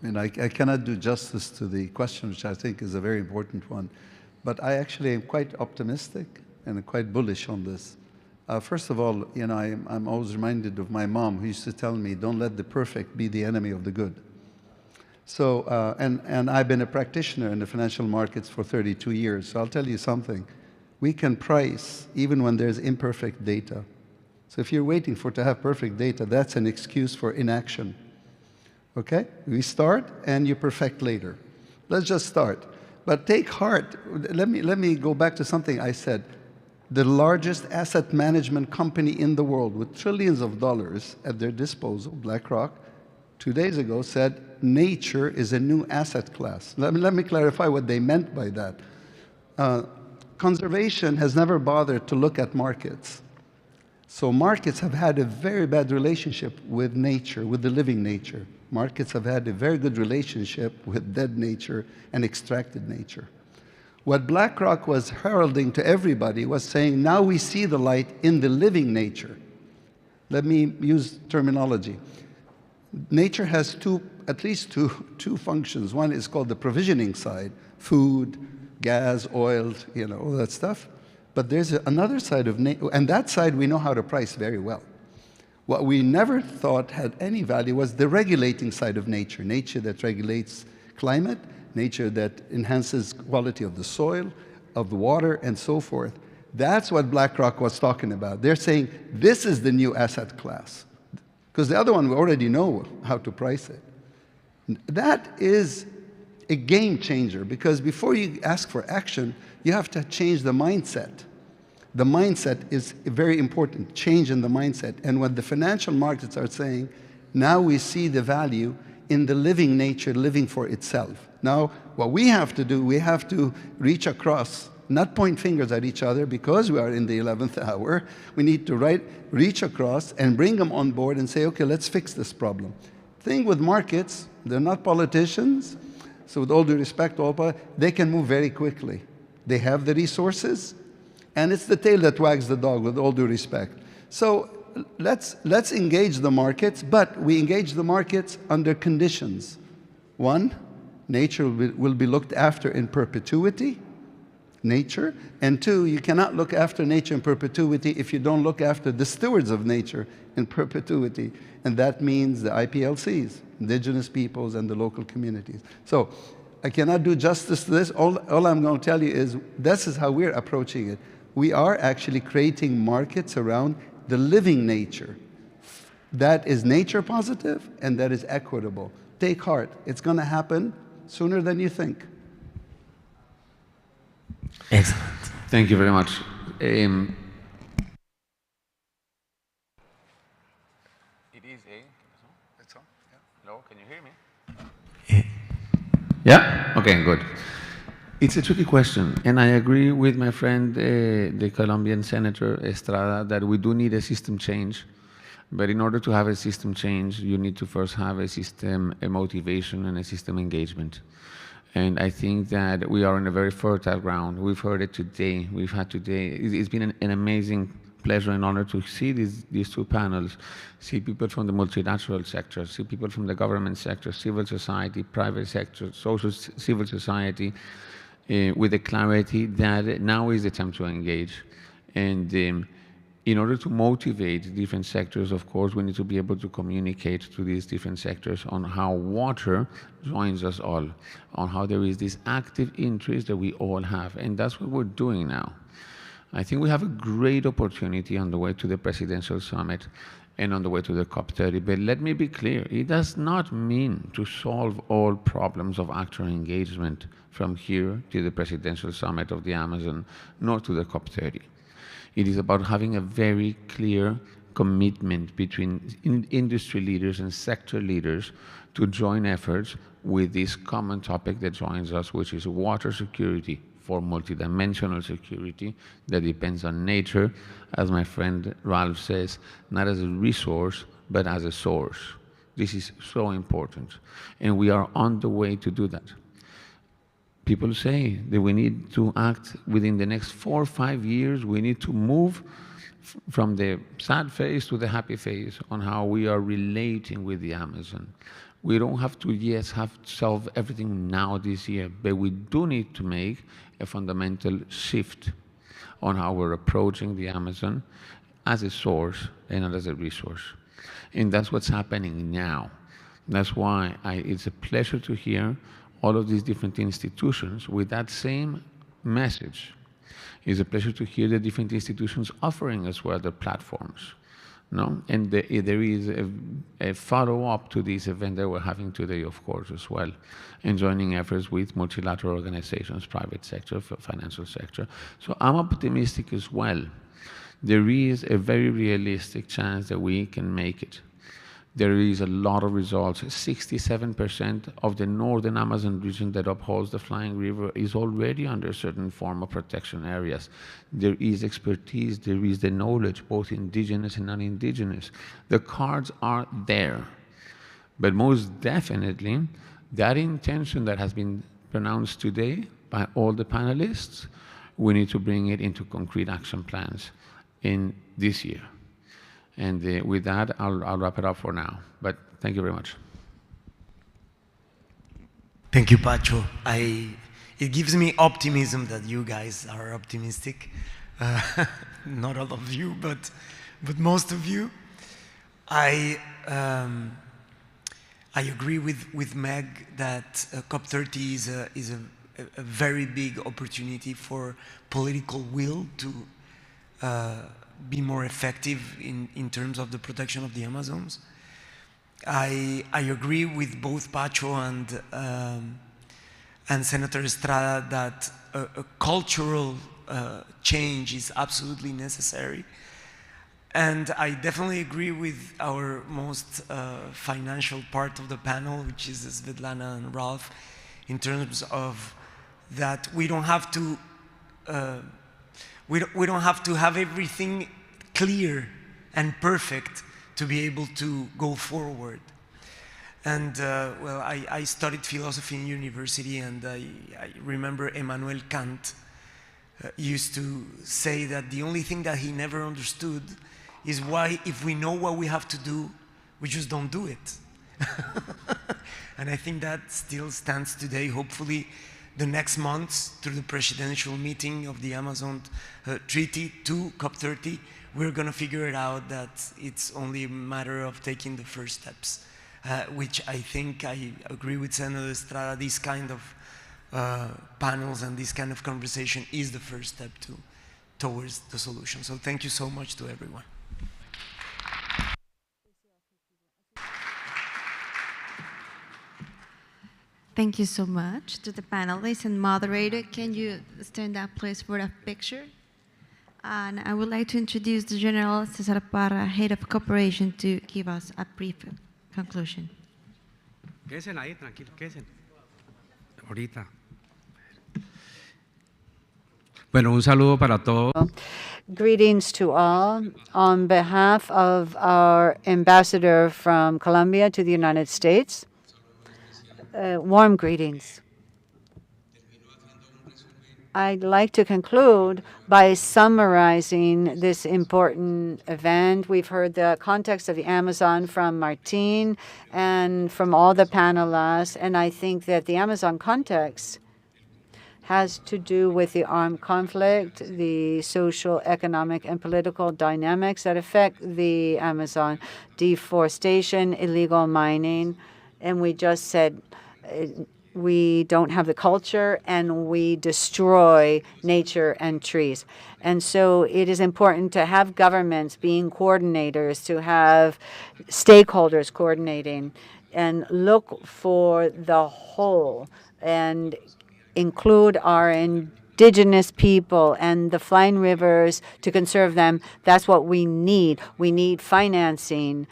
And I cannot do justice to the question, which I think is a very important one. But I actually am quite optimistic and quite bullish on this. First of all, you know, I'm always reminded of my mom, who used to tell me, don't let the perfect be the enemy of the good. So, and I've been a practitioner in the financial markets for 32 years. So I'll tell you something. We can price even when there's imperfect data. So if you're waiting to have perfect data, that's an excuse for inaction. Okay? We start and you perfect later. Let's just start. But take heart. Let me go back to something I said. The largest asset management company in the world with trillions of dollars at their disposal, BlackRock, 2 days ago said nature is a new asset class. Let me clarify what they meant by that. Conservation has never bothered to look at markets. So markets have had a very bad relationship with nature, with the living nature. Markets have had a very good relationship with dead nature and extracted nature. What BlackRock was heralding to everybody was saying, now we see the light in the living nature. Let me use terminology. Nature has at least two functions. One is called the provisioning side, food, gas, oil, you know, all that stuff. But there's another side of nature, and that side we know how to price very well. What we never thought had any value was the regulating side of nature, nature that regulates climate, nature that enhances quality of the soil, of the water, and so forth. That's what BlackRock was talking about. They're saying this is the new asset class. Because the other one, we already know how to price it. That is a game changer, because before you ask for action, you have to change the mindset. The mindset is very important, change in the mindset. And what the financial markets are saying, now we see the value in the living nature, living for itself. Now, what we have to do, we have to reach across, not point fingers at each other because we are in the 11th hour. We need to reach across and bring them on board and say, okay, let's fix this problem. Thing with markets, they're not politicians, so with all due respect, they can move very quickly. They have the resources, and it's the tail that wags the dog, with all due respect. So let's engage the markets, but we engage the markets under conditions. One, nature will be looked after in perpetuity, nature. And two, you cannot look after nature in perpetuity if you don't look after the stewards of nature in perpetuity. And that means the IPLCs, indigenous peoples, and the local communities. So I cannot do justice to this. All I'm going to tell you is this is how we're approaching it. We are actually creating markets around the living nature that is nature positive and that is equitable. Take heart. It's going to happen sooner than you think. Excellent. Thank you very much. Yeah? Okay, good. It's a tricky question, and I agree with my friend, the Colombian Senator Estrada, that we do need a system change. But in order to have a system change, you need to first have a system, a motivation, and a system engagement. And I think that we are on a very fertile ground. We've heard it today. We've had today. It's been an amazing pleasure and honor to see these two panels, see people from the multilateral sector, see people from the government sector, civil society, private sector, civil society, with the clarity that now is the time to engage. And in order to motivate different sectors, of course, we need to be able to communicate to these different sectors on how water joins us all, on how there is this active interest that we all have. And that's what we're doing now. I think we have a great opportunity on the way to the presidential summit and on the way to the COP30. But let me be clear, it does not mean to solve all problems of actor engagement from here to the presidential summit of the Amazon, nor to the COP30. It is about having a very clear commitment between industry leaders and sector leaders to join efforts with this common topic that joins us, which is water security, for multidimensional security that depends on nature, as my friend Ralph says, not as a resource, but as a source. This is so important, and we are on the way to do that. People say that we need to act within the next 4 or 5 years. We need to move from the sad phase to the happy phase on how we are relating with the Amazon. We don't have to, have to solve everything now this year, but we do need to make a fundamental shift on how we're approaching the Amazon as a source and not as a resource. And that's what's happening now. That's why it's a pleasure to hear all of these different institutions with that same message. It's a pleasure to hear the different institutions offering as well their platforms. No? And there is a follow-up to this event that we're having today, of course, as well, and joining efforts with multilateral organizations, private sector, financial sector. So I'm optimistic as well. There is a very realistic chance that we can make it. There is a lot of results. 67% of the northern Amazon region that upholds the flying river is already under a certain form of protection areas. There is expertise, there is the knowledge, both indigenous and non-indigenous. The cards are there. But most definitely, that intention that has been pronounced today by all the panelists, we need to bring it into concrete action plans in this year. And with that, I'll wrap it up for now. But thank you very much. Thank you, Pacho. It gives me optimism that you guys are optimistic. Not all of you, but most of you. I agree with Meg that COP30 is a very big opportunity for political will to be more effective in terms of the protection of the Amazons. I agree with both Pacho and Senator Estrada that a cultural change is absolutely necessary. And I definitely agree with our most financial part of the panel, which is Svetlana and Ralph, in terms of that we don't have to we don't have to have everything clear and perfect to be able to go forward. And well, I studied philosophy in university, and I remember Immanuel Kant used to say that the only thing that he never understood is why, if we know what we have to do, we just don't do it. And I think that still stands today. Hopefully, the next month, through the presidential meeting of the Amazon Treaty to COP30, we're going to figure it out that it's only a matter of taking the first steps, which I think I agree with Senator Estrada. This kind of panels and this kind of conversation is the first step towards the solution. So thank you so much to everyone. Thank you so much to the panelists and moderator. Can you stand up, please, for a picture? And I would like to introduce the General Cesar Parra, Head of Cooperation, to give us a brief conclusion. Quédense ahí, tranquilo, quédense. Ahorita. Bueno, un saludo para todos. Greetings to all. On behalf of our ambassador from Colombia to the United States, warm greetings. I'd like to conclude by summarizing this important event. We've heard the context of the Amazon from Martin and from all the panelists, and I think that the Amazon context has to do with the armed conflict, the social, economic, and political dynamics that affect the Amazon, deforestation, illegal mining, and we just said we don't have the culture and we destroy nature and trees. And so it is important to have governments being coordinators, to have stakeholders coordinating, and look for the whole and include our indigenous people and the flying rivers to conserve them. That's what we need. We need financing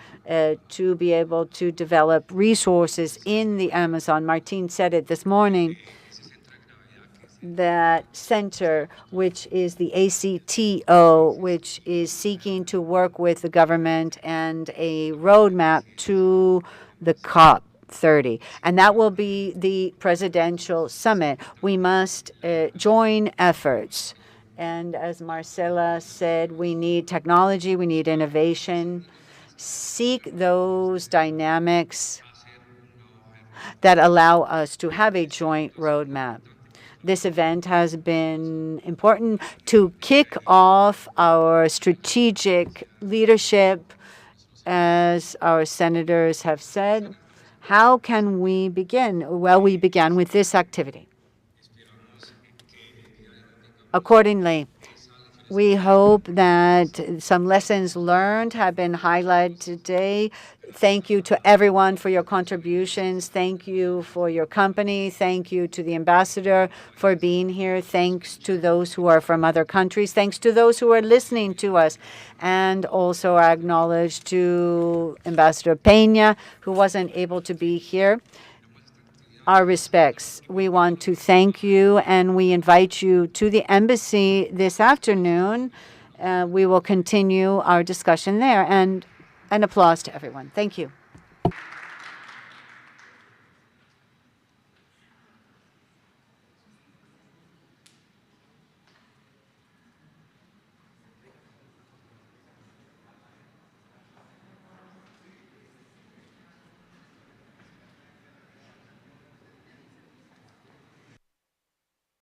to be able to develop resources in the Amazon. Martin said it this morning, that center, which is the ACTO, which is seeking to work with the government and a roadmap to the COP30. And that will be the presidential summit. We must join efforts. And as Marcela said, we need technology, we need innovation. Seek those dynamics that allow us to have a joint roadmap. This event has been important to kick off our strategic leadership, as our senators have said. How can we begin? Well, we began with this activity. Accordingly, we hope that some lessons learned have been highlighted today. Thank you to everyone for your contributions. Thank you for your company. Thank you to the ambassador for being here. Thanks to those who are from other countries. Thanks to those who are listening to us. And also I acknowledge to Ambassador Peña, who wasn't able to be here. Our respects. We want to thank you, and we invite you to the embassy this afternoon. We will continue our discussion there, and an applause to everyone. Thank you.